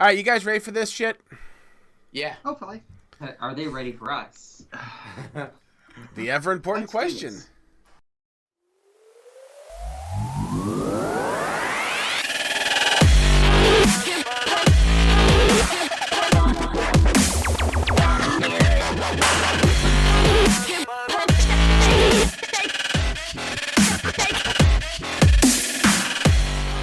All right, you guys ready for this shit? Yeah. Hopefully. Are they ready for us? The ever important question.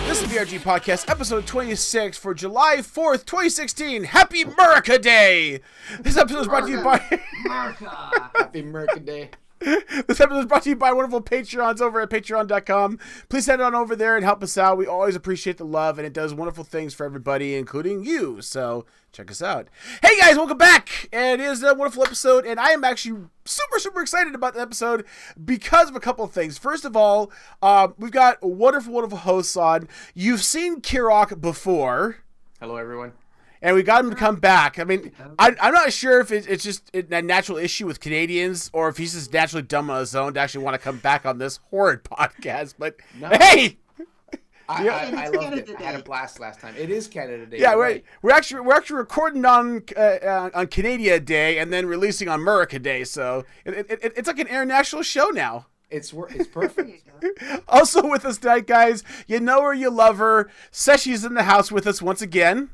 This is BRG Podcast, episode 26 for July 4th, 2016. Happy MURICA Day! This episode is brought to you by... MURICA! Happy American Day. This episode is brought to you by wonderful Patreons over at patreon.com. Please head on over there and help us out. We always appreciate the love, and it does wonderful things for everybody, including you. So check us out. Hey guys, welcome back. And it is a wonderful episode, and I am actually super excited about the episode because of a couple of things. First of all, we've got wonderful hosts on. You've seen Kirok before. Hello, everyone. And we got him to come back. I mean, I'm not sure if it's just a natural issue with Canadians or if he's just naturally dumb on his own to actually want to come back on this horrid podcast. But No. hey, I loved it. I had a blast last time. It is Canada Day. yeah, right. we're actually recording on Canada Day and then releasing on MURICA Day. So it's like an international show now. It's perfect. Also with us tonight, guys, you know her, you love her. Seshi's in the house with us once again.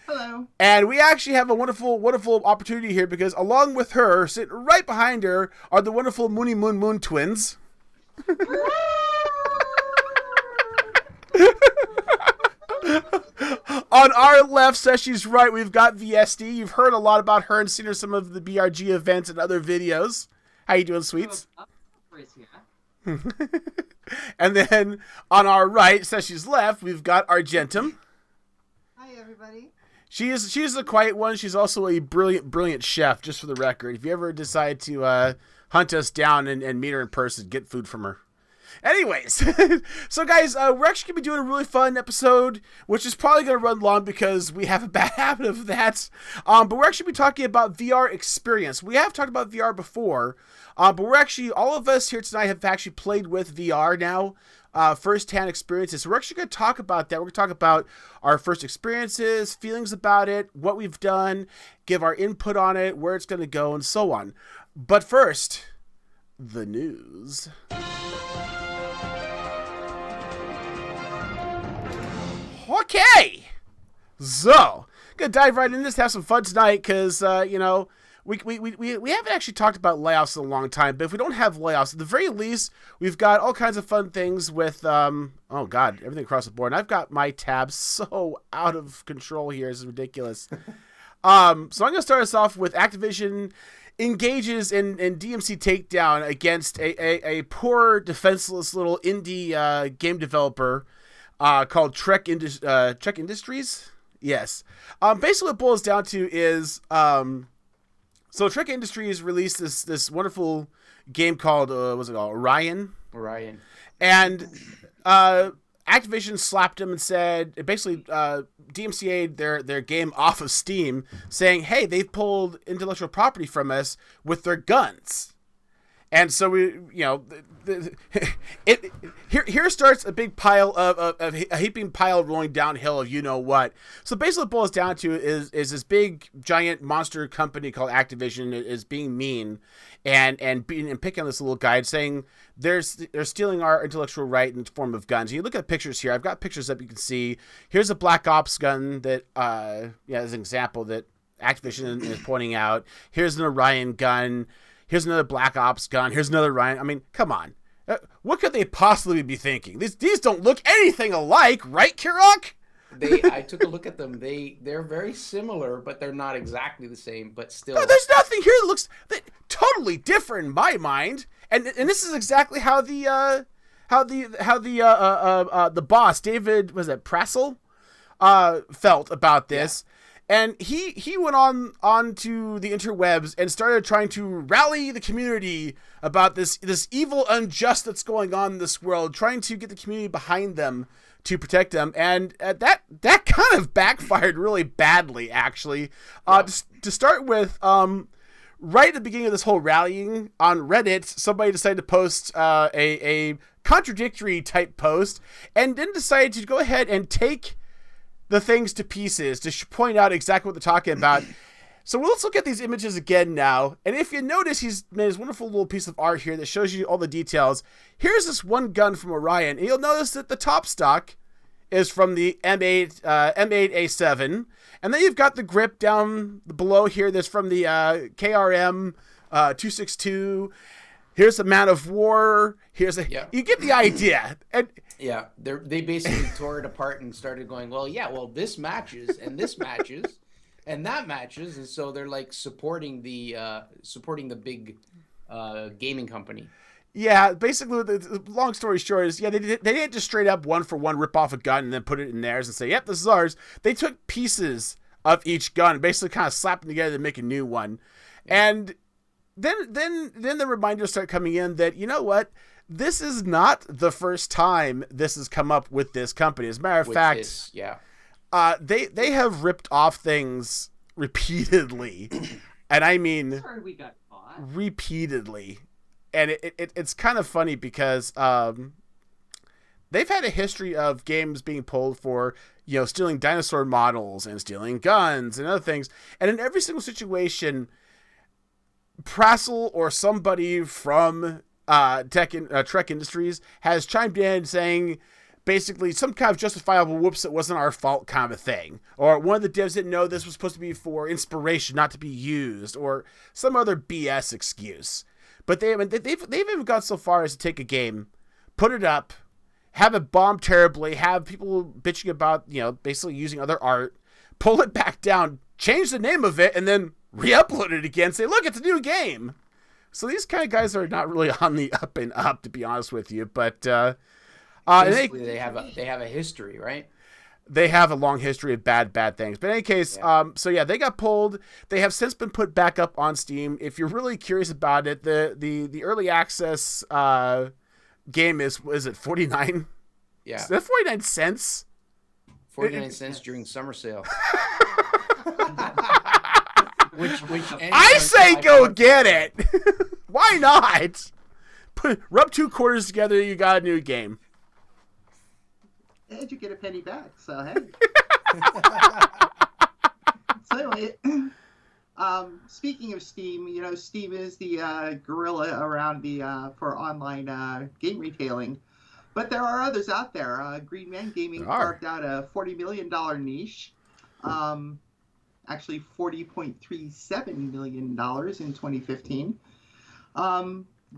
Hello. And we actually have a wonderful opportunity here because along with her, sitting right behind her, are the wonderful Moon twins. On our left, Seshi's right, we've got VSD. You've heard a lot about her and seen her some of the BRG events and other videos. How you doing, sweets? And then on our right, Seshi's left, we've got Argentum. Hi, everybody. She's a quiet one. She's also a brilliant chef, just for the record. If you ever decide to hunt us down and meet her in person, get food from her. Anyways, so guys, we're actually going to be doing a really fun episode, which is probably going to run long because we have a bad habit of that. But we're actually going to be talking about VR experience. We have talked about VR before, but we're actually, all of us here tonight have actually played with VR now. First-hand experiences. So we're actually going to talk about that. We're going to talk about our first experiences, feelings about it, what we've done, give our input on it, where it's going to go, and so on. But first, the news. Okay, so gonna dive right into this, have some fun tonight, because we haven't actually talked about layoffs in a long time, but if we don't have layoffs, at the very least, we've got all kinds of fun things with, oh god, everything across the board. And I've got my tabs so out of control here, it's ridiculous. So I'm going to start us off with Activision engages in DMC takedown against a poor, defenseless little indie game developer called Trek Industries. Yes. Basically what it boils down to is... So Trek Industries released this wonderful game called what's it called? Orion. And Activision slapped him and said basically DMCA'd their game off of Steam, saying, "Hey, they've pulled intellectual property from us with their guns." And so we, here starts a big pile of a heaping pile rolling downhill of you know what. So basically, what it boils down to is this big giant monster company called Activision is being mean and picking on this little guy, saying they're stealing our intellectual right in the form of guns. And you look at pictures here. I've got pictures that you can see. Here's a Black Ops gun that as an example that Activision is pointing out. Here's an Orion gun. Here's another Black Ops gun. Here's another Ryan. I mean, come on. What could they possibly be thinking? These don't look anything alike, right, Kirok? I took a look at them. They're very similar, but they're not exactly the same. But still, no, there's nothing here that looks totally different in my mind. And this is exactly how the boss David Prassel felt about this. Yeah. And he went on to the interwebs and started trying to rally the community about this evil unjust that's going on in this world, trying to get the community behind them to protect them. And that kind of backfired really badly, actually. Yeah. To start with, right at the beginning of this whole rallying on Reddit, somebody decided to post a contradictory type post and then decided to go ahead and take the things to pieces to point out exactly what they're talking about. So let's look at these images again now. And if you notice, he's made this wonderful little piece of art here that shows you all the details. Here's this one gun from Orion. And you'll notice that the top stock is from the M8A7. And then you've got the grip down below here that's from the KRM 262. Here's the Man of War. Here's a. Yeah. You get the idea. And Yeah, they basically tore it apart and started going, well, this matches and this matches and that matches, and so they're like supporting the big gaming company. yeah, basically, the long story short is, they didn't just straight up one for one rip off a gun and then put it in theirs and say, yep, this is ours. They took pieces of each gun and basically kind of slapped them together to make a new one. Yeah. And then the reminders start coming in that, you know what? This is not the first time this has come up with this company. As a matter of fact, they have ripped off things repeatedly, and I mean we got caught. repeatedly. And it's kind of funny because they've had a history of games being pulled for, stealing dinosaur models and stealing guns and other things. And in every single situation, Prassel or somebody from Trek Industries has chimed in saying basically some kind of justifiable whoops, it wasn't our fault kind of thing. Or one of the devs didn't know this was supposed to be for inspiration, not to be used, or some other BS excuse. But they've even gone so far as to take a game, put it up, have it bomb terribly, have people bitching about, basically using other art, pull it back down, change the name of it, and then re-upload it again, say, look, it's a new game. So these kind of guys are not really on the up and up, to be honest with you. But they have a history, right? They have a long history of bad things. But in any case, they got pulled. They have since been put back up on Steam. If you're really curious about it, the early access game is it 49? Yeah. Is that 49 cents? 49 cents during summer sale. Which I say go get it. Why not? Rub 2 quarters together, you got a new game. And you get a penny back, so hey. So anyway, speaking of Steam, Steam is the gorilla around for online game retailing. But there are others out there. Green Man Gaming carved out a $40 million niche. Actually $40.37 million in 2015.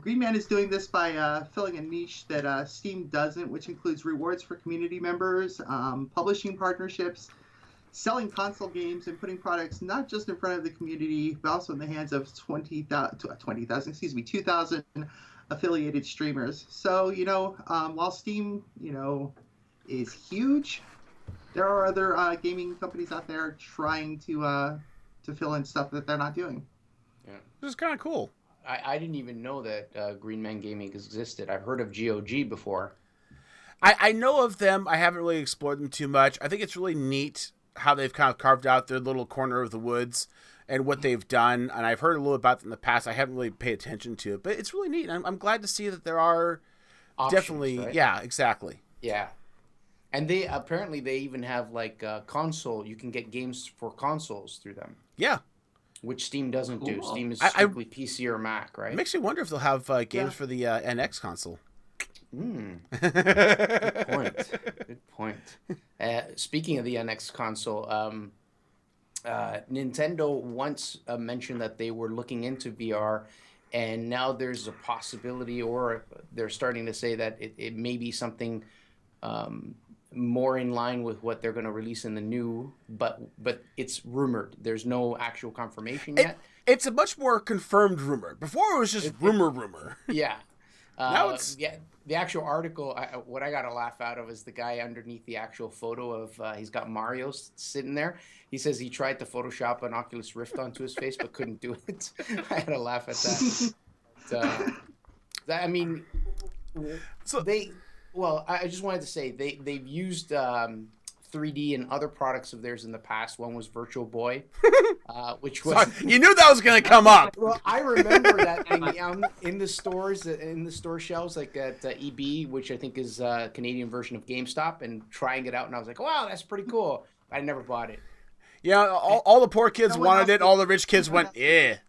Green Man is doing this by filling a niche that Steam doesn't, which includes rewards for community members, publishing partnerships, selling console games, and putting products not just in front of the community, but also in the hands of 2,000 affiliated streamers. So, while Steam, is huge, there are other gaming companies out there trying to fill in stuff that they're not doing. Yeah, this is kind of cool. I didn't even know that Green Man Gaming existed. I've heard of GOG before. I know of them. I haven't really explored them too much. I think it's really neat how they've kind of carved out their little corner of the woods and what they've done. And I've heard a little about them in the past. I haven't really paid attention to it, but it's really neat. I'm glad to see that there are options, definitely, right? Yeah, exactly. Yeah. And they even have like console. You can get games for consoles through them. Yeah. Which Steam doesn't do. Cool. Steam is strictly PC or Mac, right? It makes me wonder if they'll have games for the NX console. Good point. Good point. Speaking of the NX console, Nintendo once mentioned that they were looking into VR, and now there's a possibility, or they're starting to say that it may be something more in line with what they're going to release in the new, but it's rumored. There's no actual confirmation yet. It's a much more confirmed rumor. Before it was just rumor. Yeah. Now it's the actual article. What I got a laugh out of is the guy underneath the actual photo of he's got Mario sitting there. He says he tried to Photoshop an Oculus Rift onto his face but couldn't do it. I had a laugh at that. I mean, so Well, I just wanted to say they've used 3D in other products of theirs in the past. One was Virtual Boy, which was you knew that was going to come up. Well, I remember that thing in the stores, in the store shelves, like at EB, which I think is a Canadian version of GameStop, and trying it out, and I was like, wow, that's pretty cool. I never bought it. Yeah, all the poor kids No one wanted else it. did. All the rich kids No one went, else did.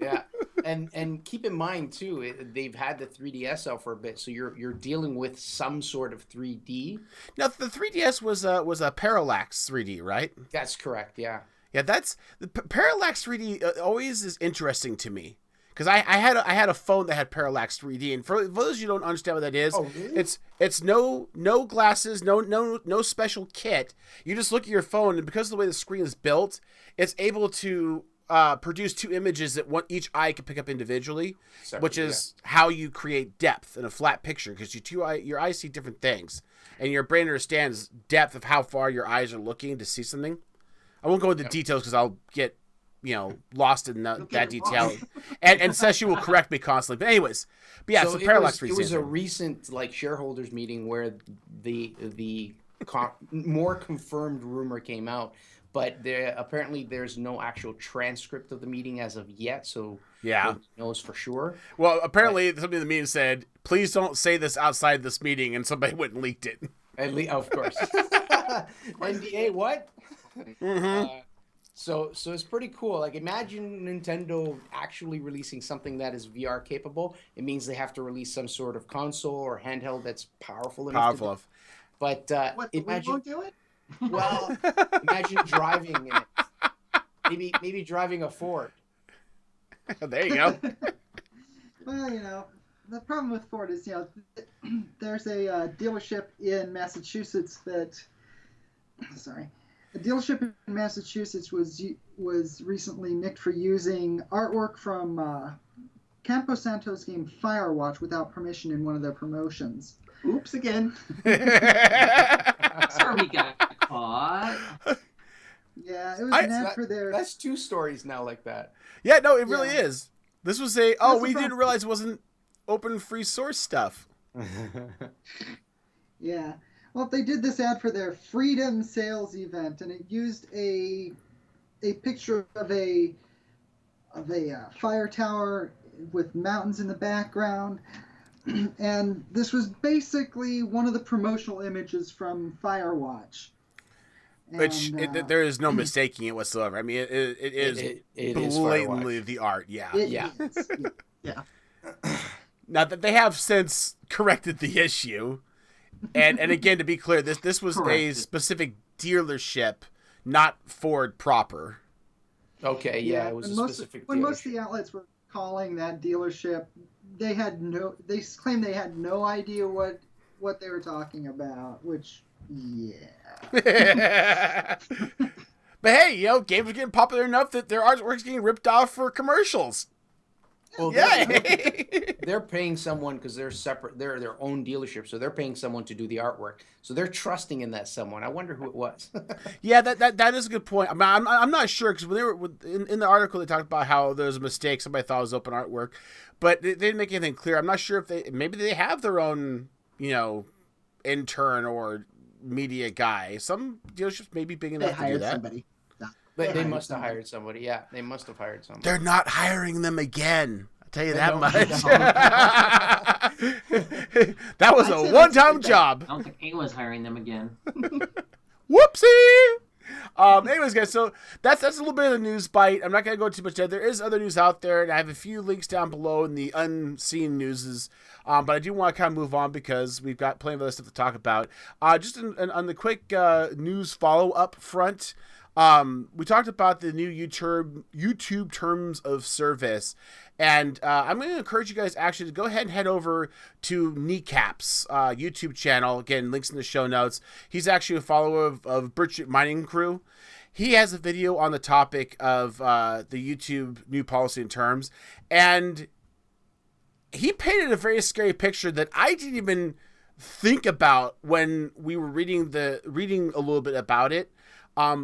Yeah, and keep in mind too, they've had the 3DS out for a bit, so you're dealing with some sort of 3D. Now the 3DS was a Parallax 3D, right? That's correct. Yeah. Yeah, that's the Parallax 3D always is interesting to me because I had a phone that had Parallax 3D, and for those you don't understand what that is, Oh, really? it's no glasses, no special kit. You just look at your phone, and because of the way the screen is built, it's able to produce two images that each eye can pick up individually, which is how you create depth in a flat picture because your eyes see different things, and your brain understands depth of how far your eyes are looking to see something. I won't go into details because I'll get, lost in that detail. And Seshi will correct me constantly. But anyways, so Parallax 3D. It was a recent shareholders meeting where the more confirmed rumor came out, but apparently there's no actual transcript of the meeting as of yet. So nobody knows for sure. Well, apparently somebody in the meeting said, "Please don't say this outside this meeting," and somebody went and leaked it. Of course. NDA what? Mm-hmm. So it's pretty cool. Like, imagine Nintendo actually releasing something that is VR capable. It means they have to release some sort of console or handheld that's powerful enough. But What? imagine, We won't do it. well, imagine driving in it. Maybe driving a Ford. There you go. Well, the problem with Ford is, there's a dealership in Massachusetts that, a dealership in Massachusetts was recently nicked for using artwork from Campo Santo's game Firewatch without permission in one of their promotions. Oops again. Sorry, we got caught. Yeah, it was an ad for their. That's two stories now like that. Yeah, no, it really is. This was we the didn't realize it wasn't open free source stuff. Yeah. Well, they did this ad for their Freedom Sales event, and it used a picture of a fire tower with mountains in the background, and this was basically one of the promotional images from Firewatch. Which there is no mistaking it whatsoever. I mean, it is It blatantly is the art. Yeah. Yeah. Yeah. Now that they have since corrected the issue, and again to be clear, this was a Corrected. specific dealership, not Ford proper. Okay, yeah, it was a specific when most dealership. of the outlets were calling that dealership, they claimed they had no idea what they were talking about, which But hey, games are getting popular enough that their artwork's getting ripped off for commercials. Well, Yay! they're paying someone because they're separate. They're their own dealership, so they're paying someone to do the artwork. So they're trusting in that someone. I wonder who it was. Yeah, that is a good point. I mean, I'm not sure because when they were in the article, they talked about how there was a mistake. Somebody thought it was open artwork, but they didn't make anything clear. I'm not sure if maybe they have their own, intern or media guy. Some dealerships may be big They enough to do hired that. somebody. No, They hired must have somebody. hired somebody. Yeah, they must have hired somebody. They're not hiring them again. I'll tell you They that don't- much. they That was I'd a say one-time that's job. I don't think anyone's hiring them again. Whoopsie! Anyways, guys, so that's a little bit of the news bite. I'm not going to go too much there. There is other news out there, and I have a few links down below in the unseen newses. But I do want to kind of move on because we've got plenty of other stuff to talk about. Just on the quick news follow-up front, we talked about the new YouTube terms of service, and I'm going to encourage you guys actually to go ahead and head over to Kneecap's YouTube channel. Again, links in the show notes. He's actually a follower of Birchwood Mining Crew. He has a video on the topic of the YouTube new policy and terms, and he painted a very scary picture that I didn't even think about when we were reading a little bit about it.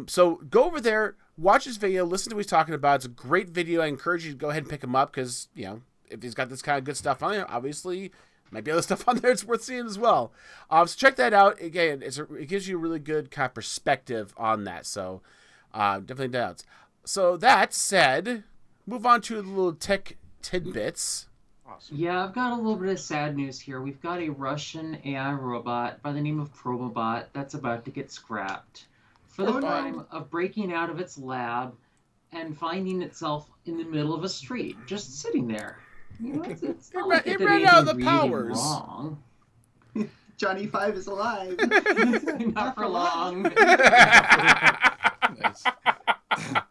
So go over there, watch his video, listen to what he's talking about. It's a great video. I encourage you to go ahead and pick him up because, if he's got this kind of good stuff on there, obviously might be other stuff on there it's worth seeing as well. So check that out. Again, it gives you a really good kind of perspective on that. So definitely does. So that said, move on to the little tech tidbits. Awesome. Yeah, I've got a little bit of sad news here. We've got a Russian AI robot by the name of Probobot that's about to get scrapped. for the Oh, no. crime of breaking out of its lab and finding itself in the middle of a street, just sitting there. You know, it's not like It it did ran out of anything the really powers. wrong. Johnny Five is alive. Not for long. Nice.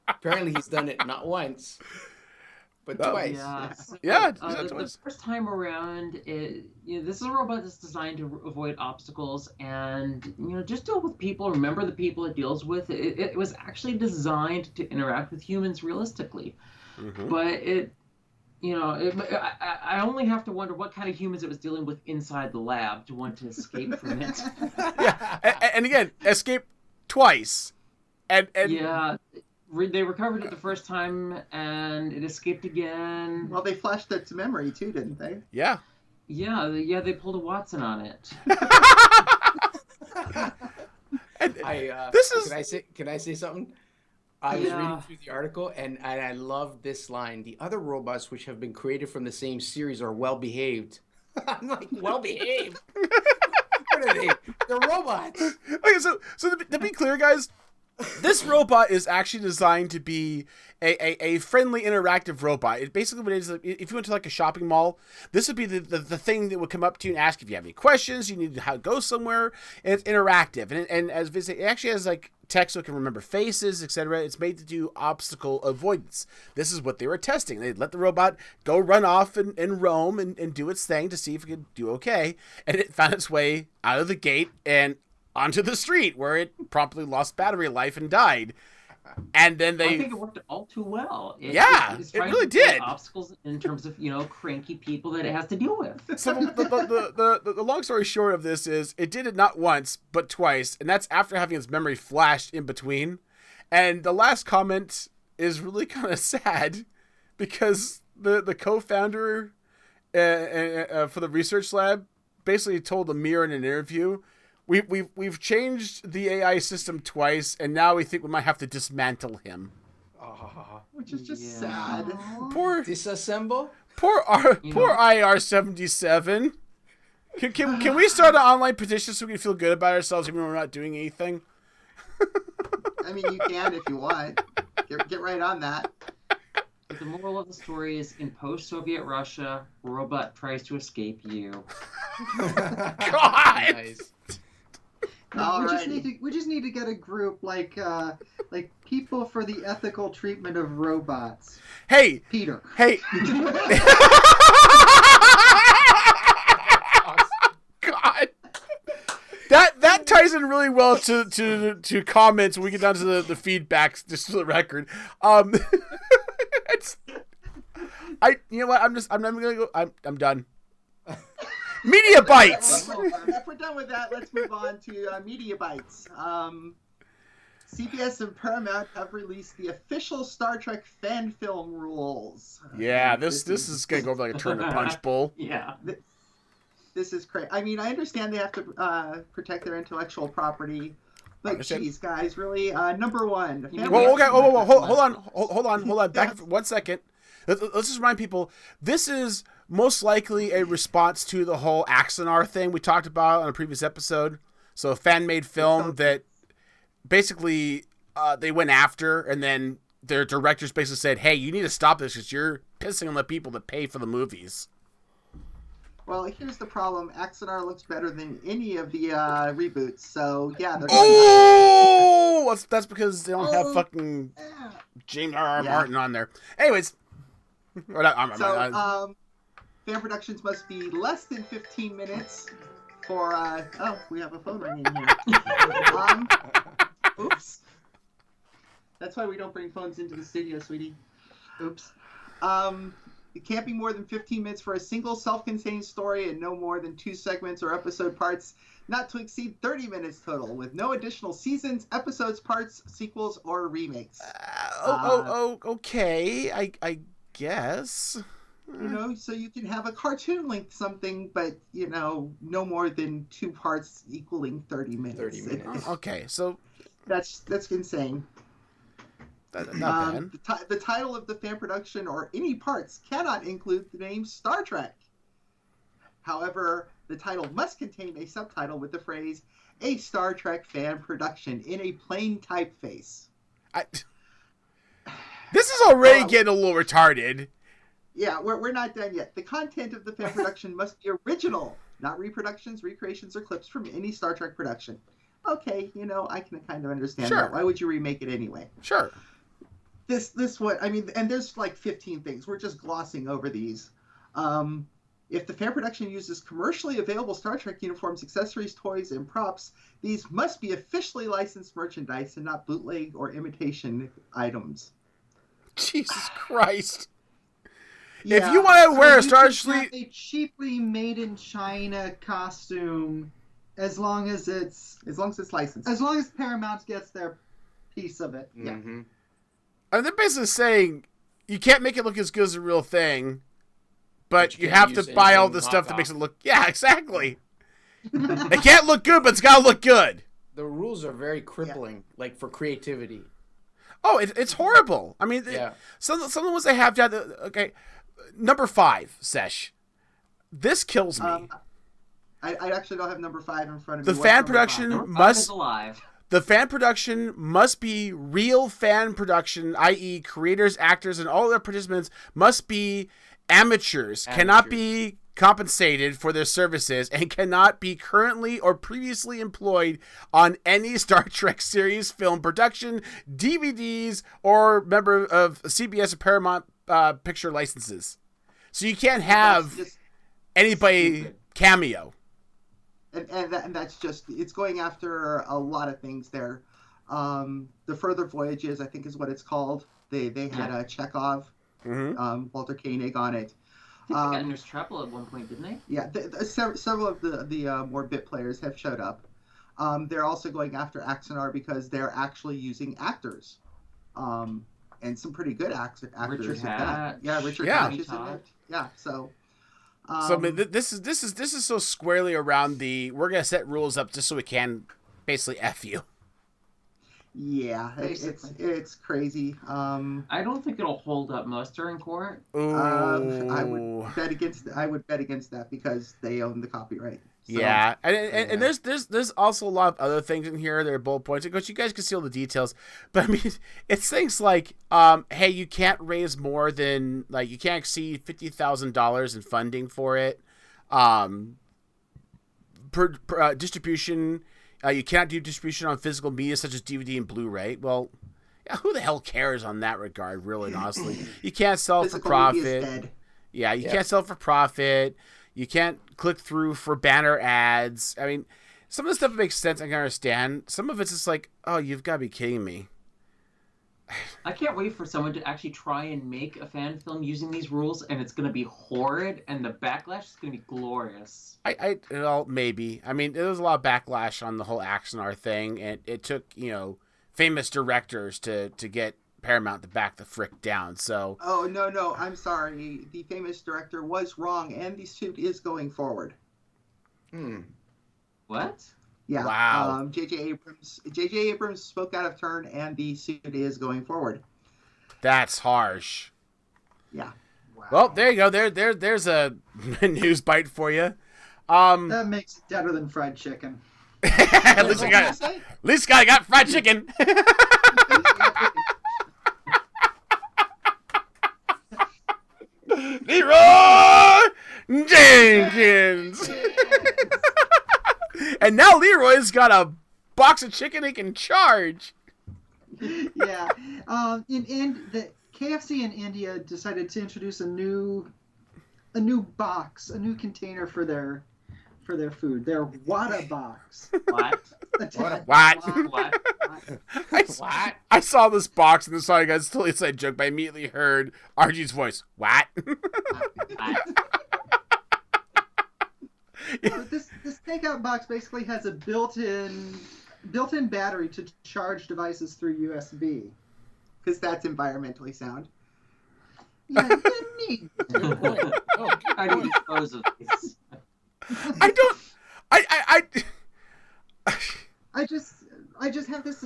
Apparently, he's done it not once, but No. twice. Yeah. So, Yeah, the first time around, this is a robot that's designed to avoid obstacles and just deal with people. Remember the people it deals with. It was actually designed to interact with humans realistically, but I only have to wonder what kind of humans it was dealing with inside the lab to want to escape from it. Yeah, and again, escape twice, and Yeah. They recovered it the first time, and it escaped again. Well, they flashed its memory too, didn't they? yeah. Yeah, they pulled a Watson on it. And This is- Can I say something? I was Yeah. reading through the article, and I love this line. The other robots which have been created from the same series are well behaved. I'm like, well behaved? What are they? They're robots. Okay, so to be clear, guys, this robot is actually designed to be a friendly, interactive robot. It basically what it is, if you went to like a shopping mall, this would be the thing that would come up to you and ask if you have any questions, you need to go somewhere, and it's interactive. And as Vince said, it actually has like text so it can remember faces, etc. It's made to do obstacle avoidance. This is what they were testing. They let the robot go run off and roam and do its thing to see if it could do okay. And it found its way out of the gate and onto the street, where it promptly lost battery life and died. And then I think it worked all too well. It It's trying really to avoid did. obstacles in terms of cranky people that it has to deal with. So the long story short of this is it did it not once but twice, and that's after having its memory flashed in between. And the last comment is really kind of sad, because the co-founder for the research lab basically told the Mirror in an interview, we've changed the AI system twice, and now we think we might have to dismantle him. Which is just Yeah. sad. Poor Disassemble? poor IR-77. Can we start an online petition so we can feel good about ourselves even when we're not doing anything? I mean, you can if you want. Get right on that. But the moral of the story is, in post-Soviet Russia, robot tries to escape you. God! Nice. We just need to get a group like people for the ethical treatment of robots. Hey, Peter. hey. God. That ties in really well to comments when we get down to the feedbacks, just for the record. You know what? I'm gonna go. I'm done. Media bites. If we're done with that, let's move on to Media Bites. CBS and Paramount have released the official Star Trek fan film rules. Yeah, this is gonna go over like a turn the punch bowl. Yeah. This is crazy. I mean, I understand they have to protect their intellectual property, but Understand. geez, guys, really. Number one. Well, okay. Whoa. Hold on. Back for 1 second. Let's just remind people, this is most likely a response to the whole Axanar thing we talked about on a previous episode. So a fan-made film that basically they went after, and then their directors basically said, hey, you need to stop this because you're pissing on the people that pay for the movies. Well, here's the problem. Axanar looks better than any of the reboots, so yeah. They're Oh! That's because they don't have fucking James R. Yeah. Martin on there. Anyways. Fan productions must be less than 15 minutes for, we have a phone ringing here. Oops. That's why we don't bring phones into the studio, sweetie. Oops. It can't be more than 15 minutes for a single self-contained story, and no more than 2 segments or episode parts, not to exceed 30 minutes total, with no additional seasons, episodes, parts, sequels, or remakes. Okay. I guess. So you can have a cartoon length something, but, no more than 2 parts equaling 30 minutes. 30 minutes. Okay, so That's insane. not bad. The title of the fan production or any parts cannot include the name Star Trek. However, the title must contain a subtitle with the phrase, a Star Trek fan production in a plain typeface. This is already getting a little retarded. Yeah, we're not done yet. The content of the fan production must be original, not reproductions, recreations, or clips from any Star Trek production. Okay, I can kind of understand Sure. that. Why would you remake it anyway? Sure. This what I mean, and there's like 15 things. We're just glossing over these. If the fan production uses commercially available Star Trek uniforms, accessories, toys, and props, these must be officially licensed merchandise and not bootleg or imitation items. Jesus Christ. Yeah, If you want to wear a you Star can have Trek... a cheaply made in China costume, as long as it's licensed. As long as Paramount gets their piece of it. Yeah. Mm-hmm. And they're basically saying you can't make it look as good as the real thing, but you can't have to use buy all anything the stuff that knockoff. makes it look... Yeah, exactly. It can't look good, but it's got to look good. The rules are very crippling, like for creativity. Oh, it's horrible. I mean, Yeah. some of the ones they have... Okay, number 5, Sesh. This kills me. I actually don't have number 5 in front of The me. fan What's number production 5? Number 5 must... is alive. The fan production must be real fan production, i.e. creators, actors, and all their participants must be amateurs, cannot be compensated for their services, and cannot be currently or previously employed on any Star Trek series, film production, DVDs, or member of CBS or Paramount picture licenses. So you can't have anybody stupid. cameo. And that's just, it's going after a lot of things there. The Further Voyages, I think is what it's called. They had a Chekhov, Walter Koenig on it. I think they got Nurse Treble at one point, didn't they? Yeah, several of the more bit players have showed up. They're also going after Axanar because they're actually using actors. And some pretty good actors Richard at that. Hatch. Yeah, Richard Yeah. Hatch is in it. Yeah, so... So I mean, this is so squarely around the we're gonna set rules up just so we can basically F you. Yeah, Basically. it's crazy. I don't think it'll hold up muster in court. Ooh. I would bet against that because they own the copyright. So, Yeah, and there's also a lot of other things in here that are bullet points. Of course, you guys can see all the details, but I mean, it's things like, hey, you can't raise more than you can't exceed $50,000 in funding for it. Distribution, you cannot do distribution on physical media such as DVD and Blu-ray. Well, yeah, who the hell cares on that regard, really and honestly? You can't sell it for physical media is profit. dead. Yeah, you can't sell it for profit. You can't click through for banner ads. I mean, some of the stuff makes sense. I can understand. Some of it's just like, oh, you've got to be kidding me. I can't wait for someone to actually try and make a fan film using these rules, and it's going to be horrid, and the backlash is going to be glorious. Well, maybe. I mean, there was a lot of backlash on the whole Axanar thing, and it took, famous directors to get Paramount to back the frick down. So. Oh no! I'm sorry. The famous director was wrong, and the suit is going forward. What? Yeah. Wow. J.J. Abrams spoke out of turn, and the suit is going forward. That's harsh. Yeah. Wow. Well, there you go. There's a news bite for you. That makes it better than fried chicken. At least I got fried chicken. Leroy Jenkins. And now Leroy's got a box of chicken he can charge. Yeah. The KFC in India decided to introduce a new box, a new container for their food. Their Wada box. What? What? What? I saw this box and sorry guys, it's totally inside joke, but I immediately heard RG's voice. What? But this takeout box basically has a built-in battery to charge devices through USB. Because that's environmentally sound. Yeah, you need. How do you dispose of these? I don't. I just have this.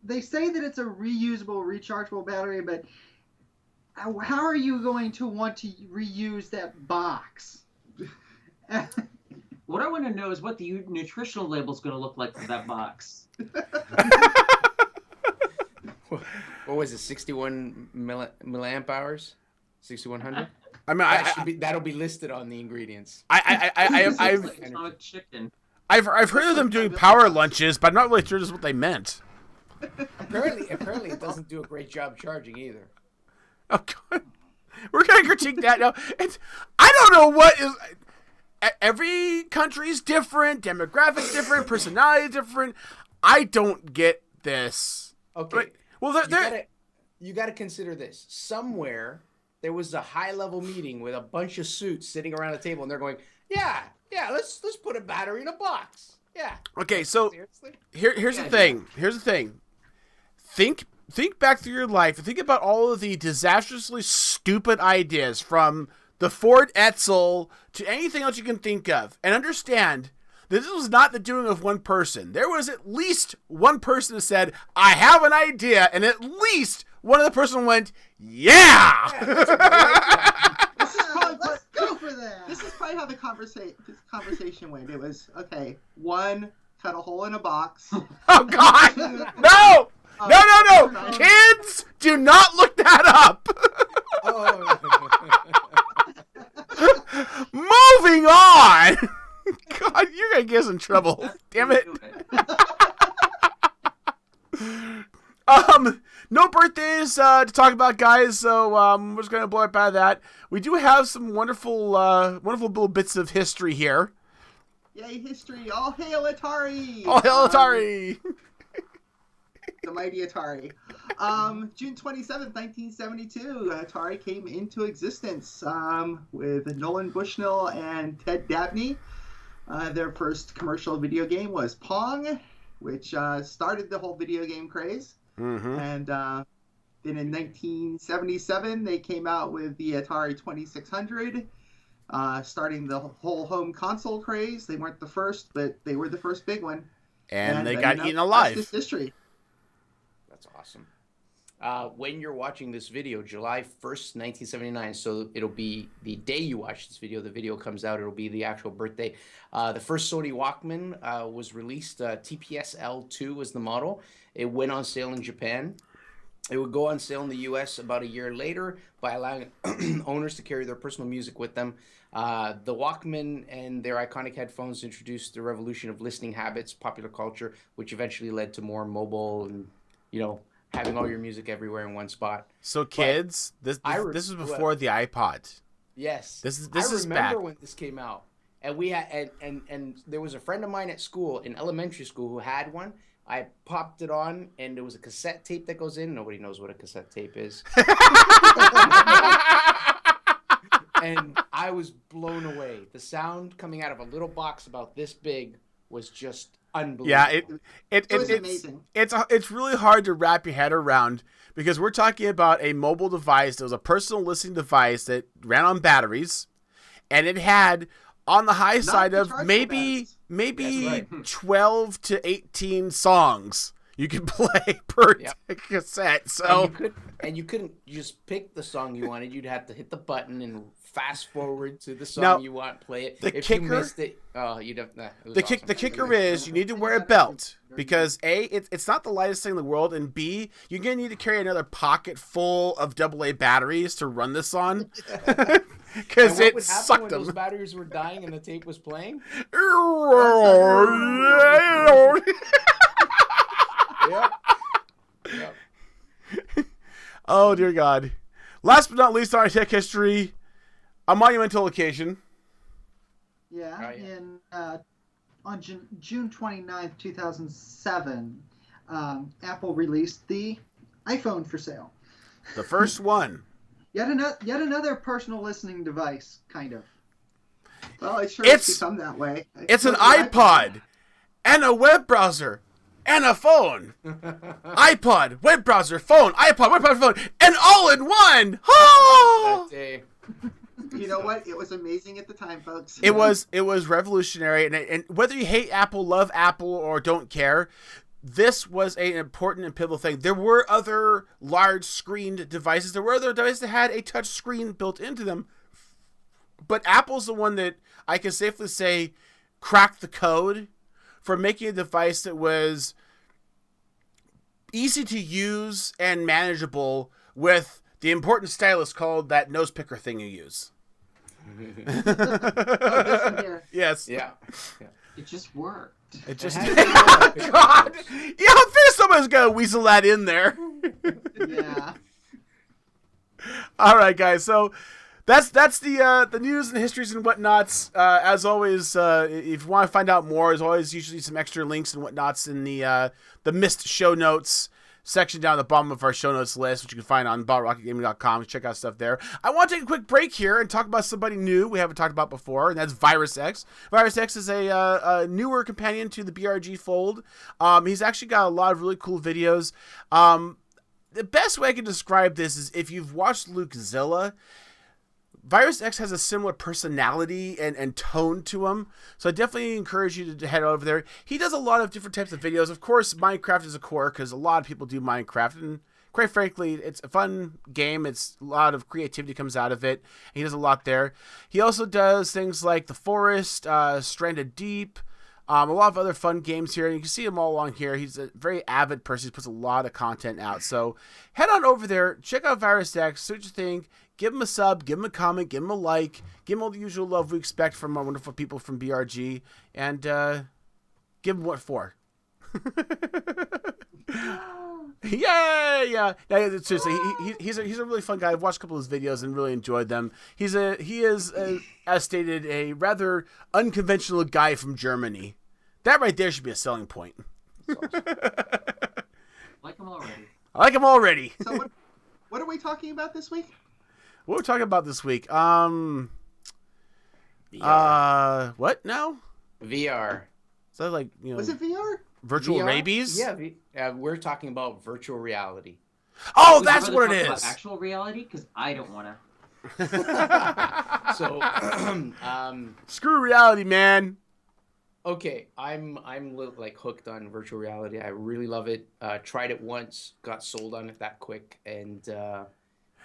They say that it's a reusable, rechargeable battery, but how are you going to want to reuse that box? What I want to know is what the nutritional label is going to look like for that box. What was it? 61 milliamp hours? 6100? I mean, That'll be listed on the ingredients. Atomic chicken. I've heard of them doing power lunches, but I'm not really sure that's what they meant. Apparently, it doesn't do a great job charging either. Oh God, we're gonna critique that now. I don't know what is. Every country's different, demographics different, personality different. I don't get this. Okay. Well, you got to consider this. Somewhere there was a high-level meeting with a bunch of suits sitting around a table, and they're going, "Yeah, let's put a battery in a box." Yeah. Okay, so Seriously? here's the thing. Here's the thing. Think back through your life and think about all of the disastrously stupid ideas from the Ford Edsel to anything else you can think of, and understand that this was not the doing of one person. There was at least one person who said, "I have an idea," and at least one of the person went, "Yeah." Let's go for that. This is probably how this conversation went. It was, okay, one, cut a hole in a box. Oh God, no! No! Kids, do not look that up. Moving on. God, you're gonna get us in trouble. Damn it. No birthdays to talk about, guys. So we're just gonna blow right by that. We do have some wonderful little bits of history here. Yay, history! All hail Atari! All hail Atari! The mighty Atari. June 27th, 1972, Atari came into existence with Nolan Bushnell and Ted Dabney. Their first commercial video game was Pong, which started the whole video game craze. Mm-hmm. And then in 1977, they came out with the Atari 2600, starting the whole home console craze. They weren't the first, but they were the first big one. And they got eaten alive. That's history. That's awesome. When you're watching this video, July 1st, 1979, so it'll be the day you watch this video, the video comes out, it'll be the actual birthday. The first Sony Walkman was released. TPS-L2 was the model. It went on sale in Japan. It would go on sale in the US about a year later by allowing owners to carry their personal music with them. The Walkman and their iconic headphones introduced the revolution of listening habits, popular culture, which eventually led to more mobile and, having all your music everywhere in one spot. So kids, this was before the iPod. Yes. This is I remember back when this came out. And we had and there was a friend of mine at school, in elementary school, who had one. I popped it on, and there was a cassette tape that goes in. Nobody knows what a cassette tape is. And I was blown away. The sound coming out of a little box about this big was just unbelievable. Yeah, It was amazing. It's really hard to wrap your head around, because we're talking about a mobile device that was a personal listening device that ran on batteries, and it had on the high side of maybe right. 12 to 18 songs you could play per cassette. So you couldn't just pick the song you wanted. You'd have to hit the button and fast forward to the song you want, play it. If you missed it, you'd have the kicker is you need to wear a belt, because A, it's not the lightest thing in the world, and B, you're gonna need to carry another pocket full of AA batteries to run this on. Because it sucked them. Those batteries were dying and the tape was playing. Yep. Oh dear God! Last but not least, on our tech history, a monumental occasion. Yeah, on June 29th, 2007, Apple released the iPhone for sale. The first one. Yet another personal listening device, kind of. Well, it's become that way. It's an iPod and a web browser and a phone. iPod, web browser, phone, iPod, web browser, phone, and all in one. Oh! That day. You know what? It was amazing at the time, folks. It was revolutionary, and whether you hate Apple, love Apple, or don't care, this was an important and pivotal thing. There were other large screened devices. There were other devices that had a touch screen built into them. But Apple's the one that I can safely say cracked the code for making a device that was easy to use and manageable with the important stylus called that nose picker thing you use. Oh, this one here. Yes. Yeah. It just worked. It just It has God. Yeah, I feel someone's gonna weasel that in there. Yeah. All right, guys. So that's the news and histories and whatnots. As always, if you want to find out more, there's always usually some extra links and whatnots in the missed show notes section down at the bottom of our show notes list, which you can find on BottleRocketGaming.com. Check out stuff there. I want to take a quick break here and talk about somebody new we haven't talked about before, and that's Virus X. Virus X is a newer companion to the BRG fold. He's actually got a lot of really cool videos. The best way I can describe this is if you've watched Lukezilla, Virus X has a similar personality and tone to him, so I definitely encourage you to head over there. He does a lot of different types of videos. Of course, Minecraft is a core because a lot of people do Minecraft, and quite frankly, it's a fun game. It's a lot of creativity comes out of it. He does a lot there. He also does things like The Forest, Stranded Deep, a lot of other fun games here, and you can see him all along here. He's a very avid person. He puts a lot of content out. So head on over there, check out Virus X, see what you think. Give him a sub, give him a comment, give him a like, give him all the usual love we expect from our wonderful people from BRG, and give him what for. Yeah. Seriously, he's a really fun guy. I've watched a couple of his videos and really enjoyed them. He is as stated, a rather unconventional guy from Germany. That right there should be a selling point. Awesome. Like him already. I like him already. So what are we talking about this week? What are we talking about this week? VR. What now? VR. Is that like, Was it VR? virtual VR? rabies? Yeah, we're talking about virtual reality. Oh, Would you that's rather what talk it about is. Actual reality, because I don't want to. So, Screw reality, man. okay, I'm like hooked on virtual reality. I really love it. Tried it once, got sold on it that quick, and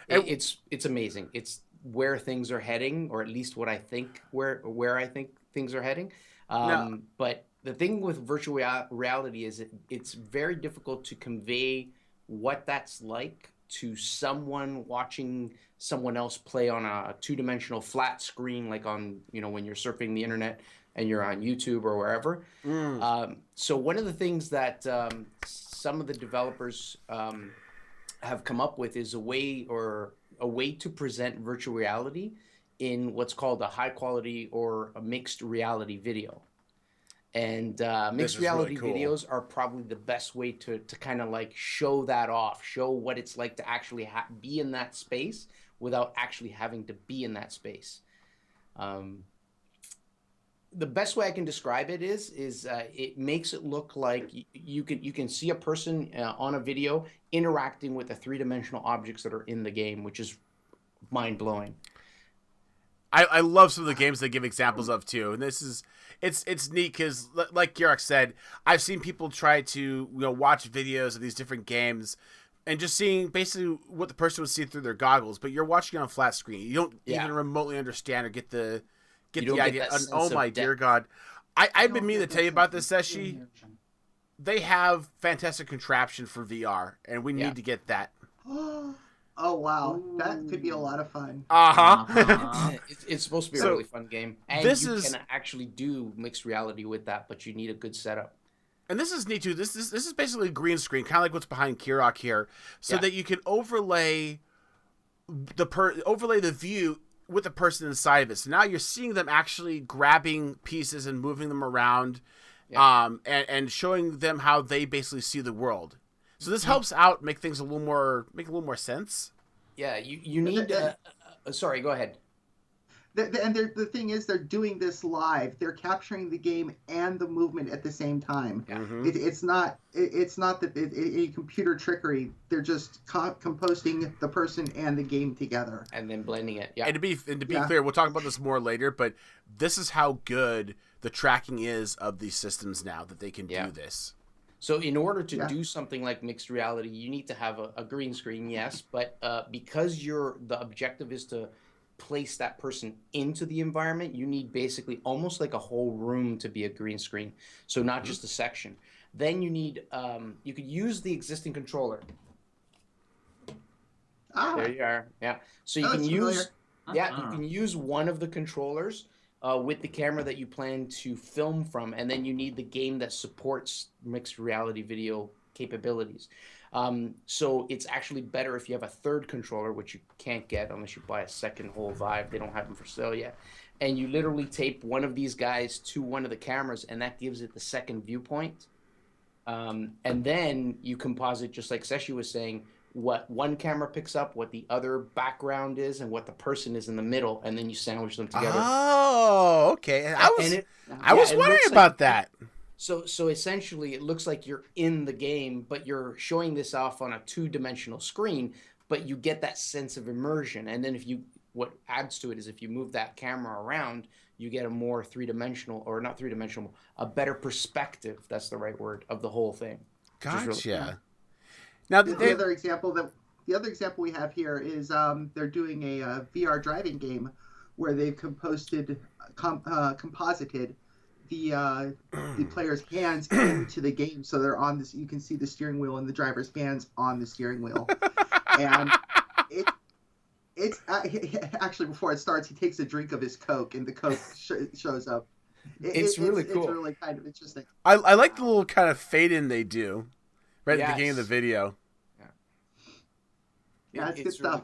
it's amazing. It's where things are heading, or at least what I think where I think things are heading. But the thing with virtual reality is it's very difficult to convey what that's like to someone watching someone else play on a two-dimensional flat screen, like on, when you're surfing the internet and you're on YouTube or wherever. So one of the things that some of the developers have come up with is a way to present virtual reality in what's called a high quality or a mixed reality video. And mixed reality really cool. videos are probably the best way to kind of like show that off, show what it's like to actually be in that space without actually having to be in that space. The best way I can describe it is it makes it look like you can see a person on a video interacting with the three-dimensional objects that are in the game, which is mind-blowing. I love some of the games they give examples of too, and it's neat because, like Garrick said, I've seen people try to watch videos of these different games, and just seeing basically what the person would see through their goggles. But you're watching it on a flat screen. You don't even remotely understand or get the idea. Oh my dear God, I've been meaning to tell you about this, Seshi. They have fantastic contraption for VR, and we need to get that. Oh wow, that could be a lot of fun. It's supposed to be a really fun game, and you can actually do mixed reality with that, but you need a good setup. And this is neat too. This is basically a green screen, kind of like what's behind Kirok here, so that you can overlay the view with the person inside of it. So now you're seeing them actually grabbing pieces and moving them around, and showing them how they basically see the world. So this helps out make things a little more sense. Yeah, you need. Sorry, go ahead. The thing is, they're doing this live. They're capturing the game and the movement at the same time. Yeah. It's not that any computer trickery. They're just composting the person and the game together and then blending it. Yeah. And to be clear, we'll talk about this more later. But this is how good the tracking is of these systems now that they can do this. So in order to do something like mixed reality, you need to have a green screen, yes, but because the objective is to place that person into the environment, you need basically almost like a whole room to be a green screen. So not just a section. Then you need, you could use the existing controller. There you are. Yeah. So you can use, you can use one of the controllers with the camera that you plan to film from, and then you need the game that supports mixed reality video capabilities. So it's actually better if you have a third controller, which you can't get unless you buy a second whole Vive. They don't have them for sale yet. And you literally tape one of these guys to one of the cameras, and that gives it the second viewpoint. And then you composite, just like Seshi was saying, what one camera picks up, what the other background is, and what the person is in the middle, and then you sandwich them together. Oh, okay. I was wondering about that. So essentially, it looks like you're in the game, but you're showing this off on a 2-dimensional screen, but you get that sense of immersion. And then what adds to it is if you move that camera around, you get a more 3-dimensional, or not 3-dimensional, a better perspective, that's the right word, of the whole thing. Gotcha. Really cool. Now, the other example we have here is they're doing a VR driving game where they've composited the player's hands into the game, so they're on this. You can see the steering wheel and the driver's hands on the steering wheel, and it's actually, before it starts, he takes a drink of his Coke, and the Coke shows up. It's really cool. It's really kind of interesting. I like the little kind of fade in they do right at the beginning of the video. Yeah, it's good stuff.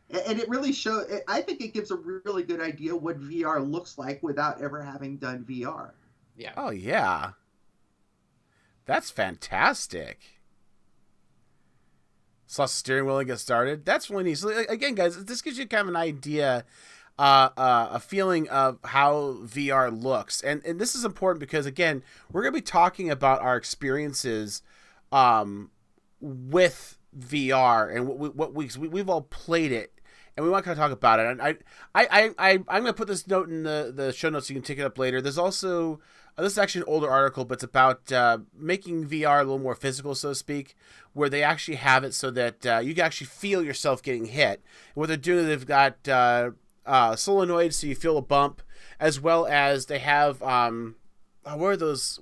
And it really shows. I think it gives a really good idea what VR looks like without ever having done VR. Yeah. Oh yeah, that's fantastic. Saw the steering wheel and get started. That's really neat. So again, guys, this gives you kind of an idea, a feeling of how VR looks, and this is important because again, we're gonna be talking about our experiences, with VR and what we've all played it. And we want to kind of talk about it. And I'm going to put this note in the show notes so you can take it up later. There's also, this is actually an older article, but it's about making VR a little more physical, so to speak, where they actually have it so that you can actually feel yourself getting hit. And what they're doing, they've got solenoids so you feel a bump, as well as they have, where are those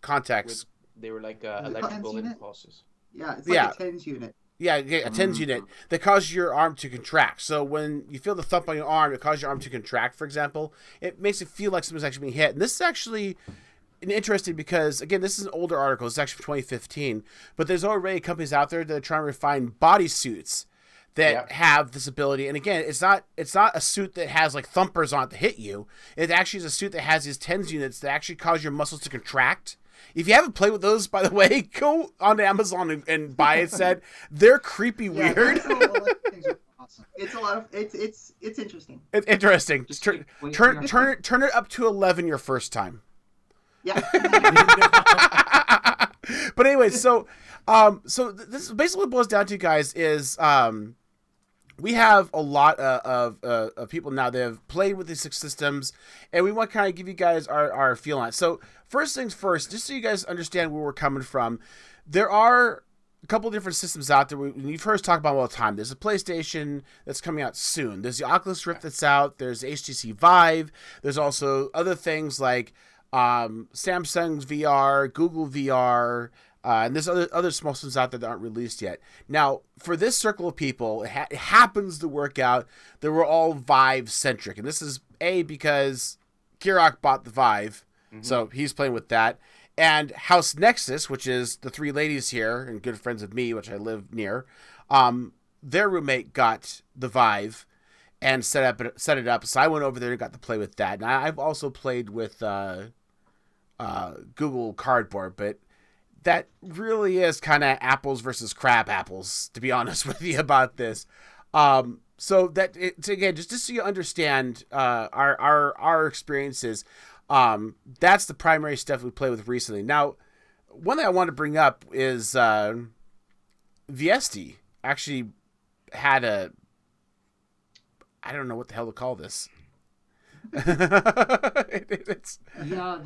contacts? They were like electrical impulses. Yeah, it's like a TENS unit. Yeah, a TENS unit that causes your arm to contract. So when you feel the thump on your arm, it causes your arm to contract, for example. It makes it feel like something's actually being hit. And this is actually interesting because, again, this is an older article. It's actually from 2015. But there's already companies out there that are trying to refine bodysuits that have this ability. And again, it's not a suit that has like thumpers on it to hit you. It actually is a suit that has these TENS units that actually cause your muscles to contract. If you haven't played with those, by the way, go onto Amazon and buy it. Said they're creepy weird. It's a lot of it's interesting. It's interesting. Just turn it up to 11 your first time. Yeah. But anyway, so this basically what it boils down to, guys, is we have a lot of people now that have played with these systems, and we want to kind of give you guys our feel on it. So first things first, just so you guys understand where we're coming from, there are a couple of different systems out there. You've heard us talk about them all the time. There's a PlayStation that's coming out soon. There's the Oculus Rift that's out. There's the HTC Vive. There's also other things like Samsung's VR, Google VR, and there's other small systems out there that aren't released yet. Now, for this circle of people, it happens to work out that we're all Vive-centric. And this is, because Kirok bought the Vive, so he's playing with that. And House Nexus, which is the three ladies here, and good friends of me, which I live near, their roommate got the Vive and set it up. So I went over there and got to play with that. And I've also played with Google Cardboard, but that really is kind of apples versus crab apples, to be honest with you about this. So that again, just so you understand our experiences, that's the primary stuff we play with recently. Now, one thing I want to bring up is Viesti actually had I don't know what the hell to call this. There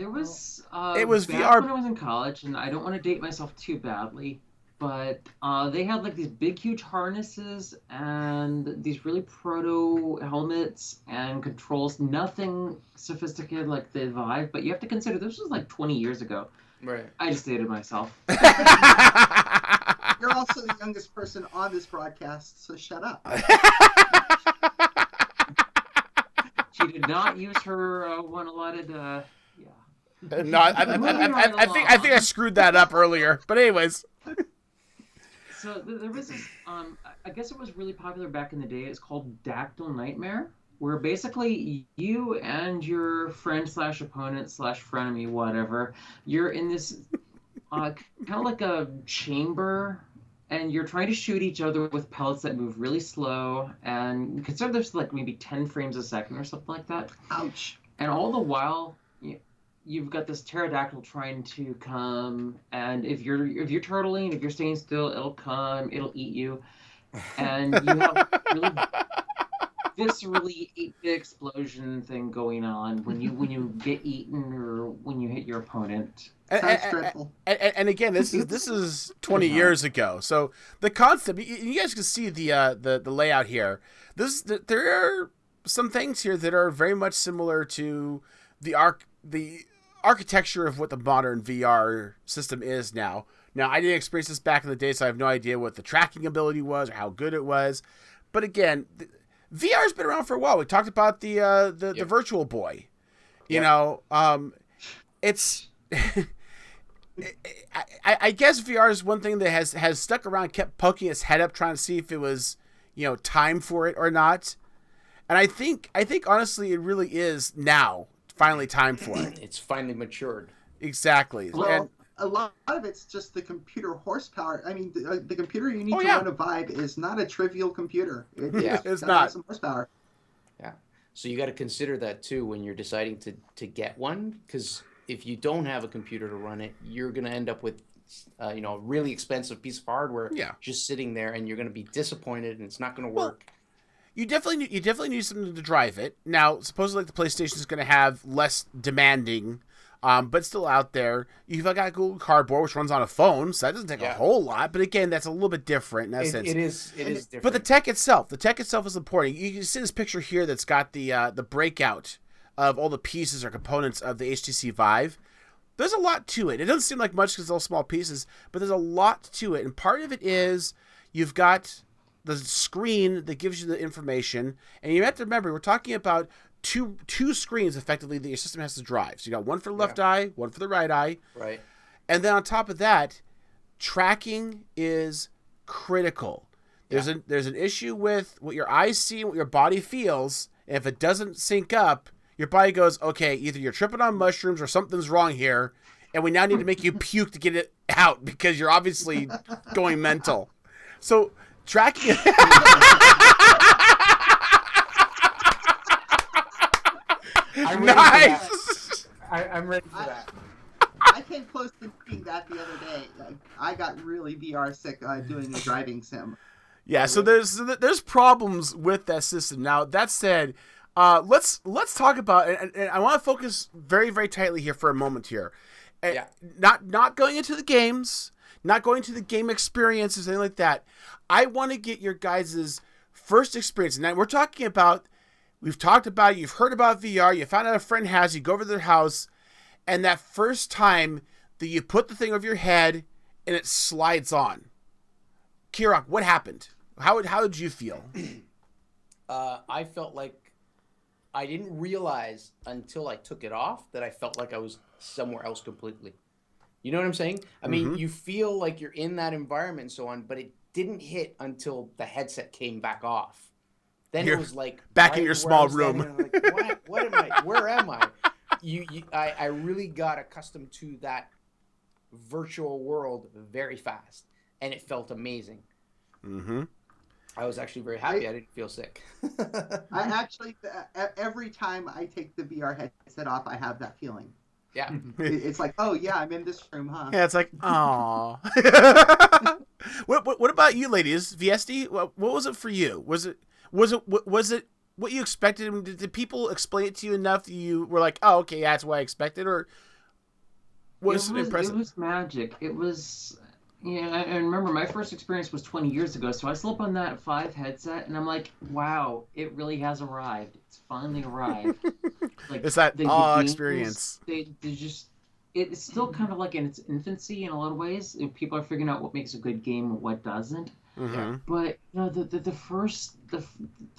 was it was back VR when I was in college, and I don't want to date myself too badly, but they had like these big, huge harnesses and these really proto helmets and controls. Nothing sophisticated like the Vive, but you have to consider this was like 20 years ago. Right. I just dated myself. You're also the youngest person on this broadcast, so shut up. She did not use her one allotted. Yeah. No, I think I screwed that up earlier. But anyways. So there was this. I guess it was really popular back in the day. It's called Dactyl Nightmare, where basically you and your friend slash opponent slash frenemy, whatever, you're in this kind of like a chamber, and you're trying to shoot each other with pellets that move really slow, and consider this like maybe 10 frames a second or something like that. Ouch. And all the while, you've got this pterodactyl trying to come, and if you're turtling, if you're staying still, it'll come, it'll eat you, and you have really viscerally 8-bit explosion thing going on when you get eaten or when you hit your opponent. Sounds dreadful. And again, this is 20 years ago. So the concept, you guys can see the layout here. There are some things here that are very much similar to the architecture of what the modern VR system is now. Now, I didn't experience this back in the day, so I have no idea what the tracking ability was or how good it was. But again, VR's been around for a while. We talked about the Virtual Boy. You know, it's I guess VR is one thing that has stuck around, kept poking its head up, trying to see if it was, time for it or not. And I think honestly, it really is now finally time for it. It's finally matured. Exactly. Well, and a lot of it's just the computer horsepower. I mean, the computer you need to yeah. run a Vive is not a trivial computer. It's not. Some horsepower. Yeah. So you got to consider that too when you're deciding to get one, because if you don't have a computer to run it, you're going to end up with a really expensive piece of hardware just sitting there, and you're going to be disappointed, and it's not going to work. You definitely need something to drive it. Now, supposedly the PlayStation is going to have less demanding, but still out there. You've got Google Cardboard, which runs on a phone, so that doesn't take a whole lot. But again, that's a little bit different in that sense. It is different. But the tech itself is important. You can see this picture here that's got the breakout of all the pieces or components of the HTC Vive. There's a lot to it. It doesn't seem like much because it's all small pieces, but there's a lot to it. And part of it is you've got the screen that gives you the information, and you have to remember we're talking about two screens effectively that your system has to drive. So you got one for the left eye, one for the right eye. Right. And then on top of that, tracking is critical. There's an issue with what your eyes see and what your body feels. And if it doesn't sync up, your body goes, okay, either you're tripping on mushrooms or something's wrong here, and we now need to make you puke to get it out because you're obviously going mental. So tracking. Nice. I'm ready for that. I came close to doing that the other day. I got really VR sick doing a driving sim. Yeah, so there's problems with that system. Now that said, let's talk about, and I want to focus very, very tightly here for a moment here. Not going into the games, not going to the game experiences, anything like that. I want to get your guys' first experience. Now we're talking about, we've talked about it, you've heard about VR, you found out a friend has, you go over to their house, and that first time that you put the thing over your head and it slides on. Kirok, what happened? How did you feel? I felt like I didn't realize until I took it off that I felt like I was somewhere else completely. You know what I'm saying? I mean, you feel like you're in that environment and so on, but it didn't hit until the headset came back off. Then it was like back in your small room. Like, what am I? Where am I? I really got accustomed to that virtual world very fast, and it felt amazing. I was actually very happy I didn't feel sick. I actually, every time I take the VR headset off, I have that feeling. Yeah. It's like, oh yeah, I'm in this room, huh? Yeah, it's like, aw. What about you, ladies? VSD, what was it for you? Was it what you expected? I mean, did people explain it to you enough that you were like, oh, okay, that's what I expected, or was it impressive? It was magic. It was, Yeah, I remember my first experience was 20 years ago, so I slept on that 5 headset, and I'm like, wow, it really has arrived. It's finally arrived. Like It's that the awe games, experience. they just it's still kind of like in its infancy in a lot of ways. People are figuring out what makes a good game and what doesn't. Mm-hmm. But the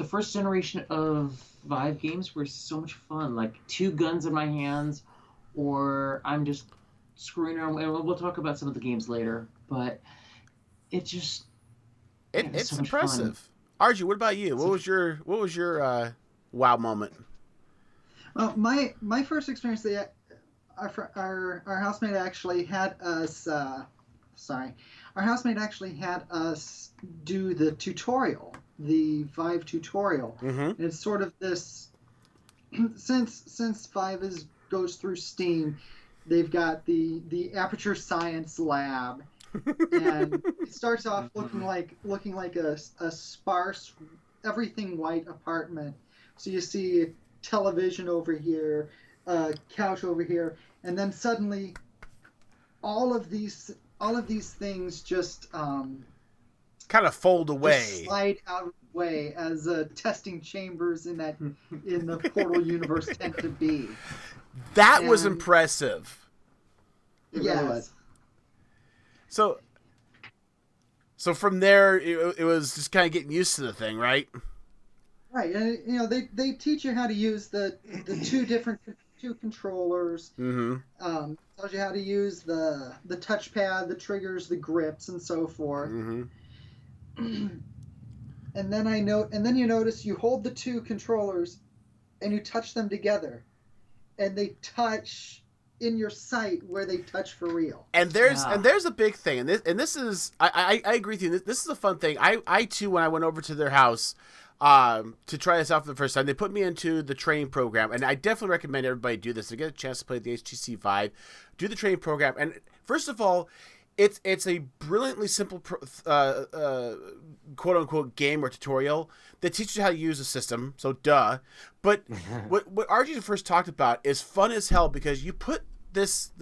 first generation of Vive games were so much fun. Like 2 guns in my hands, or I'm just screwing around. And we'll talk about some of the games later. But it just It's so much fun. impressive. RG, what about you? What was your wow moment? Well, my first experience, our housemate actually had us. Our housemate actually had us do the tutorial, the Vive tutorial. Mm-hmm. And it's sort of this. Since Vive goes through Steam, they've got the Aperture Science Lab, and it starts off looking like a sparse, everything white apartment. So you see television over here, couch over here, and then suddenly all of these things just Kind of fold away. just slide out of the way as testing chambers in the Portal universe tend to be. That was And- impressive. It really was. So from there, it was just kind of getting used to the thing, right? Right, and they teach you how to use the two controllers. Mm-hmm. Tells you how to use the touchpad, the triggers, the grips, and so forth. Mm-hmm. And then you notice you hold the 2 controllers, and you touch them together, and they touch in your sight where they touch for real. And there's a big thing, and this is I agree with you. This is a fun thing. I too, when I went over to their house to try this out for the first time, they put me into the training program, and I definitely recommend everybody do this to get a chance to play the HTC Vive. Do the training program, and first of all, it's a brilliantly simple quote unquote game or tutorial that teaches you how to use the system. So duh. But what RG first talked about is fun as hell, because you put this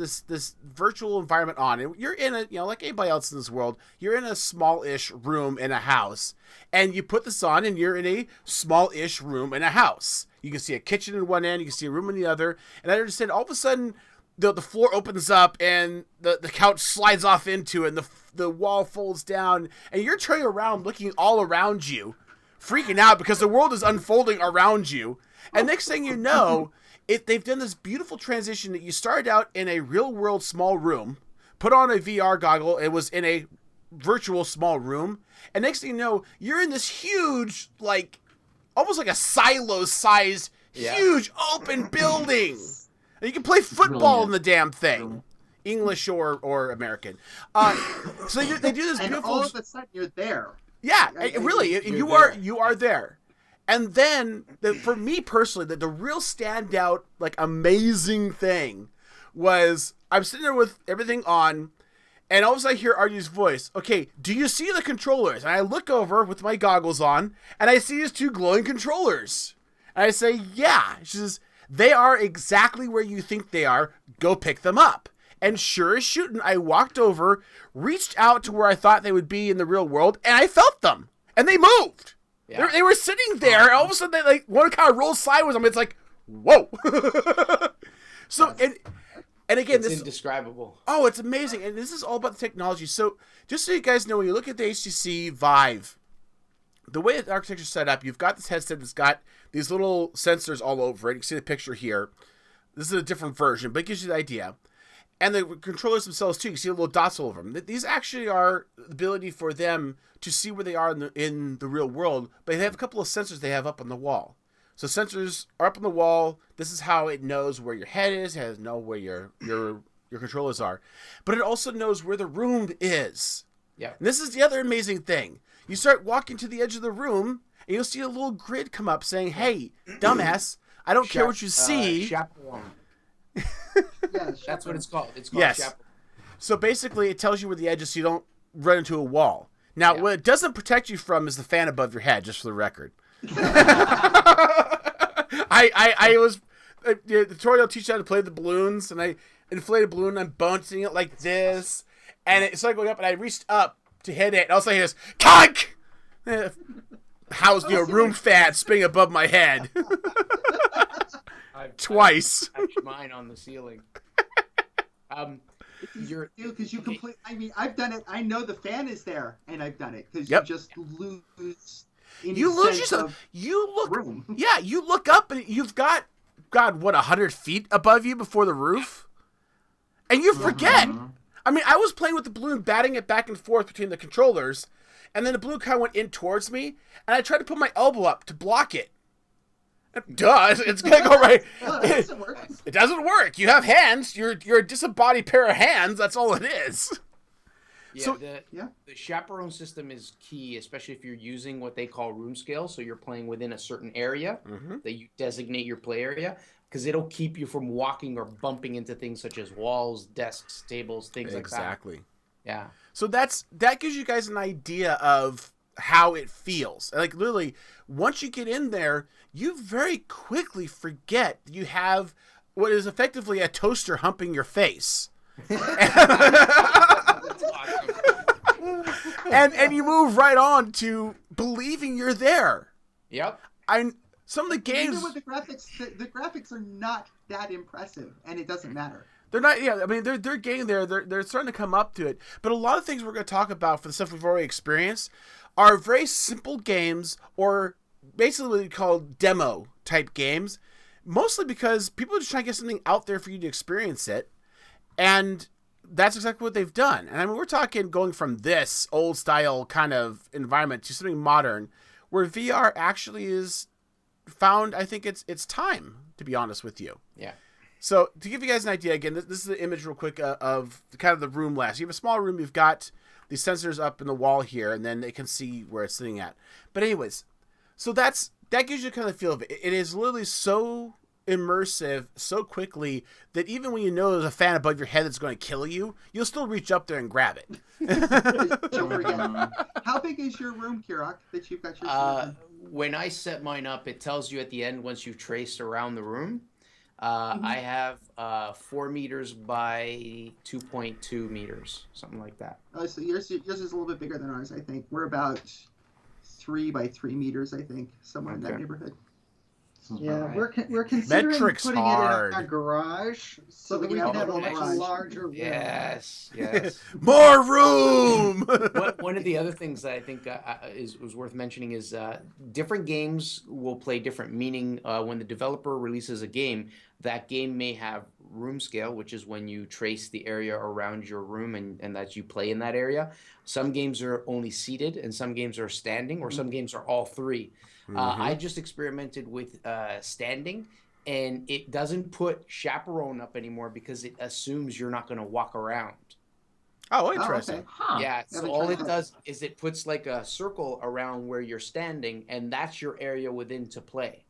virtual environment on, and you're in a, like anybody else in this world, you're in a small-ish room in a house, and you put this on, and you're in a small-ish room in a house. You can see a kitchen in one end, you can see a room in the other, and I understand all of a sudden the floor opens up and the couch slides off into it, and the wall folds down, and you're turning around looking all around you, freaking out because the world is unfolding around you. And next thing you know, they've done this beautiful transition that you started out in a real world small room, put on a VR goggle, it was in a virtual small room, and next thing you know, you're in this huge, like almost like a silo-sized, huge open building. And you can play football in the damn thing, English or American. So they do this beautiful. And all of a sudden, you're there. Yeah, really, you are there. And then, for me personally, the real standout, like, amazing thing was I'm sitting there with everything on, and all of a sudden I hear Arju's voice. Okay, do you see the controllers? And I look over with my goggles on, and I see his 2 glowing controllers. And I say, yeah. She says, they are exactly where you think they are. Go pick them up. And sure as shooting, I walked over, reached out to where I thought they would be in the real world, and I felt them. And they moved. Yeah. They were sitting there, and all of a sudden, one kind of rolls sideways. I mean, it's like, whoa. So, and again, it's indescribable. Oh, it's amazing. And this is all about the technology. So, just so you guys know, when you look at the HTC Vive, the way the architecture is set up, you've got this headset that's got these little sensors all over it. You can see the picture here. This is a different version, but it gives you the idea. And the controllers themselves, too. You see the little dots all over them. These actually are the ability for them to see where they are in the real world, but they have a couple of sensors they have up on the wall. So sensors are up on the wall. This is how it knows where your head is. It has know where your controllers are. But it also knows where the room is. Yeah. And this is the other amazing thing. You start walking to the edge of the room, and you'll see a little grid come up saying, hey, dumbass, I don't care what you see. Chaperone. That's what it's called. It's called chaperone. So basically, it tells you where the edge is so you don't run into a wall. Now, what it doesn't protect you from is the fan above your head, just for the record. I was the tutorial teach you how to play the balloons, and I inflate a balloon, I'm bouncing it like this, And it started going up, and I reached up to hit it, and all of a sudden I hear this, conk! House, room fan spinning above my head. Twice. I've mine on the ceiling. Because you complete. I mean, I've done it. I know the fan is there, and I've done it because Yep. you just lose. Any You lose sense yourself. of You look. room. Yeah, you look up, and you've got, God, what, 100 feet above you before the roof? And you forget. I mean, I was playing with the balloon, batting it back and forth between the controllers, and then the balloon kind of went in towards me, and I tried to put my elbow up to block it. Duh, it's gonna go right. No, that doesn't work. It doesn't work. You have hands. You're a disembodied pair of hands. That's all it is. Yeah, So- the chaperone system is key, especially if you're using what they call room scale. So you're playing within a certain area that you designate your play area, because it'll keep you from walking or bumping into things such as walls, desks, tables, things like that. Exactly. Yeah. So that gives you guys an idea of how it feels. Like literally, once you get in there, you very quickly forget you have what is effectively a toaster humping your face. That's awesome. and you move right on to believing you're there. Yep. Some of the games, Even with the graphics are not that impressive, and it doesn't matter. they're not. Yeah, I mean they're getting there. They're starting to come up to it. But a lot of things we're going to talk about for the stuff we've already experienced are very simple games, or basically what we call demo type games. Mostly because people are just trying to get something out there for you to experience it, and that's exactly what they've done. And I mean, we're talking going from this old style kind of environment to something modern, where VR actually is found. I think it's time, to be honest with you. Yeah. So to give you guys an idea, again, this is the image real quick of kind of the room last. You have a small room. You've got these sensors up in the wall here, and then they can see where it's sitting at. But anyways, so that gives you kind of the feel of it. It is literally so immersive so quickly that even when you know there's a fan above your head that's going to kill you, you'll still reach up there and grab it. Don't forget. How big is your room, Kirok, that you've got your When I set mine up, it tells you at the end, once you've traced around the room, I have 4 meters by 2.2 meters, something like that. Oh, so yours is a little bit bigger than ours, I think. We're about 3 by 3 meters, I think, somewhere in that Okay. neighborhood. Yeah, we're considering Metric's putting hard. it in a garage so that we can can have a have a much garage. larger room. Yes, yes. More room. One of the other things that I think was worth mentioning is different games will play different. Meaning, when the developer releases a game, that game may have room scale, which is when you trace the area around your room and that you play in that area. Some games are only seated, and some games are standing, or some games are all three. I just experimented with standing, and it doesn't put chaperone up anymore because it assumes you're not going to walk around. Oh, interesting. okay. Huh. Yeah, so Haven't all tried it that. does is it puts like a circle around where you're standing, and that's your area within to play.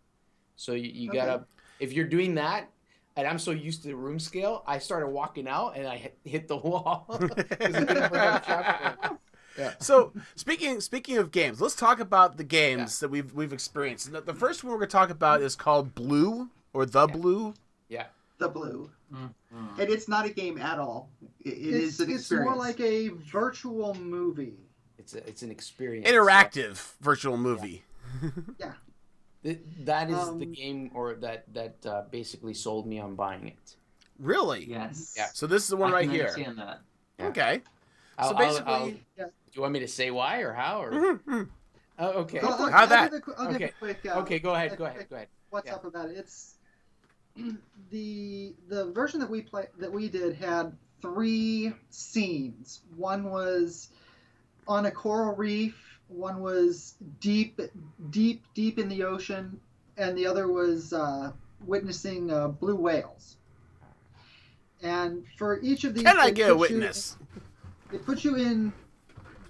So you Okay. gotta, if you're doing that, and I'm so used to the room scale, I started walking out and I hit the wall. 'Cause it didn't bring up chaperone. Yeah. So speaking of games, let's talk about the games that we've experienced. The first one we're going to talk about is called Blue, or The Blue. Yeah. The Blue. Mm-hmm. And it's not a game at all. It is an It's experience. more like a virtual movie. It's an experience. Interactive virtual movie. That is the game, or that basically sold me on buying it. Really? Yes. Yeah. So this is the one I right can here. understand that. Yeah. Okay. So I'll- basically, Yeah. do you want me to say why or how? Or Mhm. oh, okay. How'd that? I'll give Okay. a quick. Okay, go ahead. Go quick ahead. Go ahead. What's Yeah. up about it? It's the version that we did had 3 scenes. One was on a coral reef. One was deep in the ocean, and the other was witnessing blue whales. And for each of these, Can I they get a put you- witness? They put you in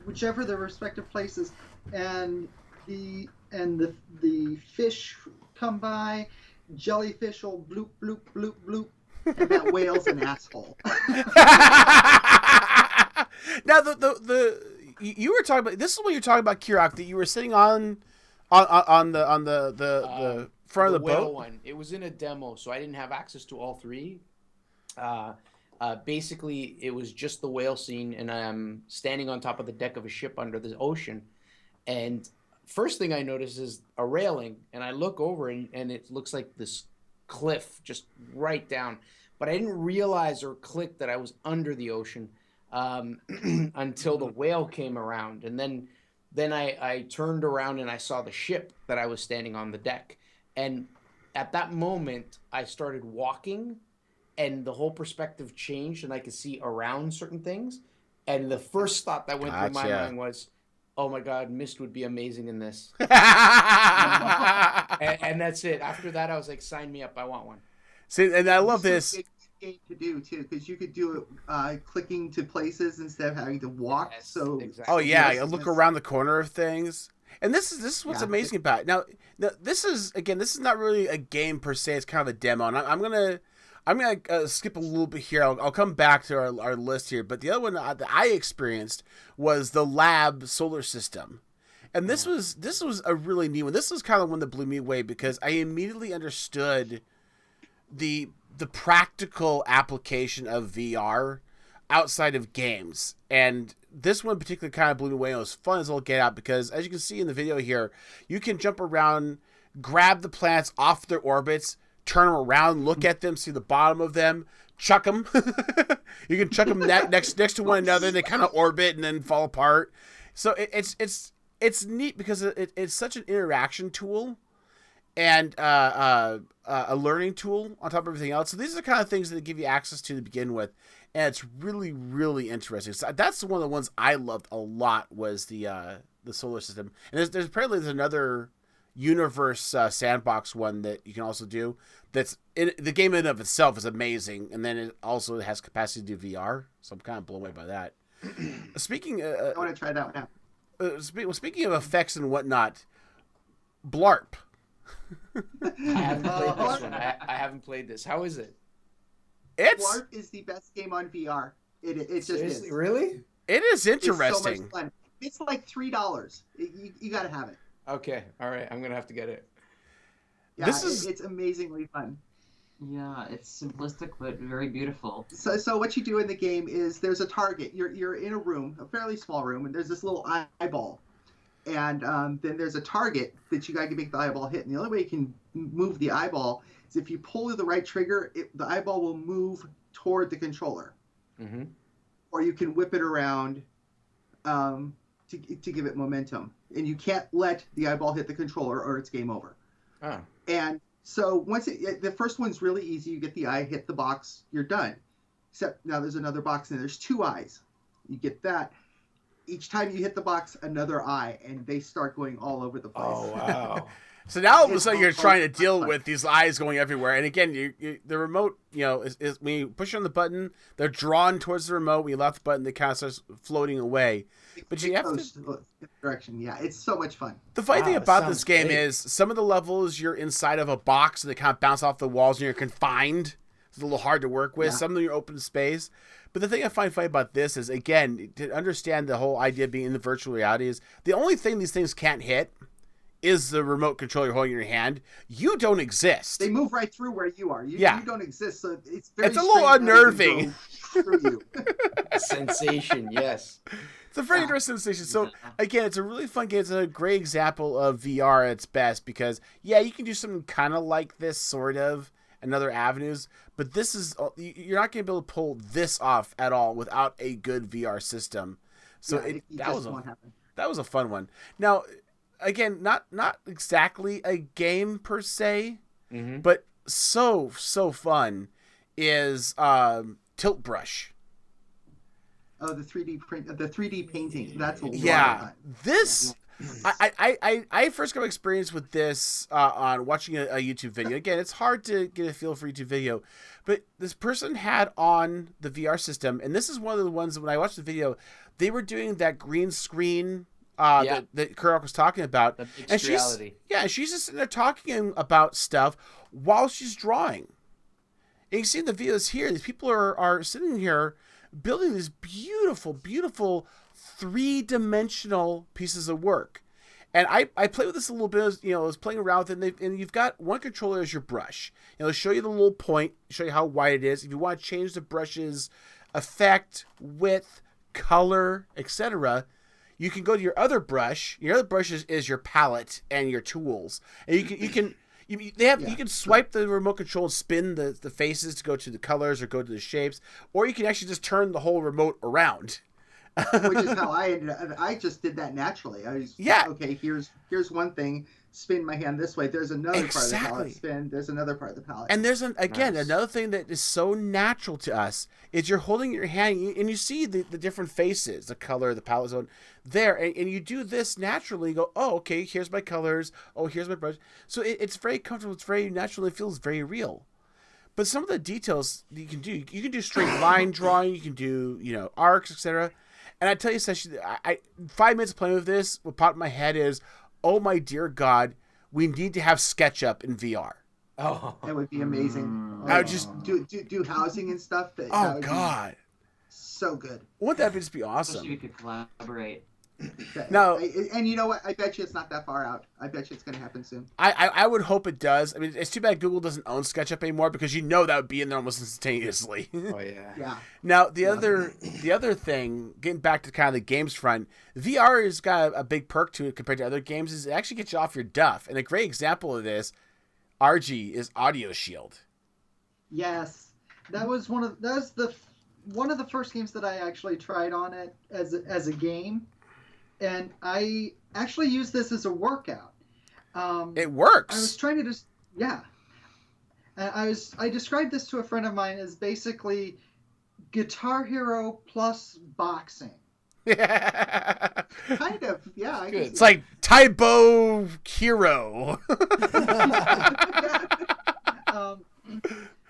whichever their respective places, and the fish come by, jellyfish will bloop bloop bloop bloop. And that whale's an asshole. Now you were talking about, this is what you're talking about, Kirok, that you were sitting on the front of the whale boat. one. It was in a demo, so I didn't have access to all 3. Basically, it was just the whale scene, and I'm standing on top of the deck of a ship under the ocean. And first thing I notice is a railing, and I look over, and it looks like this cliff just right down. But I didn't realize or click that I was under the ocean until the whale came around. And then I turned around and I saw the ship that I was standing on the deck. And at that moment, I started walking, and the whole perspective changed, and I could see around certain things. And the first thought that went through my mind was, oh my God, Mist would be amazing in this. and that's it. After that, I was like, sign me up. I want one. See, and I love this. Game to do too, because you could do it clicking to places instead of having to walk. Yes, So exactly. Oh yeah, I look around the corner of things, and this is what's Yeah. amazing about it. Now, this is not really a game per se. It's kind of a demo, and I'm gonna skip a little bit here. I'll come back to our list here, but the other one that I experienced was the lab solar system. And this was a really neat one. This was kind of one that blew me away because I immediately understood the practical application of VR outside of games. And this one particularly kind of blew me away. It was fun as all get out because, as you can see in the video here, you can jump around, grab the planets off their orbits, turn them around, look at them, see the bottom of them, chuck them. You can chuck them next to one another. They kind of orbit and then fall apart. So it's neat because it's such an interaction tool and a learning tool on top of everything else. So these are the kind of things that they give you access to begin with, and it's really, really interesting. So that's one of the ones I loved a lot was the solar system. And there's apparently another universe sandbox one that you can also do. That's the game in and of itself is amazing, and then it also has capacity to do VR. So I'm kind of blown away by that. Speaking, I want to try that one out. Speaking of effects and whatnot, Blarp. I haven't played this one. I haven't played this. How is it? Blarp is the best game on VR. It just Seriously? is. Really? It is interesting. It's so much fun. It's like $3. You got to have it. Okay. All right. I'm gonna have to get it. Yeah, it's amazingly fun. Yeah, it's simplistic but very beautiful. So what you do in the game is there's a target. You're in a room, a fairly small room, and there's this little eyeball. And then there's a target that you got to make the eyeball hit. And the only way you can move the eyeball is if you pull the right trigger, the eyeball will move toward the controller. Mm-hmm. Or you can whip it around to give it momentum. And you can't let the eyeball hit the controller or it's game over. Oh. And so once the first one's really easy. You get the eye, hit the box, you're done. Except now there's another box and there's 2 eyes. You get that. Each time you hit the box, another eye, and they start going all over the place. Oh wow! So now all of a sudden you're trying to deal with these eyes going everywhere, and again, the remote, is when you push on the button, they're drawn towards the remote. When you left the button, they kind of starts floating away. But you have to direction. Yeah, it's so much fun. The funny thing about sounds this game great. is some of the levels you're inside of a box and they kind of bounce off the walls and you're confined. It's a little hard to work with. Yeah. Some of them are open space. But the thing I find funny about this is, again, to understand the whole idea of being in the virtual reality is the only thing these things can't hit is the remote control you're holding in your hand. You don't exist. They move right through where you are. You don't exist, so it's very It's a little strange how they can unnerving. go through you. Sensation, yes. It's a very interesting sensation. So, again, it's a really fun game. It's a great example of VR at its best because, yeah, you can do something kind of like this, sort of, and other avenues, but this is, you're not going to be able to pull this off at all without a good VR system. So that was a fun one. Now, again, not exactly a game per se, Mm-hmm. but so fun is Tilt Brush. Oh, the 3D print, the 3D painting. That's a lot of fun. This I first got experience with this on watching a YouTube video. Again, it's hard to get a feel for YouTube video, but this person had on the VR system, and this is one of the ones that when I watched the video, they were doing that green screen that Kurok was talking about. The And reality. she's just sitting there talking about stuff while she's drawing. And you can see in the videos here, these people are sitting here building these beautiful, beautiful 3-dimensional pieces of work. And I play with this a little bit. I was playing around with it, and you've got one controller as your brush. It'll show you the little point, show you how wide it is. If you want to change the brush's effect, width, color, etc., you can go to your other brush. Your other brush is your palette and your tools, and you can swipe the remote control and spin the faces to go to the colors or go to the shapes, or you can actually just turn the whole remote around. Which is how I ended up. I just did that naturally. I was okay. Here's one thing. Spin my hand this way. There's another part of the palette. Spin. There's another part of the palette. And there's another thing that is so natural to us is you're holding your hand and you see the different faces, the color, the palette zone there, and you do this naturally. You go, oh, okay, here's my colors. Oh, here's my brush. So it's very comfortable. It's very natural. It feels very real. But some of the details you can do straight line drawing. You can do arcs, etc. And I tell you, Sesh, 5 minutes of playing with this, what popped in my head is, oh my dear God, we need to have SketchUp in VR. Oh, that would be amazing. I would just do housing and stuff. Oh God, so good. Wouldn't that just be awesome? Especially if we could collaborate. No, and you know what? I bet you it's not that far out. I bet you it's going to happen soon. I would hope it does. I mean, it's too bad Google doesn't own SketchUp anymore because that would be in there almost instantaneously. Oh yeah. Yeah. Now the other thing, getting back to kind of the games front, VR has got a big perk to it compared to other games. Is it actually gets you off your duff, and a great example of this, RG, is Audio Shield. Yes, that was one of the first games that I actually tried on it as a game. And I actually use this as a workout. It works. I was trying to I described this to a friend of mine as basically Guitar Hero plus boxing. Yeah. Kind of, yeah. It's like Taibo Hero.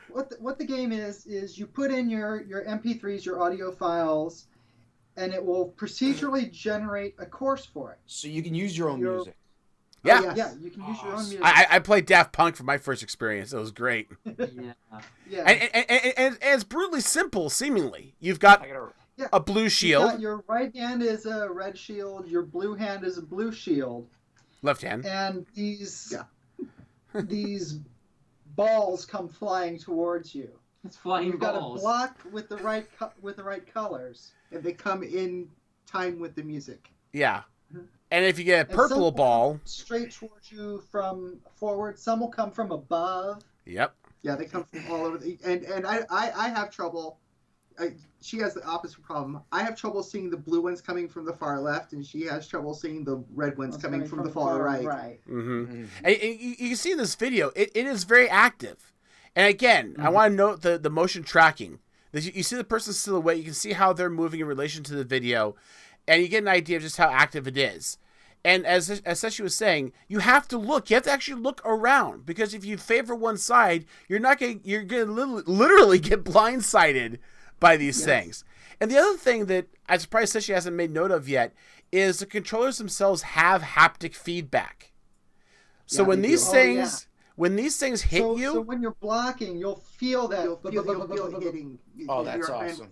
What the game is you put in your MP3s, your audio files, and it will procedurally generate a course for it. So you can use your own music. Yeah. Oh, yeah, you can use your own music. I played Daft Punk for my first experience. It was great. Yeah. And it's brutally simple, seemingly. You've got a blue shield. Your right hand is a red shield. Your blue hand is a blue shield. Left hand. And these balls come flying towards you. It's flying You've balls. got a block with the right colors. And they come in time with the music. Yeah. And if you get a purple ball, straight towards you from forward. Some will come from above. Yep. Yeah, they come from all over. And I have trouble. She has the opposite problem. I have trouble seeing the blue ones coming from the far left, and she has trouble seeing the red ones coming from the far right. Mm-hmm. And you can see in this video, it is very active. And again, I want to note the motion tracking. You see the person's silhouette. You can see how they're moving in relation to the video, and you get an idea of just how active it is. And as Seshi was saying, you have to look. You have to actually look around, because if you favor one side, you're going to literally get blindsided by these things. And the other thing that I'm surprised Seshi hasn't made note of yet is the controllers themselves have haptic feedback. So when these things. When these things hit you... So when you're blocking, you'll feel that... You'll feel it hitting. Oh, that's awesome.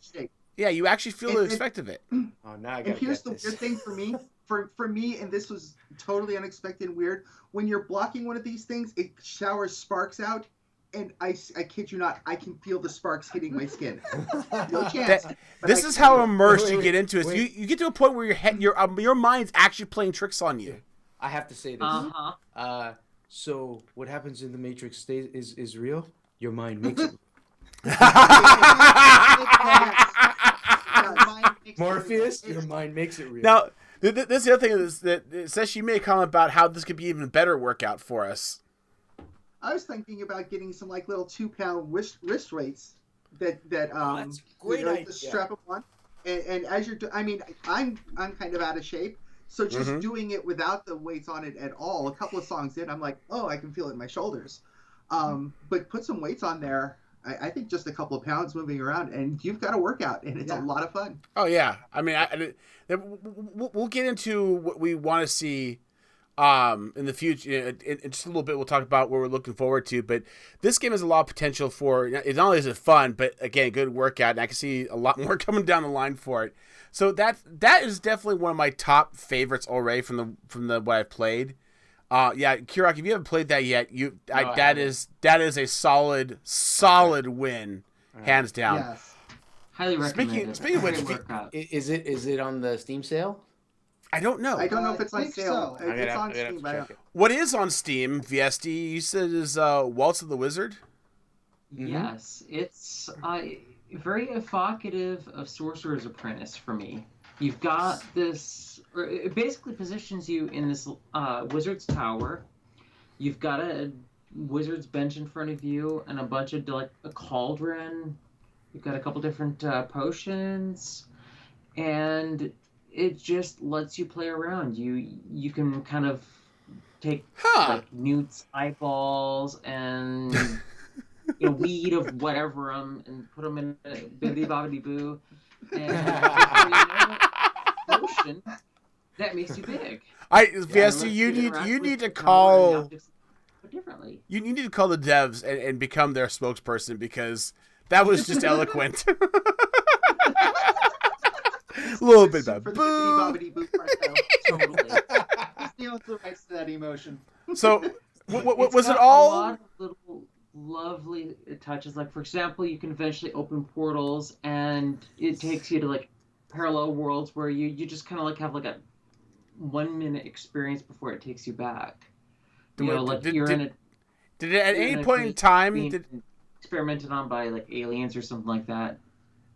Yeah, you actually feel the effect of it. Oh, now I gotta here's get this. the weird thing for me. For me, and this was totally unexpected and weird, when you're blocking one of these things, it showers sparks out, and I kid you not, I can feel the sparks hitting my skin. No chance. This is how immersed you get into it. You get to a point where your mind's actually playing tricks on you. I have to say this. So what happens in the Matrix stays is real. Your mind makes it. Morpheus, your mind makes it real. Now, this is the other thing is that it says she made a comment about how this could be even better workout for us. I was thinking about getting some little 2-pound wrist weights that that's a great idea. Strap them on, and as you're I'm kind of out of shape. So just doing it without the weights on it at all, a couple of songs in, I'm like, oh, I can feel it in my shoulders. But put some weights on there. I think just a couple of pounds moving around, and you've got a workout, and it's a lot of fun. Oh, yeah. I mean, we'll get into what we want to see in the future. In just a little bit, we'll talk about what we're looking forward to. But this game has a lot of potential for, not only is it fun, but, again, good workout. And I can see a lot more coming down the line for it. So that is definitely one of my top favorites already from the what I've played. Yeah, Kirok, if you haven't played that yet, that is a solid win, hands down. Yes. Highly recommend Speaking of which, Is it on the Steam sale? I don't know. I don't know if I it's on think sale. so. It's on Steam, but I don't. What is on Steam, VSD? You said is Waltz of the Wizard? Yes, it's very evocative of Sorcerer's Apprentice for me. You've got this, or it basically positions you in this wizard's tower. You've got a wizard's bench in front of you and a bunch of, like, a cauldron. You've got a couple different potions, and it just lets you play around. You can kind of take like newts, eyeballs, and weed of whatever and put them in a bibbidi bobbidi boo, and potion that makes you big. VSD, you need to call differently. You need to call the devs and become their spokesperson, because that was just eloquent. A little bit about for the boo. bibbidi bobbidi boo part, though. Totally. He owns the rights to that emotion. So, what It's was it got all? A lot of little lovely touches. Like, for example, you can eventually open portals, and it takes you to, like, parallel worlds where you just kind of like have like a 1 minute experience before it takes you back. You're in a. Did it at any point in time? Experimented on by like aliens or something like that.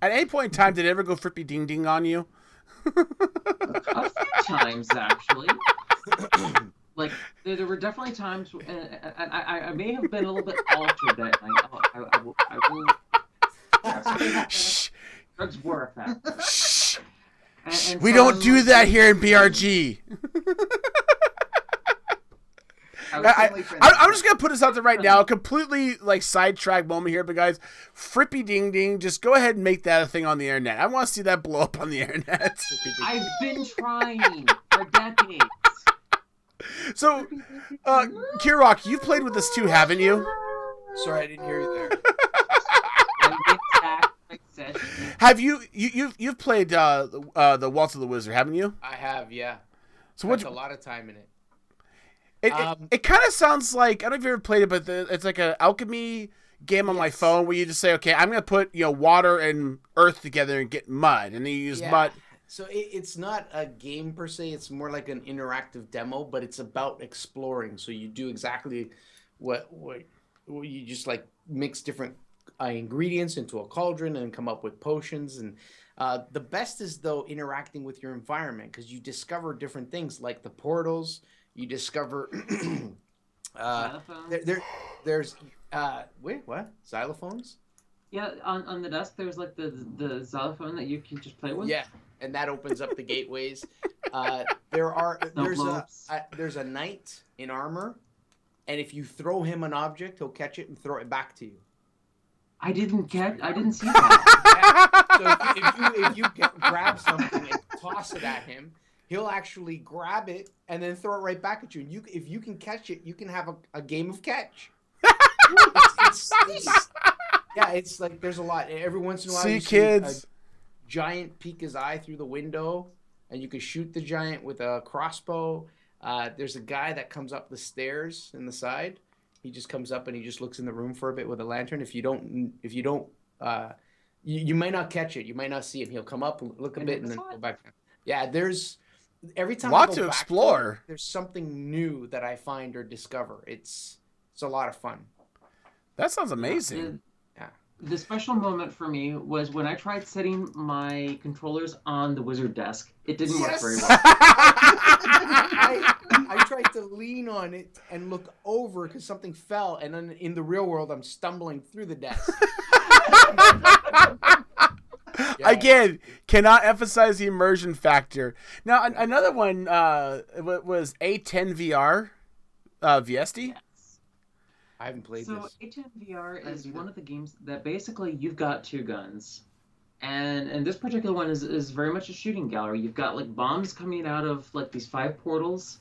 At any point in time, did it ever go frippy ding ding on you? A few times, actually. Like, there were definitely times, and I may have been a little bit altered that night. I will. Shh. Drugs were a fact. Shh. And We so don't I'm do like, that here in BRG. I'm just gonna put this out there right now. A completely like sidetrack moment here, but guys, frippy ding ding, just go ahead and make that a thing on the internet. I want to see that blow up on the internet. I've been trying for decades. So, Kirok, you've played with this too, haven't you? Sorry, I didn't hear you there. Have you've played the Waltz of the Wizard, haven't you? I have, yeah. So Spent a lot of time in it. It kind of sounds like, I don't know if you've ever played it, but it's like an alchemy game on my phone where you just say, okay, I'm gonna put water and earth together and get mud, and then you use mud. So it's not a game per se. It's more like an interactive demo, but it's about exploring. So you do exactly what you just like mix different ingredients into a cauldron and come up with potions. And the best is though interacting with your environment, because you discover different things like the portals. You discover there's wait, what? Xylophones? Yeah, on the desk there's like the xylophone that you can just play with. Yeah, and that opens up the gateways. There's a knight in armor, and if you throw him an object, he'll catch it and throw it back to you. I didn't see that. So if you grab something and toss it at him, he'll actually grab it and then throw it right back at you. And if you can catch it, you can have a game of catch. It's like there's a lot. Every once in a while, you see a giant peek his eye through the window, and you can shoot the giant with a crossbow. There's a guy that comes up the stairs in the side. He just comes up and he just looks in the room for a bit with a lantern. If you don't, you might not catch it. You might not see him. He'll come up, look a bit, and then go back down. Yeah, there's every time I go to back explore. There's something new that I find or discover. It's a lot of fun. That sounds amazing. The special moment for me was when I tried setting my controllers on the wizard desk. It didn't work very well. I tried to lean on it and look over because something fell, and then in the real world, I'm stumbling through the desk. Again, cannot emphasize the immersion factor. Now, another one was A10 VR, VSD. Yes. I haven't played this. So A10 VR is one of the games that basically you've got two guns. And this particular one is very much a shooting gallery. You've got like bombs coming out of like these 5 portals,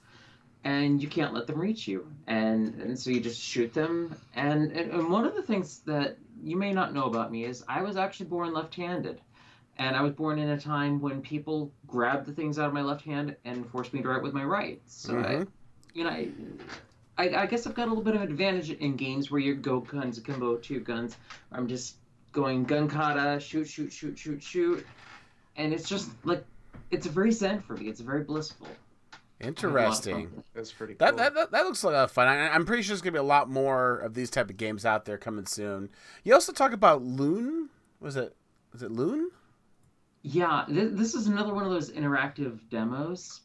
and you can't let them reach you. And so you just shoot them. And one of the things that you may not know about me is I was actually born left-handed. And I was born in a time when people grabbed the things out of my left hand and forced me to write with my right. So I guess I've got a little bit of advantage in games where you go guns akimbo, two guns. I'm just going gun kata, shoot, shoot, shoot, shoot, shoot. And it's just like, it's very zen for me. It's very blissful. Interesting. That's pretty cool. That looks like fun. I'm pretty sure there's going to be a lot more of these type of games out there coming soon. You also talk about Loon. Was it Loon? Yeah, this is another one of those interactive demos.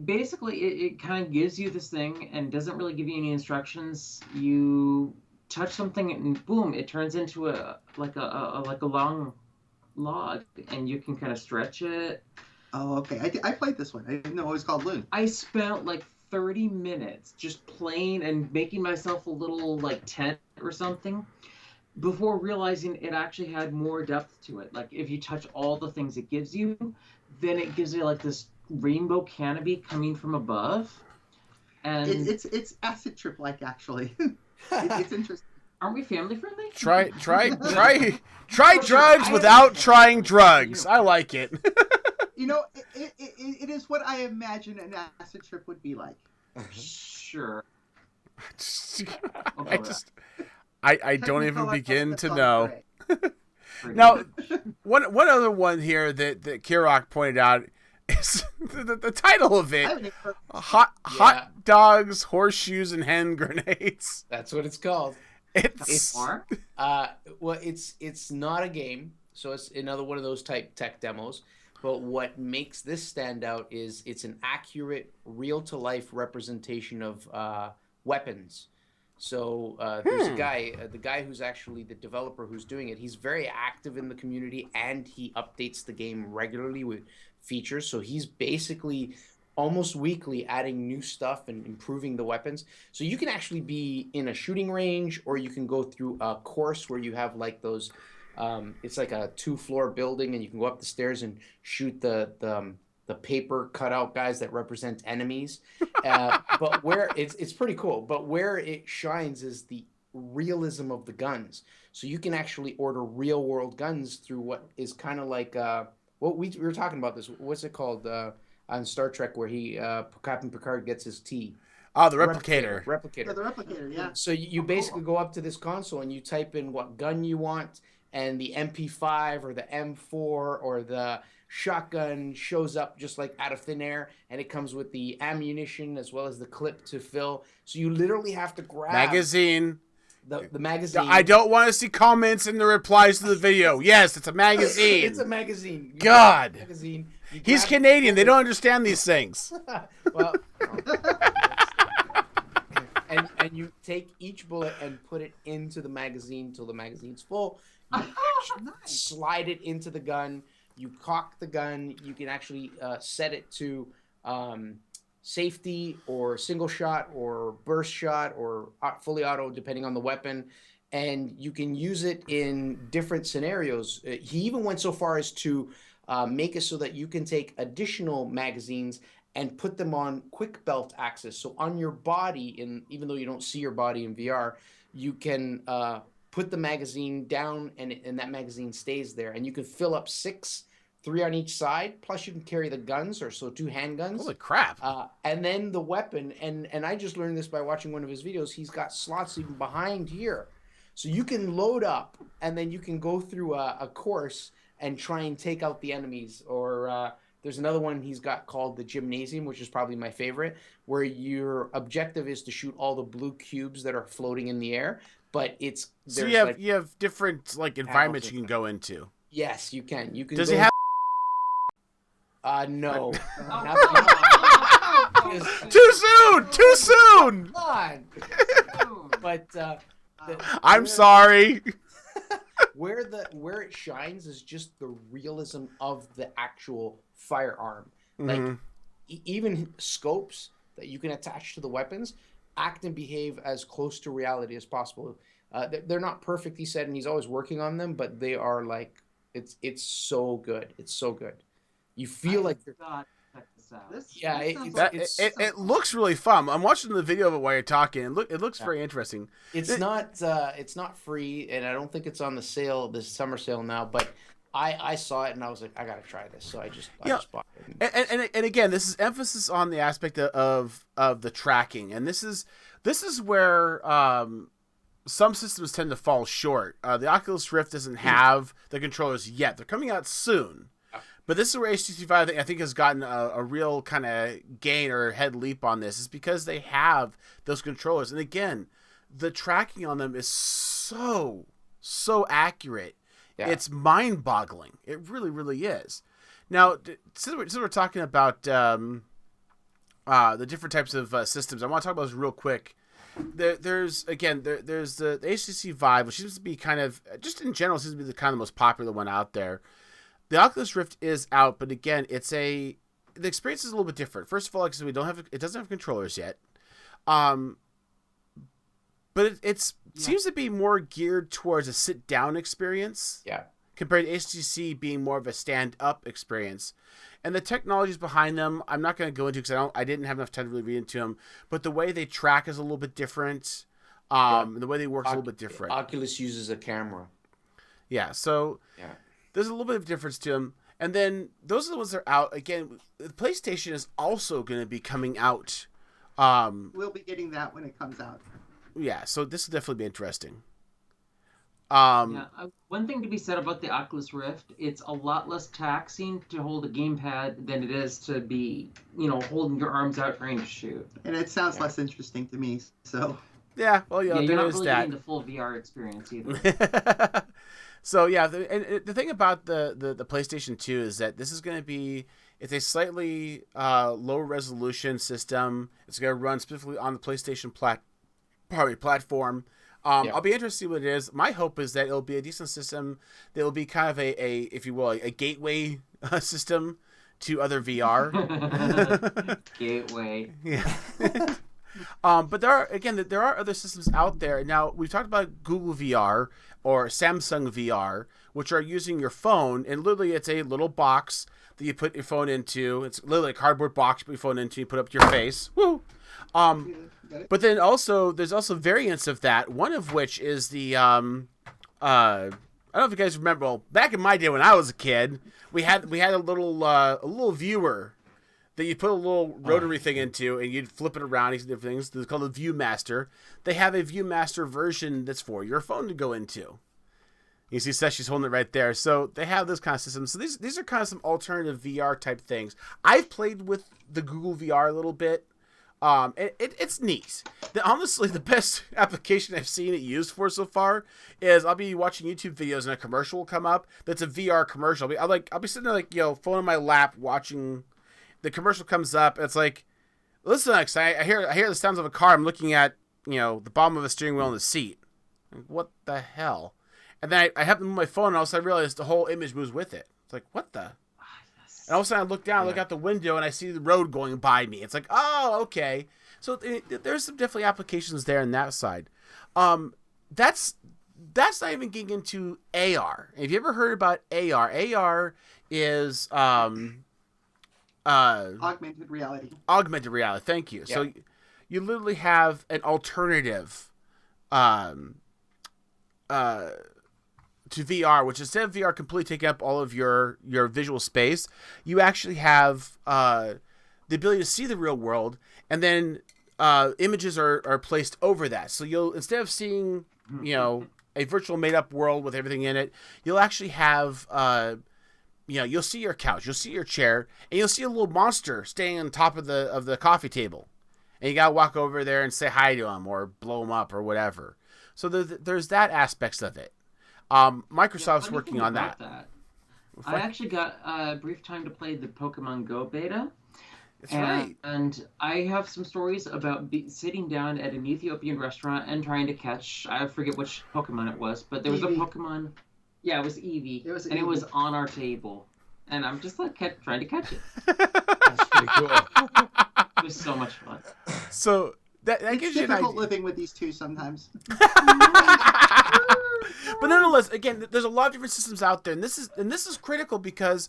Basically, it kind of gives you this thing and doesn't really give you any instructions. You touch something and boom, it turns into a long log, and you can kind of stretch it. Oh, okay. I played this one. I didn't know it was called Loon. I spent like 30 minutes just playing and making myself a little like tent or something before realizing it actually had more depth to it. Like if you touch all the things it gives you, then it gives you like this rainbow canopy coming from above. And it's acid trip like actually. It's interesting. Aren't we family friendly? Try drugs without trying drugs. I like it. You know, it is what I imagine an acid trip would be like. Sure. I don't even begin to know. Now, one other one here that Kirok pointed out is the title of it: hot dogs, horseshoes, and hand grenades. That's what it's called. It's not a game, so it's another one of those type tech demos. But what makes this stand out is it's an accurate, real-to-life representation of weapons. So there's a guy, the guy who's actually the developer who's doing it. He's very active in the community, and he updates the game regularly with features. So he's basically almost weekly adding new stuff and improving the weapons. So you can actually be in a shooting range, or you can go through a course where you have like those. It's like a 2-floor building, and you can go up the stairs and shoot the paper cutout guys that represent enemies. But where it's pretty cool. But where it shines is the realism of the guns. So you can actually order real world guns through what is kind of like what we were talking about this. What's it called on Star Trek where Captain Picard gets his tea? Oh, the replicator. Yeah, the replicator, yeah. So you basically go up to this console and you type in what gun you want, and the MP5 or the M4 or the shotgun shows up just like out of thin air, and it comes with the ammunition as well as the clip to fill. So you literally have to grab magazine. The magazine. I don't want to see comments in the replies to the video. Yes, it's a magazine. It's a magazine. God. Magazine. He's Canadian. They don't understand these things. Well, and you take each bullet and put it into the magazine till the magazine's full. You slide it into the gun. You cock the gun. You can actually set it to safety or single shot or burst shot or fully auto, depending on the weapon. And you can use it in different scenarios. He even went so far as to make it so that you can take additional magazines and put them on quick belt access. So on your body, even though you don't see your body in VR, you can put the magazine down, and that magazine stays there. And you can fill up 6, 3 on each side. Plus, you can carry the guns, or so 2 handguns. Holy crap! And then the weapon, and I just learned this by watching one of his videos. He's got slots even behind here, so you can load up, and then you can go through a course and try and take out the enemies. Or there's another one he's got called the Gymnasium, which is probably my favorite, where your objective is to shoot all the blue cubes that are floating in the air. But so you have different like environments you can go into. Yes, you can. You can. Does he have? No. Too soon. Too soon. Come on. But I'm sorry. Where it shines is just the realism of the actual firearm. Mm-hmm. Like even scopes that you can attach to the weapons act and behave as close to reality as possible. They're not perfect, he said, and he's always working on them, but they are like it's so good. It's so good. You feel like you're. Check this out. It looks really fun. I'm watching the video of it while you're talking. It looks very interesting. It's not free, and I don't think it's on the sale, this summer sale now. But I saw it and I was like, I gotta try this. So I just bought it. And again, this is emphasis on the aspect of the tracking, and this is where some systems tend to fall short. The Oculus Rift doesn't have the controllers yet; they're coming out soon. But this is where HTC Vive, I think, has gotten a real kind of gain or head leap on this, is because they have those controllers, and again, the tracking on them is so accurate. Yeah. It's mind-boggling. It really, really is. Now, since we're talking about the different types of systems, I want to talk about this real quick. There's the HTC Vive, which seems to be kind of, just in general, seems to be the kind of most popular one out there. The Oculus Rift is out, but again, the experience is a little bit different. First of all, like I said, it doesn't have controllers yet. But it seems to be more geared towards a sit-down experience. Yeah. Compared to HTC being more of a stand-up experience. And the technologies behind them, I'm not going to go into because I didn't have enough time to really read into them. But the way they track is a little bit different. The way they work is a little bit different. Oculus uses a camera. Yeah, so there's a little bit of difference to them. And then those are the ones that are out. Again, the PlayStation is also going to be coming out. We'll be getting that when it comes out. Yeah, so this will definitely be interesting. One thing to be said about the Oculus Rift, it's a lot less taxing to hold a gamepad than it is to be, holding your arms out trying to shoot. And it sounds less interesting to me, so. Yeah, well, you're there not is really that. getting the full VR experience either. So yeah, the thing about the PlayStation 2 is that this is going to be, it's a slightly lower resolution system. It's going to run specifically on the PlayStation platform. I'll be interested to see what it is. My hope is that it'll be a decent system. That will be kind of a if you will, a gateway system to other VR. Gateway. Yeah. But there are other systems out there. Now, we've talked about Google VR or Samsung VR, which are using your phone, and literally it's a little box that you put your phone into. It's literally a cardboard box you put your phone into, you put up to your face. Woo! But then there's also variants of that, one of which is the, I don't know if you guys remember, well, back in my day when I was a kid, we had a little viewer that you put a little rotary thing into, and you'd flip it around, these different things. It's called a ViewMaster. They have a ViewMaster version that's for your phone to go into. You see she's holding it right there. So they have this kind of system. So these are kind of some alternative VR type things. I've played with the Google VR a little bit. It's neat. Honestly, the best application I've seen it used for so far is I'll be watching YouTube videos and a commercial will come up that's a VR commercial. I'll be sitting there phone in my lap watching. The commercial comes up. And it's like, listen, Alex, I hear the sounds of a car. I'm looking at the bottom of the steering wheel and the seat. Like, what the hell? And then I happen to move my phone, and all of a sudden I realize the whole image moves with it. It's like, what the? And all of a sudden I look down, look out the window, and I see the road going by me. It's like, oh, okay. So there's some definitely applications there on that side. That's not even getting into AR. Have you ever heard about AR? AR is augmented reality. Augmented reality. Thank you. Yeah. So you literally have an alternative to VR, which instead of VR completely taking up all of your visual space, you actually have the ability to see the real world, and then images are placed over that. So you'll, instead of seeing a virtual made up world with everything in it, you'll actually have you'll see your couch, you'll see your chair, and you'll see a little monster staying on top of the coffee table, and you gotta walk over there and say hi to him or blow him up or whatever. So there's that aspects of it. Microsoft's working on that. I actually got a brief time to play the Pokemon Go beta. That's right. And I have some stories about sitting down at an Ethiopian restaurant and trying to catch, I forget which Pokemon it was, but there was Eevee. a Pokemon. Yeah, it was Eevee. It was on our table. And I'm just like trying to catch it. That's pretty cool. It was so much fun. So that It's gives you an idea. difficult living with these two sometimes. But nonetheless, again, there's a lot of different systems out there, and this is critical because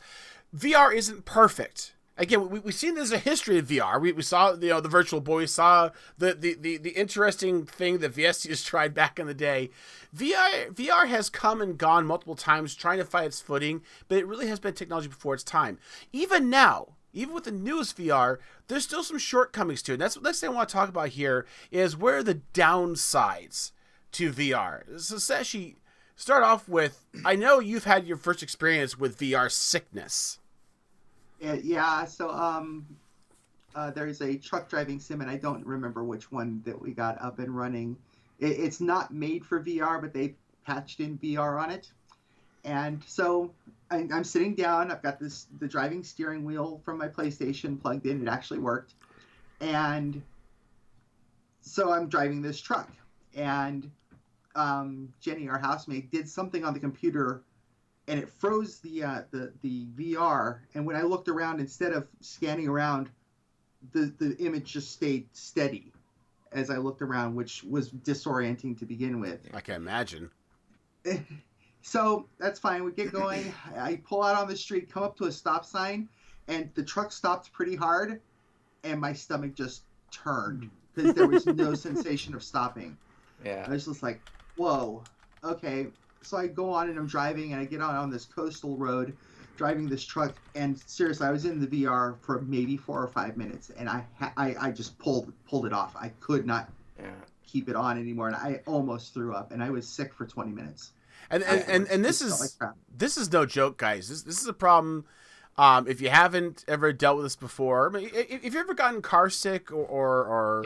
VR isn't perfect. again, we've seen there's a history of VR. We saw the Virtual Boy, we saw the interesting thing that VST has tried back in the day. VR has come and gone multiple times trying to find its footing, but it really has been technology before its time. Even now, even with the newest VR, there's still some shortcomings to it. And that's the next thing I want to talk about here is where are the downsides to VR. So Sashi, start off with, I know you've had your first experience with VR sickness. Yeah, so there's a truck driving sim, and I don't remember which one that we got up and running. It's not made for VR, but they patched in VR on it. And so I'm sitting down. I've got the driving steering wheel from my PlayStation plugged in. It actually worked. And so I'm driving this truck. And Jenny, our housemate, did something on the computer, and it froze the VR. And when I looked around, instead of scanning around, the image just stayed steady as I looked around, which was disorienting to begin with. I can imagine. So that's fine. We get going. I pull out on the street, come up to a stop sign, and the truck stopped pretty hard, and my stomach just turned because there was no sensation of stopping. Yeah. I was just like, whoa, okay. So I go on and I'm driving, and I get on this coastal road driving this truck, and seriously, I was in the VR for maybe 4 or 5 minutes, and I just pulled it off. I could not keep it on anymore, and I almost threw up, and I was sick for 20 minutes. And this is no joke, guys. This is a problem. If you haven't ever dealt with this before, I mean, if you've ever gotten car sick or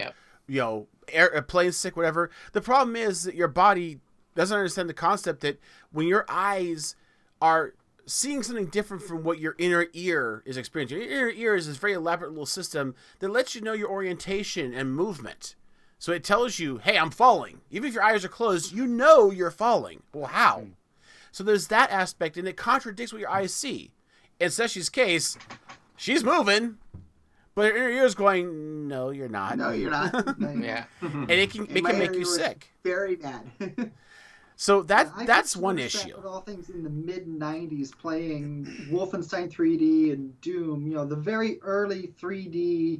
plane sick, whatever, the problem is that your body doesn't understand the concept that when your eyes are seeing something different from what your inner ear is experiencing. Your inner ear is this very elaborate little system that lets you know your orientation and movement. So it tells you, hey, I'm falling. Even if your eyes are closed, you know you're falling. Well, how? So there's that aspect, and it contradicts what your eyes see. In Seshi's case, she's moving, but her inner ear is going, no, you're not. No, you're not. Yeah. And it can make you sick. Very bad. So that's one issue. With all things in the mid-'90s, playing Wolfenstein 3D and Doom, the very early 3D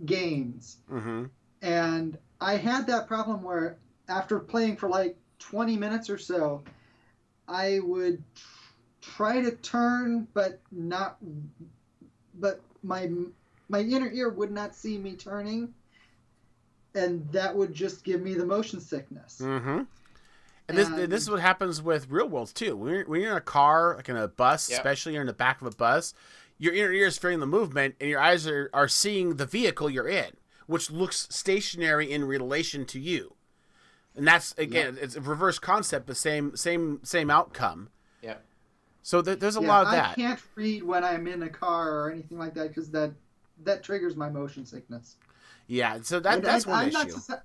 games. Mm-hmm. And I had that problem where after playing for like 20 minutes or so, I would try to turn, but my inner ear would not see me turning, and that would just give me the motion sickness. Mm-hmm. And this is what happens with real worlds too. When you're in a car, like in a bus, especially you're in the back of a bus, your inner ear is feeling the movement, and your eyes are seeing the vehicle you're in, which looks stationary in relation to you. And that's, again, it's a reverse concept, but same outcome. Yeah. So there's a lot of that. I can't read when I'm in a car or anything like that because that triggers my motion sickness. Yeah, so that's one issue.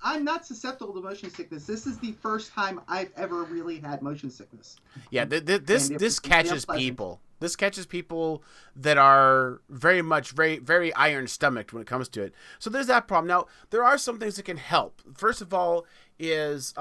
I'm not susceptible to motion sickness. This is the first time I've ever really had motion sickness. Yeah, this catches people. This catches people that are very much, very iron-stomached when it comes to it. So there's that problem. Now, there are some things that can help. First of all is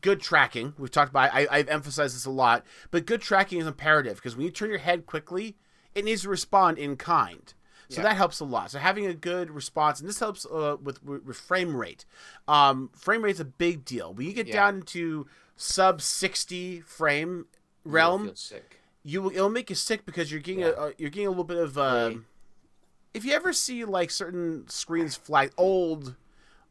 good tracking. We've talked about I've emphasized this a lot. But good tracking is imperative because when you turn your head quickly, it needs to respond in kind. So that helps a lot. So having a good response, and this helps with frame rate. Frame rate's a big deal. When you get down into sub 60 frame realm, feel sick. It'll make you sick because you're getting a little bit of if you ever see like certain screens old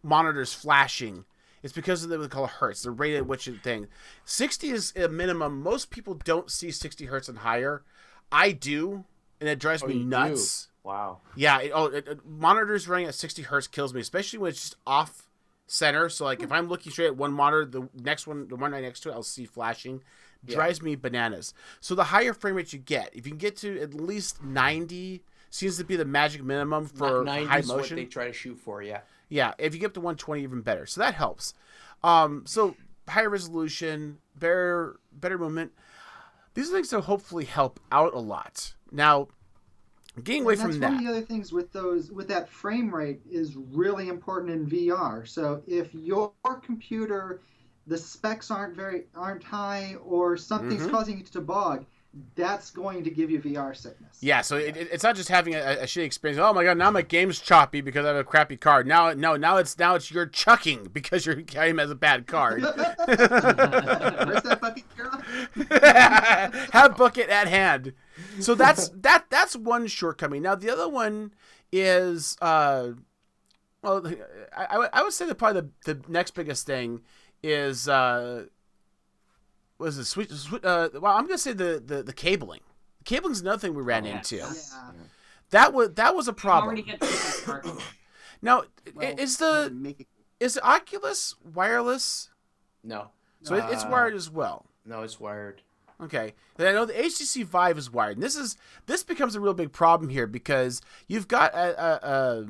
monitors flashing, it's because of what they call hertz, the rate at which thing. 60 is a minimum. Most people don't see 60 hertz and higher. I do, and it drives me nuts. Do. Wow. Yeah. Monitors running at 60 hertz kills me, especially when it's just off center. So like if I'm looking straight at one monitor, the one right next to it, I'll see flashing. Drives me bananas. So the higher frame rate you get, if you can get to at least 90, seems to be the magic minimum for high motion. What they try to shoot for, yeah. Yeah, if you get up to 120, even better. So that helps. So higher resolution, better movement. These are things that hopefully help out a lot. Now, getting away from that. That's one of the other things with that frame rate is really important in VR. So if your computer, the specs aren't high, or something's causing it to bog, that's going to give you VR sickness. Yeah, so it's not just having a shitty experience. Oh my god, now my game's choppy because I have a crappy card. Now it's you're chucking because your game has a bad card. Where's that bucket, girl? Have bucket at hand. So that's one shortcoming. Now the other one is I would say that probably the next biggest thing is was it well, I'm gonna say the cabling. Cabling's another thing we ran into. Yeah. That was a problem. Already get the card. Now, Well, is the Oculus wireless? No. So it's wired as well. No, it's wired. Okay. And I know the HTC Vive is wired. And this becomes a real big problem here because you've got a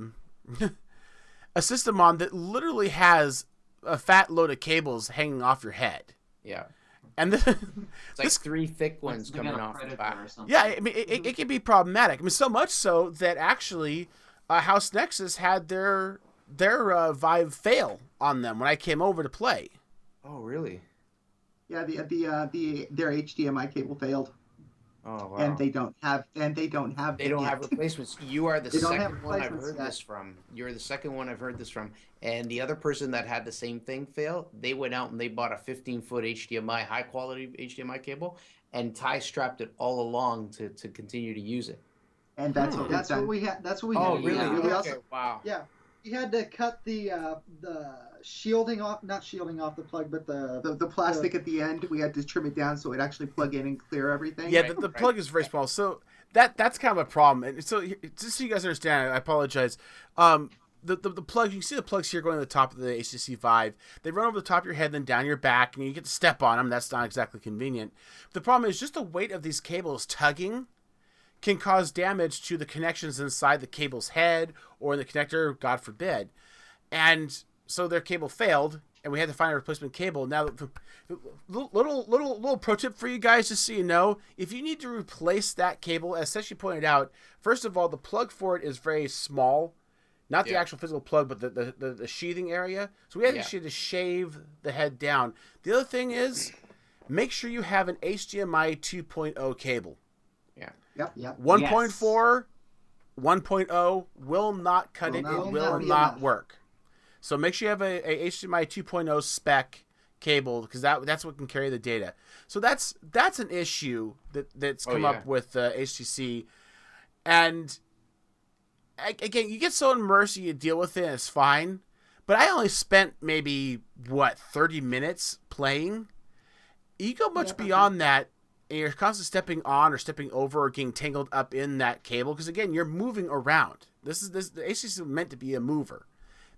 system on that literally has a fat load of cables hanging off your head. Yeah. And It's like 3 thick ones Something coming on a off the Predator back. or something. yeah, I mean, it can be problematic. I mean, so much so that actually House Nexus had their Vive fail on them when I came over to play. Oh, really? Yeah, their HDMI cable failed, Oh, wow. and they don't have. They don't have replacements. You are the They don't have second one I've replacements heard yet. this from. You're the second one I've heard this from. And the other person that had the same thing fail, they went out and they bought a 15-foot HDMI, high quality HDMI cable, and tie strapped it all along to continue to use it. And that's what That's what we had. That's what we Oh, had. really? Yeah. We Okay, also, wow. yeah, we had to cut the shielding off, not shielding off the plug, but the plastic at the end. We had to trim it down so it actually plug in and clear everything. Yeah, Right, the right. plug is very small, so that's kind of a problem. And so just so you guys understand, I apologize. The plug, you can see the plugs here going to the top of the HTC Vive. They run over the top of your head, then down your back, and you get to step on them. That's not exactly convenient. The problem is just the weight of these cables tugging can cause damage to the connections inside the cable's head or in the connector, God forbid. And so their cable failed, and we had to find a replacement cable. Now, little pro tip for you guys, just so you know, if you need to replace that cable, as Seshi pointed out, first of all, the plug for it is very small, not the actual physical plug, but the sheathing area. So we actually had to shave the head down. The other thing is, make sure you have an HDMI 2.0 cable. Yep. 1.4, 1.0 will not cut it. It will not work. So make sure you have a HDMI 2.0 spec cable because that's what can carry the data. So that's an issue that's come up with HTC. And again, you get so immersed, you deal with it, and it's fine. But I only spent maybe 30 minutes playing. You go much beyond that, and you're constantly stepping on or stepping over or getting tangled up in that cable because again, you're moving around. The HTC is meant to be a mover.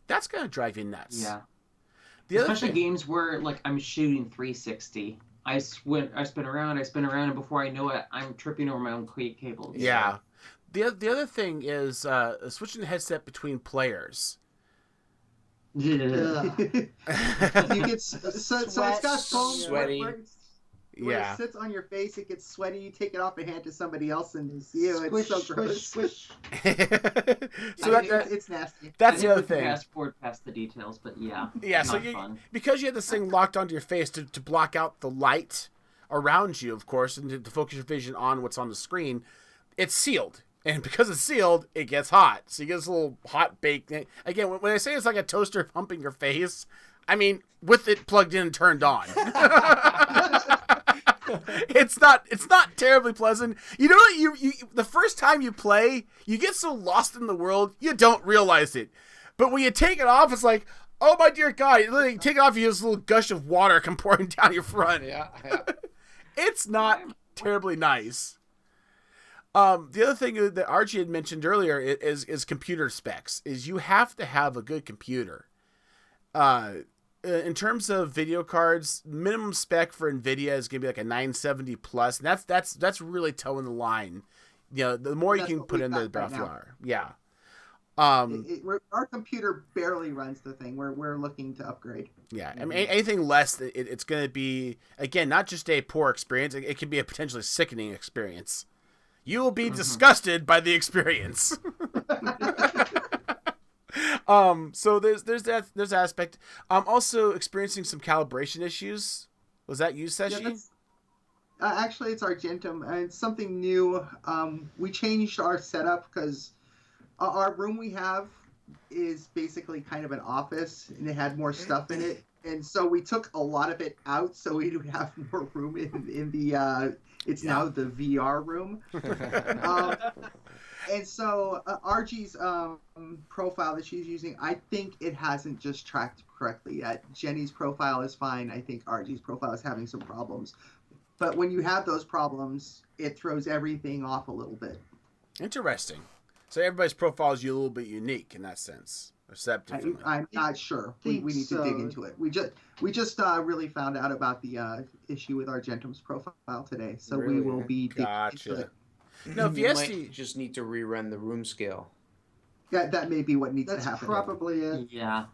That's gonna drive you nuts. Yeah. The other Especially thing, games where like I'm shooting 360. I spin around, and before I know it, I'm tripping over my own cables. yeah. The other thing is switching the headset between players. Yeah. You get so it's got foam Sweaty. where it sits on your face. It gets sweaty. You take it off and hand to somebody else, and it's so gross. squish. So It's nasty. that's the other I thing. fast forward past the details, but yeah. Yeah, so not fun. because you have this thing locked onto your face to block out the light around you, of course, and to focus your vision on what's on the screen, it's sealed. And because it's sealed, it gets hot. So you get this little hot bake. Again, when I say it's like a toaster pumping your face, I mean with it plugged in and turned on. It's not terribly pleasant. You know what? You the first time you play, you get so lost in the world, you don't realize it. But when you take it off, it's like, oh my dear God! You literally take it off, you get this little gush of water come pouring down your front. Yeah. It's not terribly nice. The other thing that Archie had mentioned earlier is computer specs. Is you have to have a good computer. In terms of video cards, minimum spec for NVIDIA is going to be like a 970 plus, and that's really towing the line. You know, the more you can put in there, the better you are. Yeah. Our computer barely runs the thing. We're looking to upgrade. Yeah, I mean, anything less, it's going to be, again, not just a poor experience. It can be a potentially sickening experience. You will be disgusted by the experience. So there's that aspect. Also experiencing some calibration issues. Was that you, Seshi? Actually, it's Argentum, and it's something new. We changed our setup because our room we have is basically kind of an office, and it had more stuff in it. And so we took a lot of it out so we would have more room in the. It's now the VR room. And so RG's profile that she's using, I think it hasn't just tracked correctly yet. Jenny's profile is fine. I think RG's profile is having some problems. But when you have those problems, it throws everything off a little bit. Interesting. So everybody's profile is a little bit unique in that sense. Or set differently. I'm not sure. We need to dig into it. We just really found out about the issue with Argentum's profile today, so Really? we will be digging into it. No, You Viesti might just need to rerun the room scale. That may be what needs That's to happen. probably it. Yeah.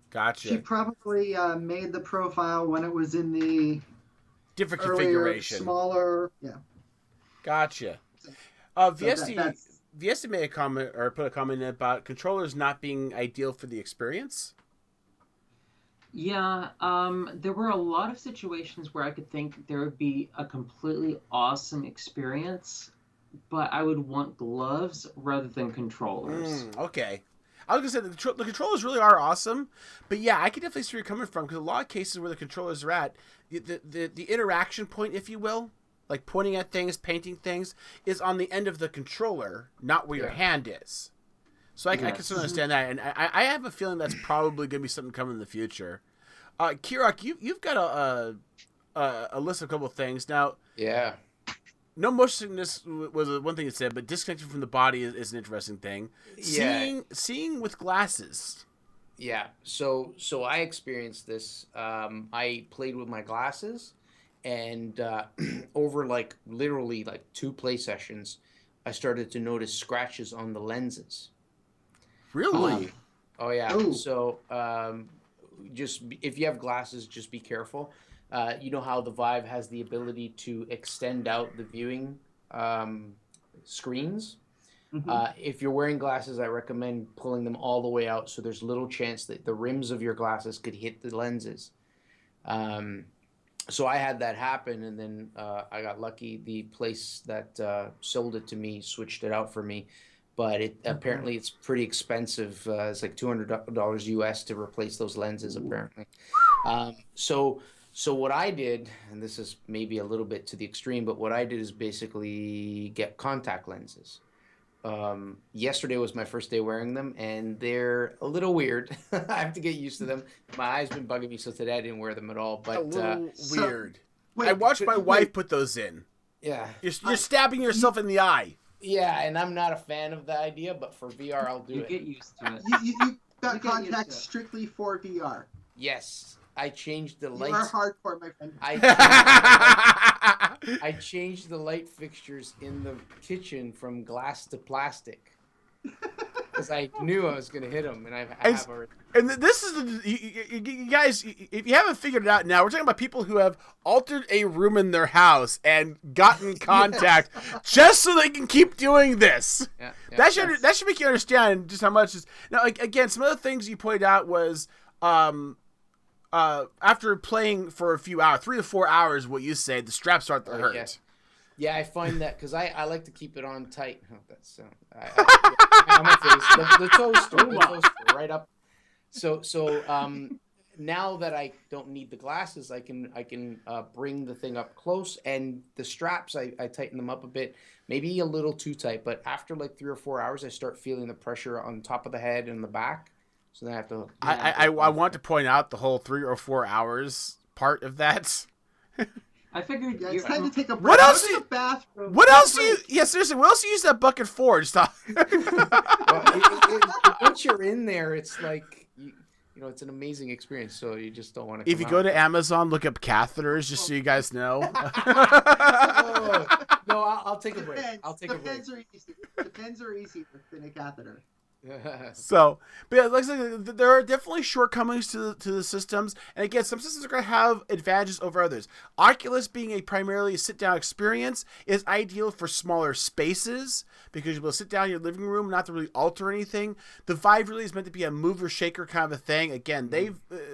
Gotcha. She probably made the profile when it was in the Different earlier, configuration. smaller. Yeah. Gotcha. So Viesti made a comment or put a comment in about controllers not being ideal for the experience. Yeah, there were a lot of situations where I could think there would be a completely awesome experience, but I would want gloves rather than controllers. Okay. I was going to say, the controllers really are awesome, but yeah, I can definitely see where you're coming from, because a lot of cases where the controllers are at, the interaction point, if you will, like pointing at things, painting things, is on the end of the controller, not where your hand is. So I can still understand that, and I have a feeling that's probably going to be something coming in the future. Kirok, you've got a list of a couple of things. Now, Yeah. no motion sickness was one thing you said, but disconnecting from the body is an interesting thing. Yeah. Seeing with glasses. Yeah. So I experienced this. I played with my glasses, and over literally 2 play sessions, I started to notice scratches on the lenses. Really? Oh yeah. Ooh. So just if you have glasses, just be careful. You know how the Vive has the ability to extend out the viewing screens. If you're wearing glasses, I recommend pulling them all the way out, so there's little chance that the rims of your glasses could hit the lenses. So I had that happen, and then I got lucky. The place that sold it to me switched it out for me, but apparently it's pretty expensive. It's like $200 US to replace those lenses, apparently. So what I did, and this is maybe a little bit to the extreme, but what I did is basically get contact lenses. Yesterday was my first day wearing them, and they're a little weird. I have to get used to them. My eyes been bugging me, so today I didn't wear them at all. But a little weird. Wait, I watched my wife put those in. yeah, You're stabbing yourself in the eye. yeah, and I'm not a fan of the idea, but for VR, I'll do You it. get used to it. You got You get used contacts to it. strictly for VR. Yes, I changed the You are lights. hardcore, my friend. I changed the light fixtures in the kitchen from glass to plastic because I knew I was going to hit them, and I have already. And this is you guys, if you haven't figured it out now, we're talking about people who have altered a room in their house and gotten contact just so they can keep doing this. Yeah, That should make you understand just how much is now. Again, some of the things you pointed out was after playing for a few hours, 3 to 4 hours, what you say, the straps start to hurt. Yeah. Yeah, I find that because I like to keep it on tight. Oh, that's on my face. The toaster right up. So now that I don't need the glasses, I can bring the thing up close, and the straps I tighten them up a bit, maybe a little too tight. But after 3 or 4 hours, I start feeling the pressure on top of the head and the back. So then I have to. I want to point out the whole 3 or 4 hours part of that. I figured Yeah, it's you- time to take a break. What else Go do to you- the bathroom. What Take a else do you? break. Yeah, seriously, what else do you use that bucket for? Just Once you're in there, it's like it's an amazing experience. So you just don't want to. if you go to Amazon, look up catheters, just so you guys know. Oh, no, I'll take a break. I'll take a break. Depends are easier than a catheter. So, but yeah, like I said, there are definitely shortcomings to the systems, and again, some systems are going to have advantages over others. Oculus, being a primarily sit-down experience, is ideal for smaller spaces because you'll sit down in your living room, not to really alter anything. The Vive really is meant to be a mover shaker kind of a thing. Again,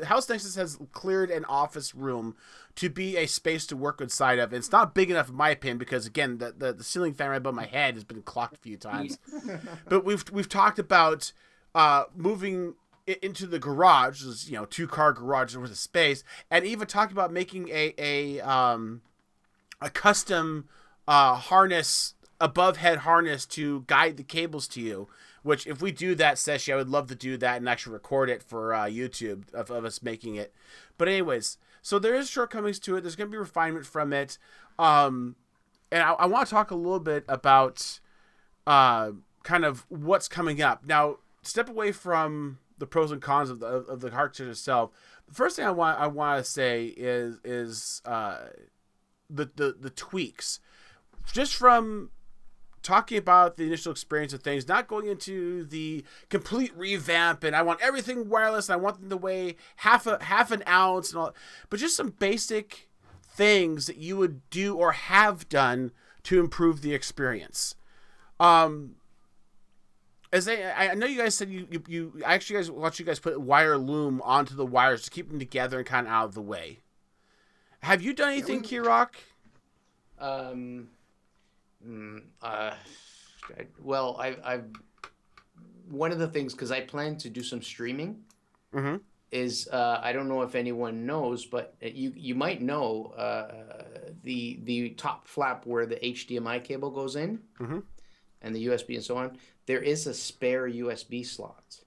House Nexus has cleared an office room to be a space to work inside of. It's not big enough, in my opinion, because again, the ceiling fan right above my head has been clocked a few times. But we've talked about moving it into the garage, 2-car garage worth of space, and even talked about making a custom harness, above head harness to guide the cables to you. Which, if we do that, Seshi, I would love to do that and actually record it for YouTube of us making it. But anyways, so there is shortcomings to it. There's going to be refinement from it. And I want to talk a little bit about kind of what's coming up. Now, step away from the pros and cons of the cartridge itself. The first thing I want to say is the tweaks. Just from talking about the initial experience of things, not going into the complete revamp, and I want everything wireless, and I want them to weigh half an ounce, and all, but just some basic things that you would do or have done to improve the experience. As I know you guys said you actually guys watch you guys put wire loom onto the wires to keep them together and kind of out of the way. Have you done anything, Kirok? Well, I've one of the things, because I plan to do some streaming, is I don't know if anyone knows, but you might know the top flap where the HDMI cable goes in, and the USB and so on. There is a spare USB slot.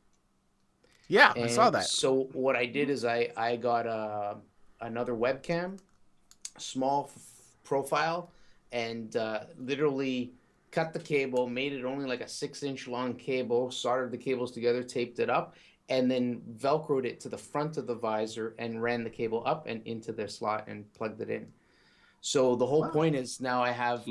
Yeah, and I saw that. So what I did is I got another webcam, small profile, and literally cut the cable, made it only like a 6-inch long cable, soldered the cables together, taped it up, and then Velcroed it to the front of the visor and ran the cable up and into their slot and plugged it in. So the whole point is now I have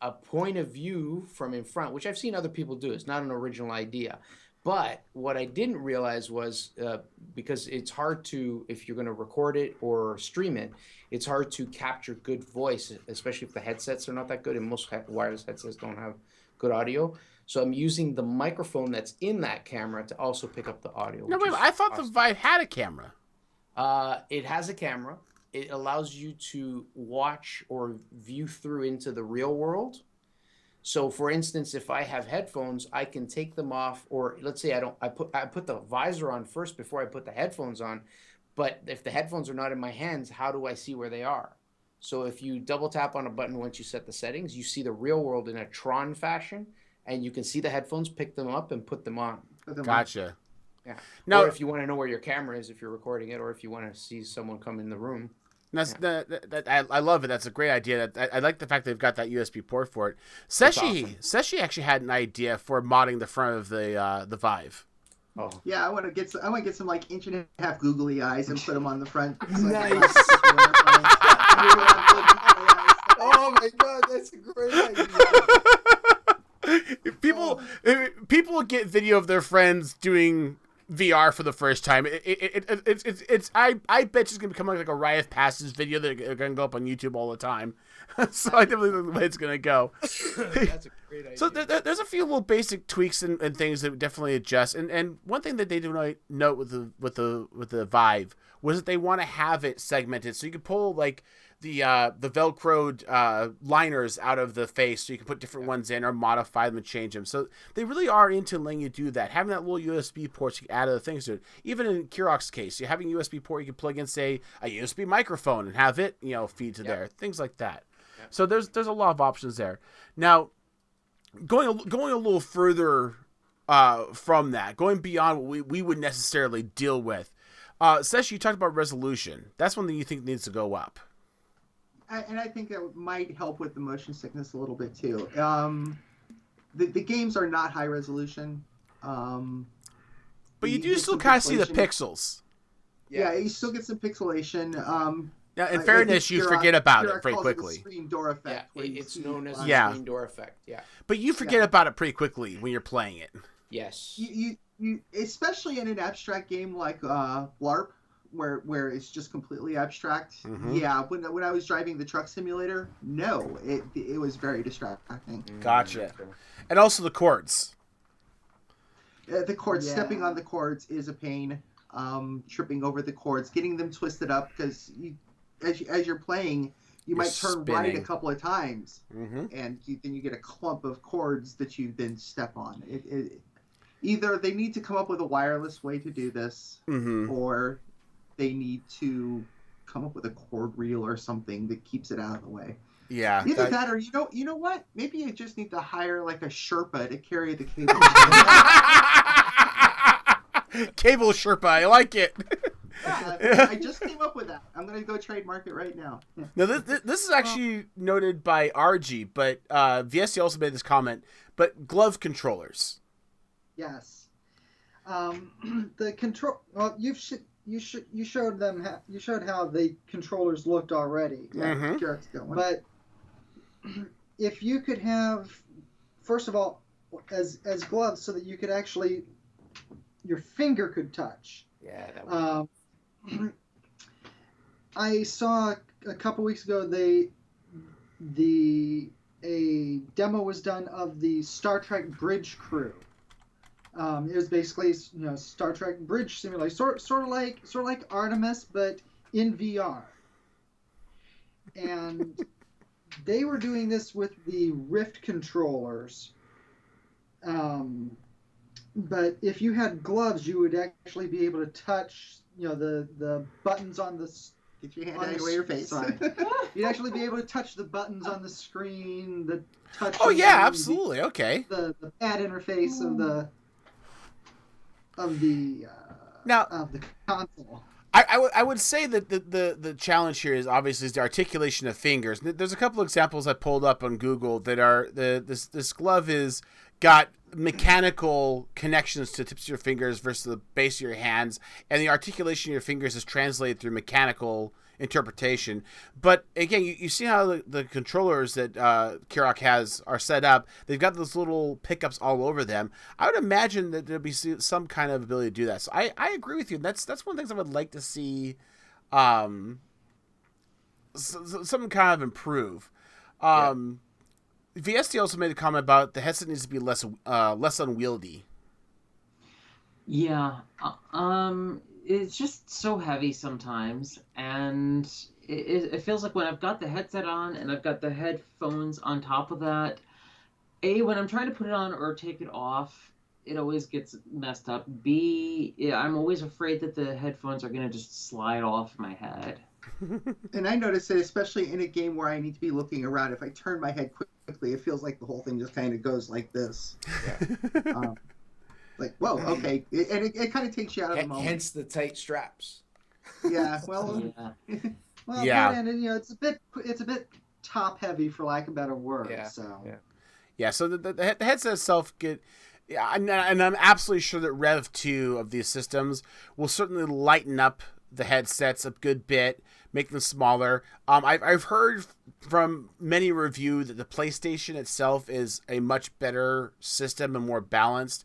a point of view from in front, which I've seen other people do. It's not an original idea. But what I didn't realize was, because it's hard to, if you're going to record it or stream it, it's hard to capture good voice, especially if the headsets are not that good, and most wireless headsets don't have good audio. So I'm using the microphone that's in that camera to also pick up the audio. No, wait, I thought the Vive had a camera. It has a camera. It allows you to watch or view through into the real world. So, for instance, if I have headphones, I can take them off, or let's say I put the visor on first before I put the headphones on. But if the headphones are not in my hands, how do I see where they are? So if you double tap on a button once you set the settings, you see the real world in a Tron fashion, and you can see the headphones, pick them up, and put them on. Gotcha. Yeah. Now, or if you want to know where your camera is, if you're recording it, or if you want to see someone come in the room. I love it. That's a great idea. I like the fact they've got that USB port for it. Seshi actually had an idea for modding the front of the Vive. Oh. Yeah, I want to get some like 1.5-inch googly eyes and put them on the front. Nice. Oh my god, that's a great idea. People get video of their friends doing VR for the first time. I bet it's gonna become like a Riot of Passes video that are gonna go up on YouTube all the time. So I definitely think the way it's gonna go. That's a great idea. So there's a few little basic tweaks and things that definitely adjust. And one thing that they do note with the Vive was that they want to have it segmented, so you can pull like the Velcroed liners out of the face, so you can put different ones in or modify them and change them. So they really are into letting you do that. Having that little USB port, so you can add other things to it. Even in Kirok's case, you're having a USB port, you can plug in, say, a USB microphone and have it, feed to there. Things like that. Yep. So there's a lot of options there. Now, going a little further from that, going beyond what we would necessarily deal with. Sesh, you talked about resolution. That's one thing you think needs to go up. And I think that might help with the motion sickness a little bit too. The games are not high resolution. But you do still kind of see the pixels. Yeah, you still get some pixelation. Now, in fairness, you forget about it very quickly. The screen door effect. Yeah, it's known as the screen door effect. Yeah. But you forget about it pretty quickly when you're playing it. Yes. You especially in an abstract game like LARP, where it's just completely abstract. Mm-hmm. Yeah, when I was driving the truck simulator, no, it was very distracting. Gotcha. And also the chords. The chords, stepping on the chords is a pain. tripping over the cords, getting them twisted up, because as you're playing, you might turn right a couple of times, and then you get a clump of cords that you then step on. Either they need to come up with a wireless way to do this, or they need to come up with a cord reel or something that keeps it out of the way. Yeah. Either that, or you know what? Maybe you just need to hire like a Sherpa to carry the cable. Cable Sherpa, I like it. Yeah, I just came up with that. I'm gonna go trademark it right now. Now this is actually noted by RG, but VST also made this comment. But glove controllers. Yes. The control. Well, you showed them. You showed how the controllers looked already. Yeah, Jarek's going. But if you could have, first of all, as gloves, so that you could actually, your finger could touch. Yeah, that would. I saw a couple weeks ago a demo was done of the Star Trek bridge crew. It was basically Star Trek bridge simulator, sort of like Artemis, but in VR. And they were doing this with the Rift controllers. But if you had gloves, you would actually be able to touch, the buttons on the. Get your hand out of your face. You'd actually be able to touch the buttons on the screen. The touch. Oh yeah, absolutely. Okay. The pad interface of the console. I would say that the challenge here is obviously the articulation of fingers. There's a couple examples I pulled up on Google that are this glove is got mechanical connections to the tips of your fingers versus the base of your hands, and the articulation of your fingers is translated through mechanical interpretation. But again, you see how the controllers that Kirok has are set up. They've got those little pickups all over them. I would imagine that there'd be some kind of ability to do that. So I agree with you. That's one of the things I would like to see some kind of improve. VST also made a comment about the headset needs to be less unwieldy. Yeah, it's just so heavy sometimes, and it feels like when I've got the headset on and I've got the headphones on top of that, when I'm trying to put it on or take it off, it always gets messed up. I'm always afraid that the headphones are going to just slide off my head. And I noticed that especially in a game where I need to be looking around, if I turn my head quickly, it feels like the whole thing just kind of goes like this. Yeah. Like, whoa, okay. And it kind of takes you out of the moment. Hence the tight straps. Yeah, well... Yeah. Well, yeah. And it's a bit top heavy, for lack of a better word. Yeah. So. Yeah, so the headset itself and I'm absolutely sure that Rev 2 of these systems will certainly lighten up the headsets a good bit, make them smaller. I've heard from many review that the PlayStation itself is a much better system and more balanced.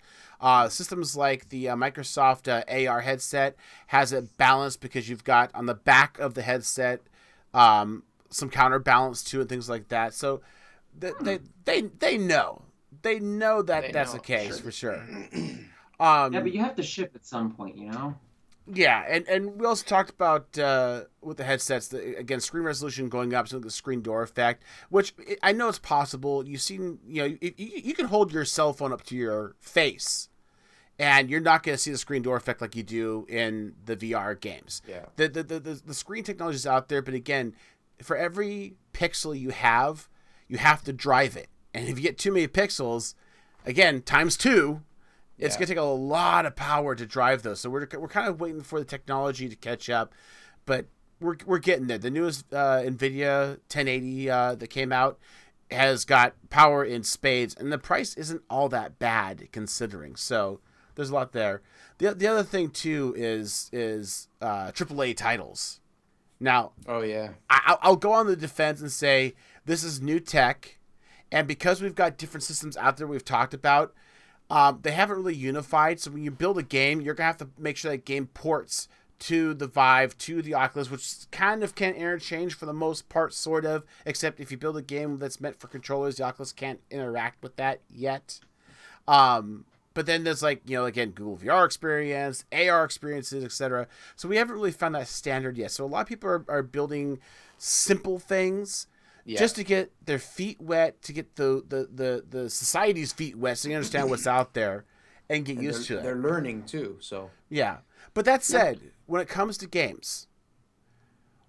Systems like the Microsoft AR headset has it balanced because you've got on the back of the headset some counterbalance to it and things like that. So they know that's the case for sure. Yeah, but you have to ship at some point, Yeah, and we also talked about with the headsets, again, screen resolution going up, so the screen door effect, which I know it's possible. You've seen, you can hold your cell phone up to your face, and you're not going to see the screen door effect like you do in the VR games. Yeah. The screen technology is out there, but again, for every pixel you have to drive it, and if you get too many pixels, again, times 2. It's going to take a lot of power to drive those. So we're kind of waiting for the technology to catch up, but we're getting there. The newest NVIDIA 1080 that came out has got power in spades, and the price isn't all that bad considering. So there's a lot there. The other thing too is AAA titles. Now, oh yeah, I'll go on the defense and say this is new tech, and because we've got different systems out there we've talked about. They haven't really unified, so when you build a game, you're going to have to make sure that game ports to the Vive, to the Oculus, which kind of can interchange for the most part, sort of, except if you build a game that's meant for controllers, the Oculus can't interact with that yet. but then there's like, again, Google VR experience, AR experiences, etc. So we haven't really found that standard yet. So a lot of people are building simple things just to get their feet wet, to get the society's feet wet, so you understand what's out there and get used to it. They're learning too, so. Yeah. But that said, when it comes to games,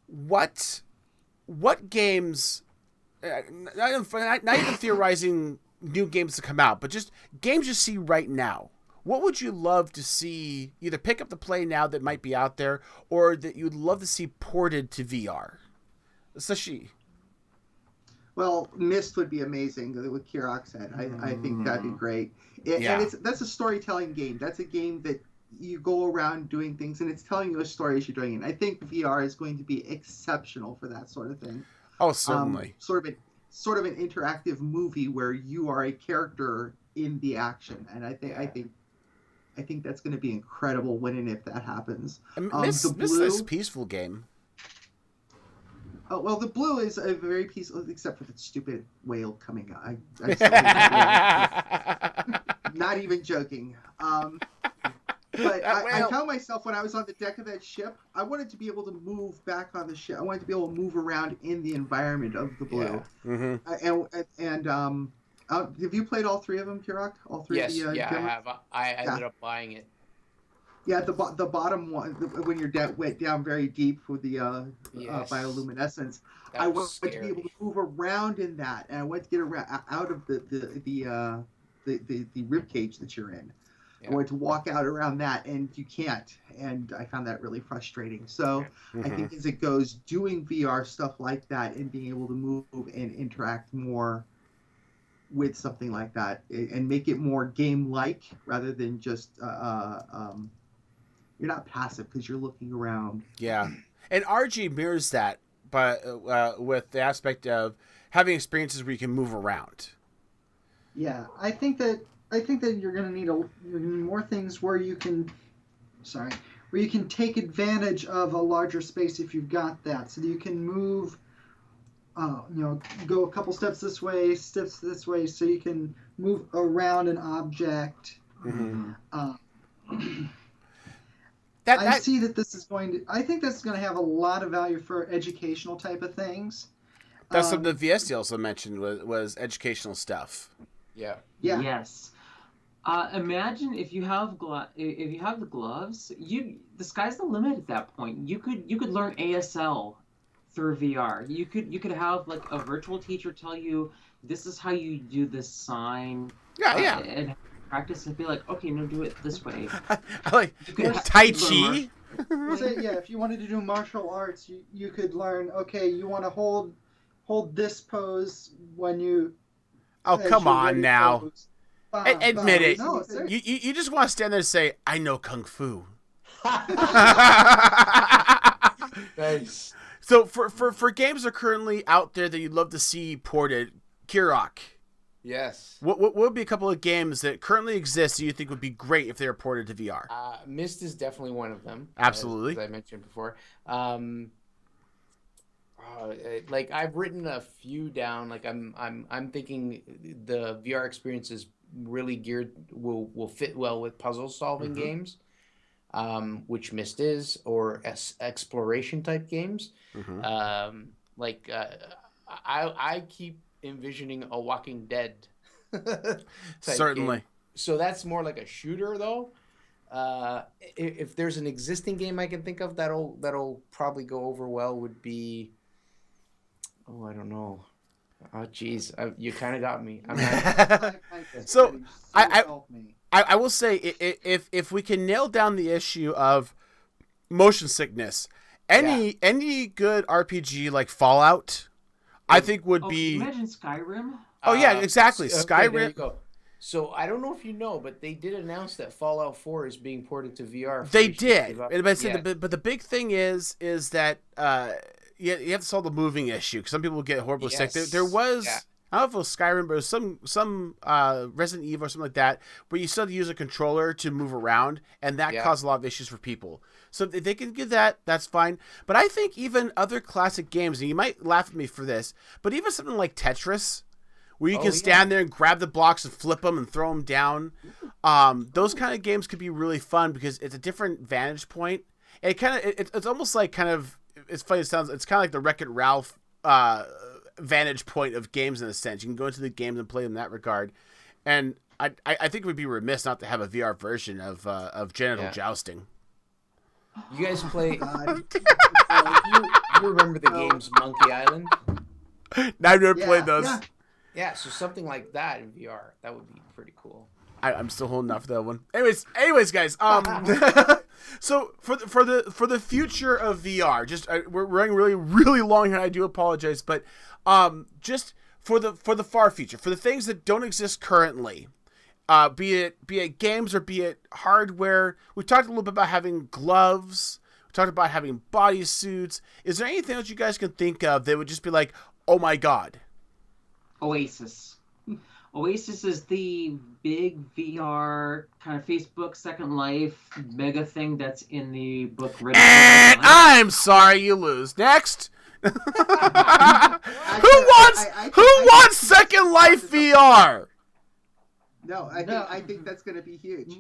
what games, not even theorizing new games to come out, but just games you see right now, what would you love to see either pick up the play now that might be out there, or that you'd love to see ported to VR? Sashi. Well, Myst would be amazing, what Kirok said. I think that'd be great. And that's a storytelling game. That's a game that you go around doing things, and it's telling you a story as you're doing it. And I think VR is going to be exceptional for that sort of thing. Oh, certainly. Sort of an interactive movie where you are a character in the action. And I think that's going to be incredible when and if that happens. Myst is a peaceful game. Oh, well, the Blue is a very peaceful, except for the stupid whale coming out. Not even joking. But I found myself, when I was on the deck of that ship, I wanted to be able to move back on the ship. I wanted to be able to move around in the environment of the Blue. Yeah. And have you played all three of them, Kirok? All three? Yes, of the, I have. I ended up buying it. Yeah, the bottom one, when you're went down very deep with the bioluminescence, I wanted to be able to move around in that, and I wanted to get around out of the rib cage that you're in. Yeah. I wanted to walk out around that, and you can't, and I found that really frustrating. So I think as it goes, doing VR stuff like that and being able to move and interact more with something like that, and make it more game-like rather than just you're not passive because you're looking around. Yeah, and RG mirrors that, but with the aspect of having experiences where you can move around. Yeah, I think that you're going to need more things where you can take advantage of a larger space if you've got that, so that you can move. Go a couple steps this way, so you can move around an object. I see that this is going to. I think this is going to have a lot of value for educational type of things. That's something the VSD also mentioned was educational stuff. Yeah. Yeah. Yes. Imagine if you have the gloves, the sky's the limit at that point. You could learn ASL through VR. You could have like a virtual teacher tell you this is how you do this sign. Yeah. And practice and be like, okay, no, do it this way. Like Tai Chi. If you wanted to do martial arts, you could learn. Okay, you want to hold this pose when you. Oh, come on now. Admit it. No, you just want to stand there and say, I know Kung Fu. Nice. So for games that are currently out there that you'd love to see ported, Kirok. Yes. What would be a couple of games that currently exist that you think would be great if they were ported to VR? Myst is definitely one of them. Absolutely. As I mentioned before. Like I've written a few down. Like I'm thinking the VR experience is really will fit well with puzzle solving games, which Myst is, or exploration type games. I keep envisioning a Walking Dead Certainly game. So that's more like a shooter though. If there's an existing game I can think of that'll probably go over well, would be I don't know. Oh geez, you kind of got me. I'm not... So I will say, if we can nail down the issue of motion sickness, any good RPG like Fallout, I think would be. Imagine Skyrim. Oh yeah, exactly. Okay, Skyrim. there you go. So I don't know if you know, but they did announce that Fallout 4 is being ported to VR. They did, but the big thing is that you have to solve the moving issue because some people get horribly sick. There was. Yeah. I don't know if it was Skyrim, but it was some Resident Evil or something like that, where you still had to use a controller to move around, and that caused a lot of issues for people. So if they can get that, that's fine. But I think even other classic games, and you might laugh at me for this, but even something like Tetris, where you can stand there and grab the blocks and flip them and throw them down. Those kind of games could be really fun because it's a different vantage point. It kind of it's almost like kind of, it's funny, it sounds, it's kind of like the Wreck-It Ralph vantage point of games in a sense. You can go into the games and play them in that regard. And I think it would be remiss not to have a VR version of genital jousting. You guys play? You remember the games Monkey Island? I've never played those. Yeah, so something like that in VR, that would be pretty cool. I'm still holding out for that one. Anyways, guys. So for the future of VR, just we're running really long here. I do apologize, but just for the far future, for the things that don't exist currently, be it games or be it hardware. We've talked a little bit about having gloves. We talked about having bodysuits. Is there anything that you guys can think of that would just be like, oh my god? Oasis. Oasis is the big VR kind of Facebook Second Life mega thing that's in the book. And I'm sorry, you lose. Next. Who wants Second Life VR? No, I think that's going to be huge.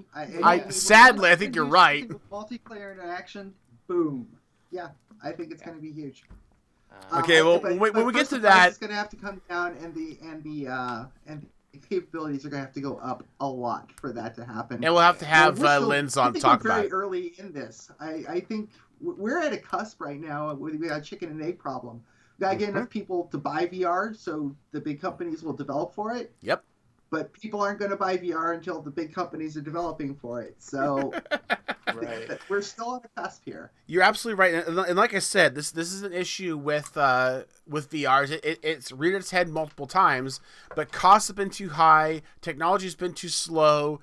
Sadly, I think you're right. Multiplayer interaction, boom. Yeah, I think it's going to be huge. Okay, well, when we get to that, it's going to have to come down, and the capabilities are going to have to go up a lot for that to happen. And we'll have to have Linz on talk about it. Very early in this, I think we're at a cusp right now. We got a chicken and egg problem. We got to get enough people to buy VR, so the big companies will develop for it. Yep. But people aren't going to buy VR until the big companies are developing for it. So we're still on the cusp here. You're absolutely right, and like I said, this is an issue with VRs. It's reared its head multiple times, but costs have been too high, technology's been too slow.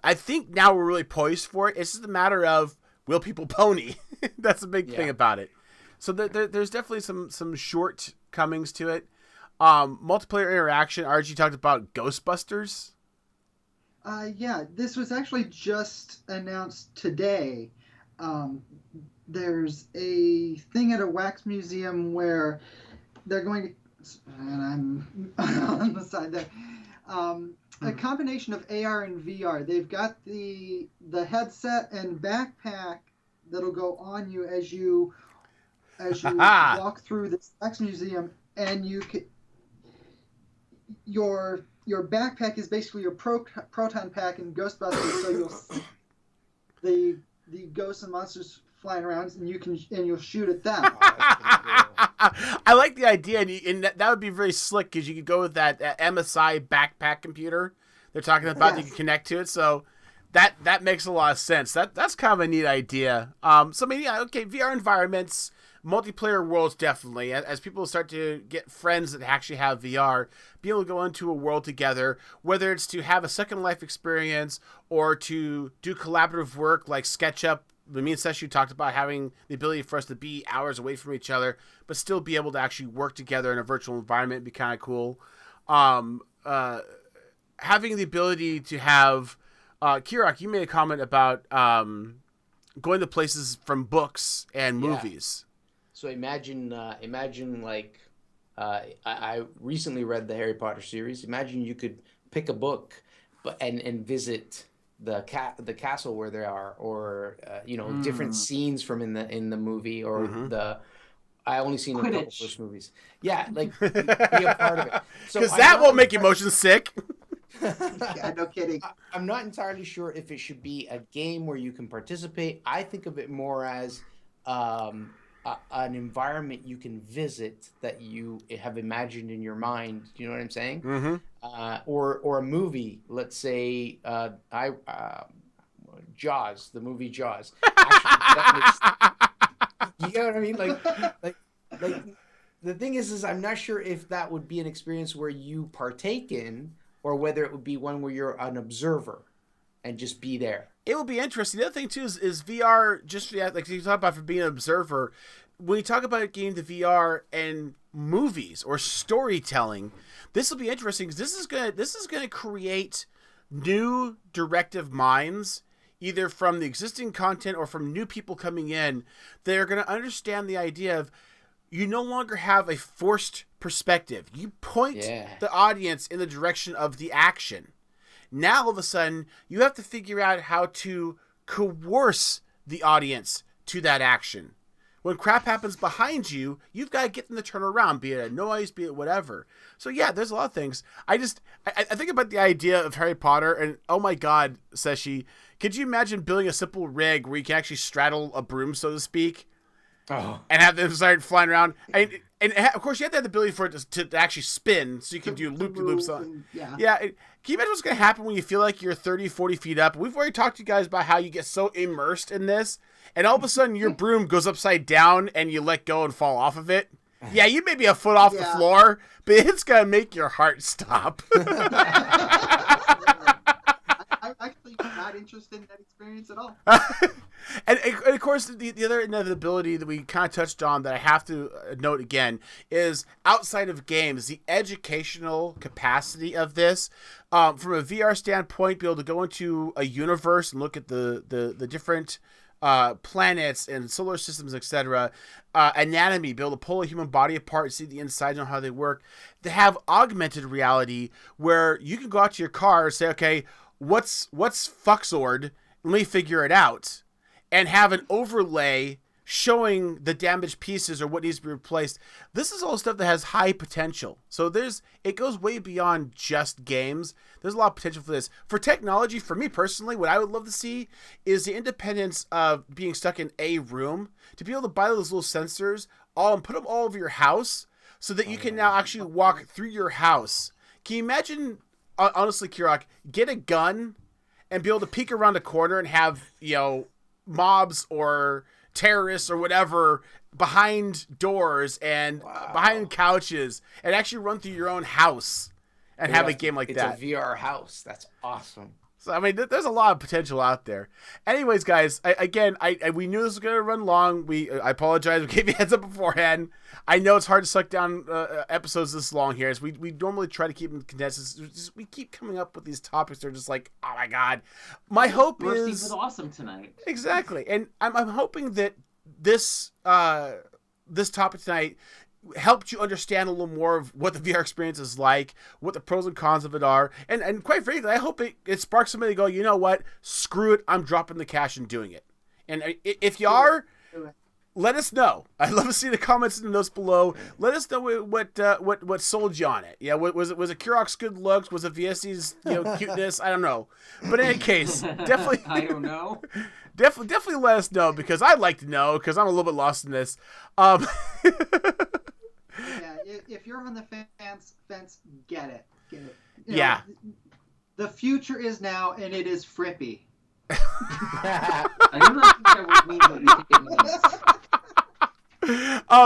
I think now we're really poised for it. It's just a matter of, will people pony? That's the big thing about it. So there's definitely some shortcomings to it. Multiplayer interaction. RG talked about Ghostbusters. Yeah, this was actually just announced today. There's a thing at a wax museum where they're going to, and I'm on the side there, a combination of AR and VR. They've got the headset and backpack that'll go on you as you walk through this wax museum, and you can. Your backpack is basically your proton pack in Ghostbusters, so you'll see the ghosts and monsters flying around, and you'll shoot at them. I like the idea, and that would be very slick because you could go with that MSI backpack computer they're talking about. You can connect to it, so that makes a lot of sense. That's kind of a neat idea. So I mean, VR environments. Multiplayer worlds, definitely. As people start to get friends that actually have VR, be able to go into a world together, whether it's to have a Second Life experience or to do collaborative work like SketchUp. Me and Seshu talked about having the ability for us to be hours away from each other, but still be able to actually work together in a virtual environment would be kind of cool. Having the ability to have... Kirok, you made a comment about going to places from books and movies. So imagine like, I recently read the Harry Potter series. Imagine you could pick a book, and visit the castle where they are, or different scenes from in the movie, or I only seen a couple first movies. Yeah, like be a part of it. Because that won't make you motion sick. Yeah, no kidding. I'm not entirely sure if it should be a game where you can participate. I think of it more as an environment you can visit that you have imagined in your mind. Do you know what I'm saying? Mm-hmm. Or a movie. Let's say Jaws, the movie Jaws. Actually, you know what I mean? Like the thing is I'm not sure if that would be an experience where you partake in, or whether it would be one where you're an observer and just be there. It will be interesting. The other thing, too, is VR, just like you talk about for being an observer, when you talk about getting to VR and movies or storytelling, this will be interesting because this is gonna create new directive minds, either from the existing content or from new people coming in. They're going to understand the idea of you no longer have a forced perspective. You point Yeah. the audience in the direction of the action. Now, all of a sudden, you have to figure out how to coerce the audience to that action. When crap happens behind you, you've got to get them to turn around, be it a noise, be it whatever. So yeah, there's a lot of things. I think about the idea of Harry Potter, and oh my God, says she, could you imagine building a simple rig where you can actually straddle a broom, so to speak, Oh. and have them start flying around? And of course, you have to have the ability for it to actually spin, so you can do loop-de-loops. Yeah. Yeah, can you imagine what's going to happen when you feel like you're 30, 40 feet up? We've already talked to you guys about how you get so immersed in this, and all of a sudden your broom goes upside down and you let go and fall off of it. Yeah, you may be a foot off the floor, but it's going to make your heart stop. I'm actually not interested in that experience at all. And of course, the other inevitability that we kind of touched on that I have to note again is outside of games, the educational capacity of this. From a VR standpoint, be able to go into a universe and look at the different planets and solar systems, etc. Anatomy, be able to pull a human body apart, see the inside, know how they work. They have augmented reality where you can go out to your car and say, okay, what's Fuxord? Let me figure it out. And have an overlay showing the damaged pieces or what needs to be replaced. This is all stuff that has high potential. So it goes way beyond just games. There's a lot of potential for this. For technology, for me personally, what I would love to see is the independence of being stuck in a room to be able to buy those little sensors and put them all over your house so that you can now actually walk through your house. Can you imagine, honestly, Kirok, get a gun and be able to peek around a corner and have, mobs or terrorists or whatever behind doors and behind couches and actually run through your own house and have a game like that. It's a VR house. That's awesome. So, I mean, there's a lot of potential out there. Anyways, guys, we knew this was going to run long. I apologize. We gave you a heads up beforehand. I know it's hard to suck down episodes this long here. So we normally try to keep them condensed. We keep coming up with these topics. They're just like, oh my God. My hope Mercy is... was awesome tonight. Exactly. And I'm hoping that this topic tonight helped you understand a little more of what the VR experience is like, what the pros and cons of it are, and quite frankly, I hope it sparks somebody to go, you know what, screw it, I'm dropping the cash and doing it. And if you are, let us know. I'd love to see the comments in the notes below. Let us know what sold you on it. Yeah, was it Kurok's good looks? Was it VSC's cuteness? I don't know. But in any case, definitely. I don't know. Definitely let us know because I'd like to know because I'm a little bit lost in this. Yeah, if you're on the fence, get it. Yeah. The future is now, and it is frippy. I do not think that would mean what you think it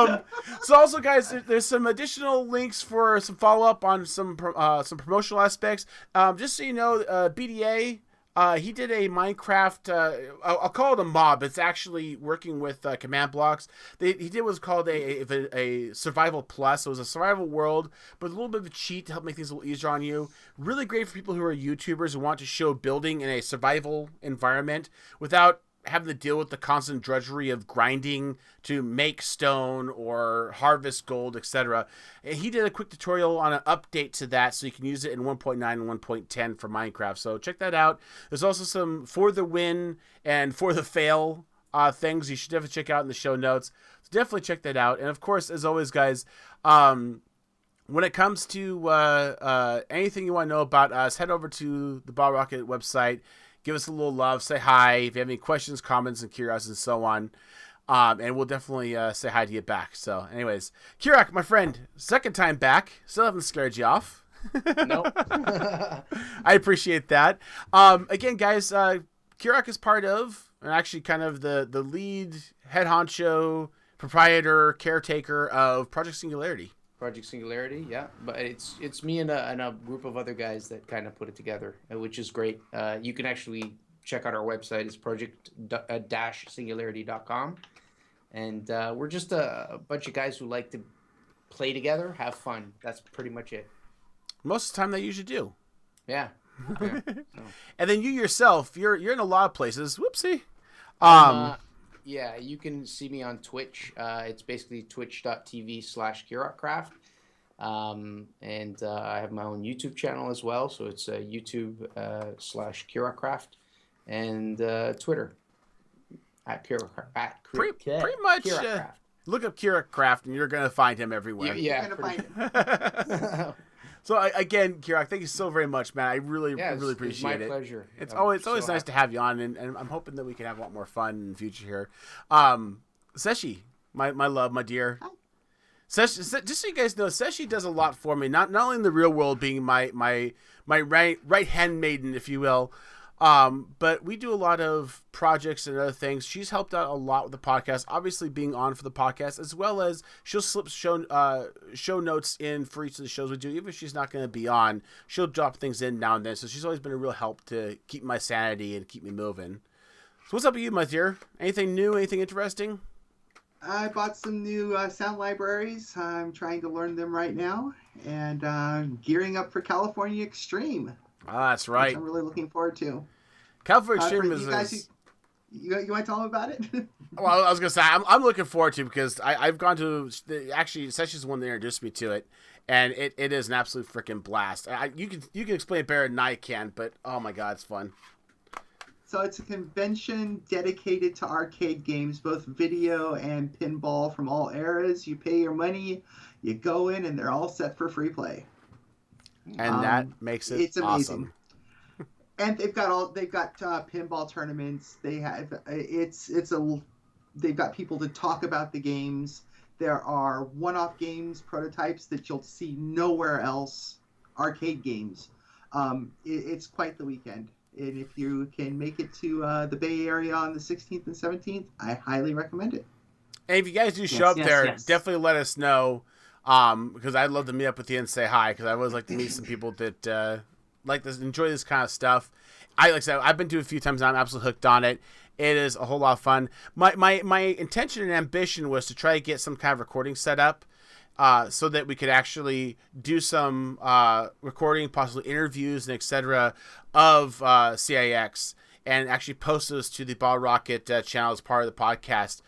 means. So also, guys, there's some additional links for some follow-up on some promotional aspects. Just so you know, BDA, he did a Minecraft, I'll call it a mob. It's actually working with command blocks. He did what's called a survival plus. So it was a survival world, but a little bit of a cheat to help make things a little easier on you. Really great for people who are YouTubers who want to show building in a survival environment without having to deal with the constant drudgery of grinding to make stone or harvest gold, etc. He did a quick tutorial on an update to that, so you can use it in 1.9 and 1.10 for Minecraft. So check that out. There's also some for the win and for the fail things you should definitely check out in the show notes. So definitely check that out. And of course, as always, guys, when it comes to anything you want to know about us, head over to the Ball Rocket website. Give us a little love. Say hi. If you have any questions, comments, and curiosities, and so on. And we'll definitely say hi to you back. So, anyways, Kirok, my friend, second time back. Still haven't scared you off. Nope. I appreciate that. Again, guys, Kirok is part of, and actually kind of the lead head honcho, proprietor, caretaker of Project Singularity. Project Singularity, yeah, but it's me and a group of other guys that kind of put it together, which is great. You can actually check out our website. It's project-singularity.com, and we're just a bunch of guys who like to play together, have fun. That's pretty much it. Most of the time, they usually do. Yeah. So. And then you yourself, you're in a lot of places. Whoopsie. Yeah, you can see me on Twitch. It's basically twitch.tv/KirokCraft. And I have my own YouTube channel as well. So it's YouTube /KiraCraft and Twitter at Pretty much. KiraCraft. Look up Kira Craft and you're going to find him everywhere. Yeah, You're gonna pretty- find it. So again, Kira, thank you so very much, man. I really it's appreciate my it. pleasure. It's I'm always so nice happy. to have you on, and I'm hoping that we can have a lot more fun in the future here. Seshi, my love, my dear. Seshi, just so you guys know, Seshi does a lot for me. Not only in the real world, being my right hand maiden, if you will, but we do a lot of projects and other things. She's helped out a lot with the podcast, obviously being on for the podcast, as well as she'll slip show notes in for each of the shows we do. Even if she's not going to be on, she'll drop things in now and then. So she's always been a real help to keep my sanity and keep me moving. So what's up with you, my dear? Anything new? Anything interesting? I bought some new sound libraries. I'm trying to learn them right now, and gearing up for California Extreme. Ah, that's right. Which I'm really looking forward to. California For Extreme you guys is. you want to tell them about it? Well, I was gonna say I'm looking forward to it because I've gone to actually Sessions the one that introduced me to it, and it is an absolute freaking blast. You can explain it better than I can, but oh my god, it's fun. So it's a convention dedicated to arcade games, both video and pinball from all eras. You pay your money, you go in, and they're all set for free play. And that makes it it's amazing. awesome. And they've got pinball tournaments. They have they've got people to talk about the games. There are one-off games, prototypes that you'll see nowhere else. Arcade games. It's quite the weekend. And if you can make it to the Bay Area on the 16th and 17th, I highly recommend it. And if you guys do show up there, yes. definitely let us know, because I'd love to meet up with you and say hi. Because I always like to meet some people that like to enjoy this kind of stuff. Like I said, I've been to it a few times. And I'm absolutely hooked on it. It is a whole lot of fun. My intention and ambition was to try to get some kind of recording set up, so that we could actually do some recording, possibly interviews and etc. of CIX, and actually post those to the Ball Rocket channel as part of the podcast.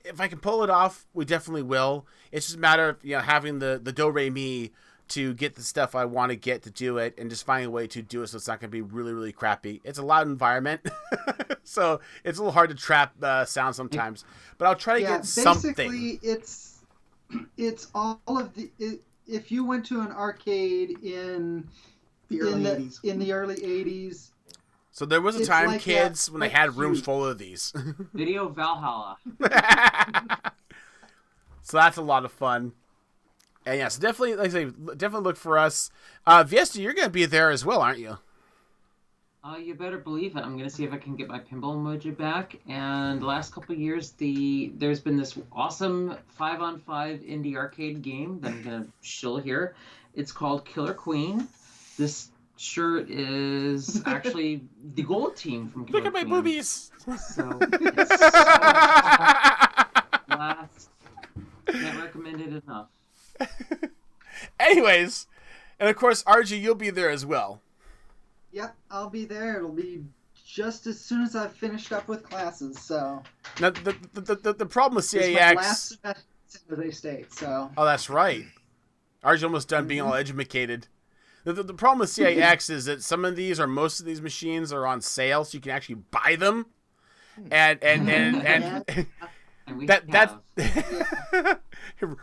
If I can pull it off, we definitely will. It's just a matter of having the do-re-mi to get the stuff I want to get to do it, and just finding a way to do it so it's not going to be really, really crappy. It's a loud environment, so it's a little hard to trap sound sometimes. But I'll try to get something. Basically, it's all of the. If you went to an arcade in The early 80s. in the early 80s, So there was a It's time, like kids, that, when they but had rooms huge. full of these. Video Valhalla. So that's a lot of fun. And yes, definitely, like I say, definitely look for us. Viesta, you're going to be there as well, aren't you? You better believe it. I'm gonna see if I can get my pinball mojo back. And the last couple of years, there's been this awesome 5-on-5 indie arcade game that I'm gonna shill here. It's called Killer Queen. This shirt is actually the gold team from Killer Look at my Queen. boobies. So it's so blast. Can't recommend it enough. Anyways, and of course, RG, you'll be there as well. yep, I'll be there. It'll be just as soon as I've finished up with classes. So Now, the problem with it's my CAX... last semester at San Jose State. So Oh, that's right. RG's almost done being all educated. The problem with CAX is that some of these, or most of these machines, are on sale, so you can actually buy them. And And we that have.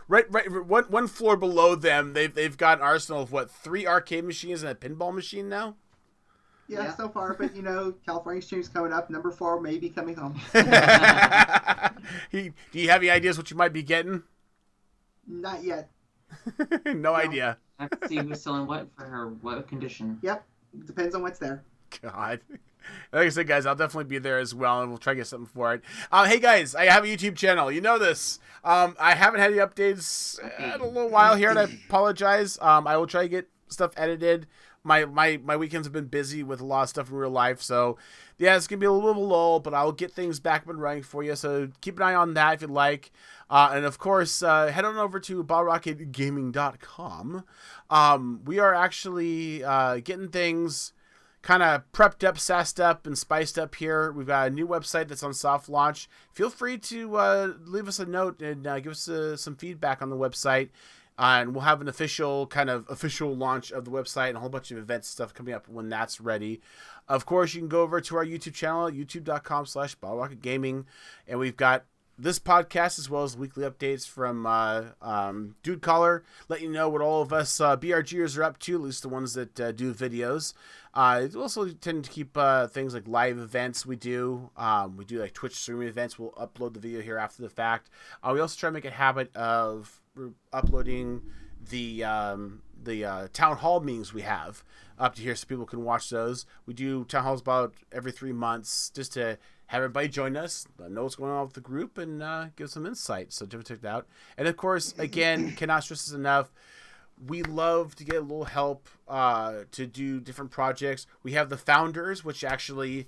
right one floor below them, they've got an arsenal of 3 arcade machines and a pinball machine now. Yeah, so far, but California Extreme's coming up. Number 4 may be coming home. Do you have any ideas what you might be getting? Not yet. No idea. I have to see who's selling what for her what condition. Yep, depends on what's there. God. Like I said, guys, I'll definitely be there as well, and we'll try to get something for it. Hey, guys, I have a YouTube channel. You know this. I haven't had any updates in a little while here, and I apologize. I will try to get stuff edited. My weekends have been busy with a lot of stuff in real life, so yeah, it's gonna be a little bit of a lull, but I'll get things back up and running for you. So keep an eye on that if you'd like, and of course, head on over to ballrocketgaming.com. We are actually getting things kind of prepped up, sassed up, and spiced up here. We've got a new website that's on soft launch. Feel free to leave us a note and give us some feedback on the website. And we'll have an official launch of the website and a whole bunch of events and stuff coming up when that's ready. Of course, you can go over to our YouTube channel, youtube.com/BottleRocketGaming, and we've got this podcast as well as weekly updates from Dude Caller, let you know what all of us BRGers are up to, at least the ones that do videos. We also tend to keep things like live events we do. We do like Twitch streaming events. We'll upload the video here after the fact. We also try to make a habit of uploading the town hall meetings we have up to here so people can watch those. We do town halls about every 3 months just to have everybody join us, know what's going on with the group, and give some insight. So definitely check that out. And of course, again, cannot stress this enough, we love to get a little help to do different projects. We have the founders, which actually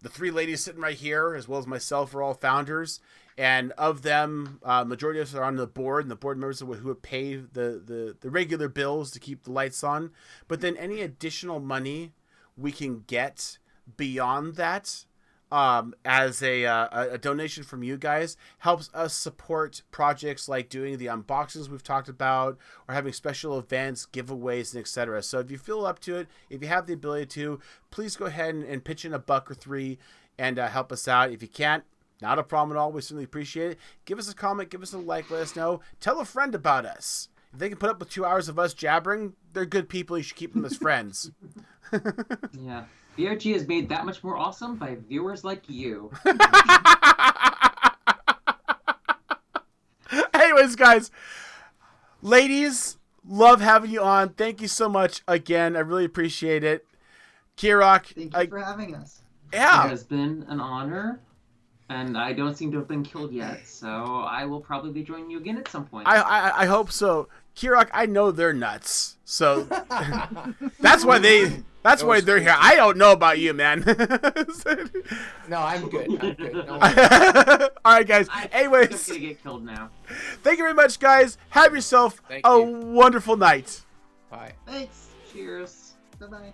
the 3 ladies sitting right here, as well as myself, are all founders. And of them, majority of us are on the board, and the board members who would pay the regular bills to keep the lights on. But then any additional money we can get beyond that, as a donation from you guys, helps us support projects like doing the unboxings we've talked about, or having special events, giveaways, and etc. So if you feel up to it, if you have the ability to, please go ahead and pitch in $1 or $3 and help us out. If you can't, not a problem at all. We certainly appreciate it. Give us a comment, give us a like, let us know. Tell a friend about us. If they can put up with 2 hours of us jabbering, they're good people. You should keep them as friends. Yeah. BRG is made that much more awesome by viewers like you. Anyways, guys, ladies, love having you on. Thank you so much again. I really appreciate it. Kirok, Thank you for having us. It yeah, has been an honor, and I don't seem to have been killed yet, so I will probably be joining you again at some point. I hope so. Kirok, I know they're nuts, so that's why they're here. I don't know about you, man. No, I'm good. I'm good. No, All right, guys. I'm Anyways, gonna get killed now. thank you very much, guys. Have yourself Thank a you. wonderful night. bye. Thanks. Cheers. Bye-bye.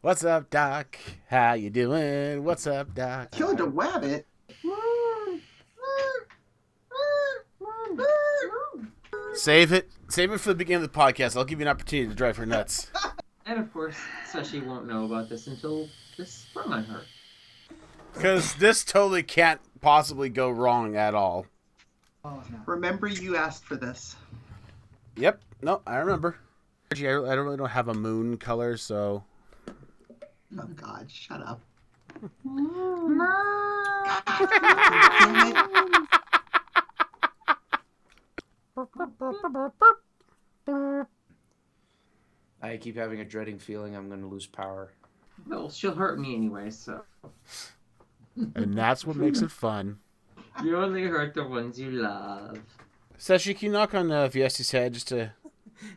What's up, Doc? How you doing? What's up, Doc? Killed a rabbit. Save it for the beginning of the podcast. I'll give you an opportunity to drive her nuts. And of course, Sashi won't know about this until this sprung on her. Because this totally can't possibly go wrong at all. Oh, no. Remember, you asked for this. Yep. No, I remember. Actually, I really don't have a moon color, so... Oh God, shut up. I keep having a dreading feeling I'm going to lose power. Well, she'll hurt me anyway, so. And that's what makes it fun. You only hurt the ones you love. Sashi, can you knock on Viesti's head just to...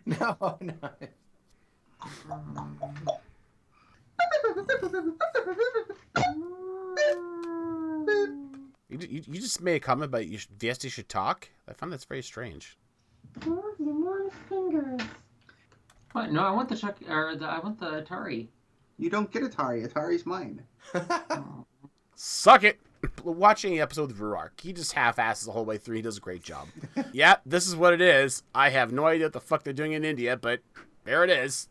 No, no. You just made a comment about Viesti should talk? I find that's very strange. What? No, I want the I want the Atari. You don't get Atari. Atari's mine. Suck it! Watching the episode with Ruark, he just half-asses the whole way through. He does a great job. Yeah, this is what it is. I have no idea what the fuck they're doing in India, but there it is.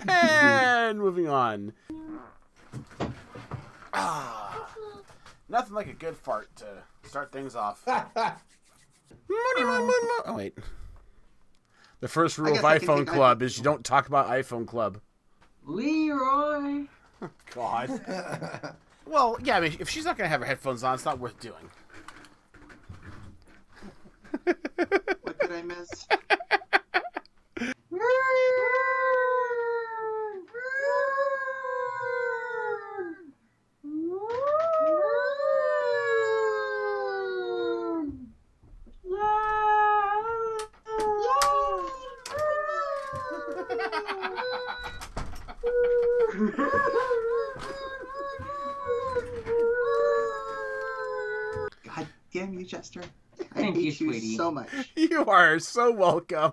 And moving on. Nothing like a good fart to start things off. Oh, wait. The first rule of iPhone Club is you don't talk about iPhone Club. Leroy! God. Well, yeah, I mean, if she's not going to have her headphones on, it's not worth doing. What did I miss? Damn you, Jester. I Thank hate you, you sweetie. so much. You are so welcome.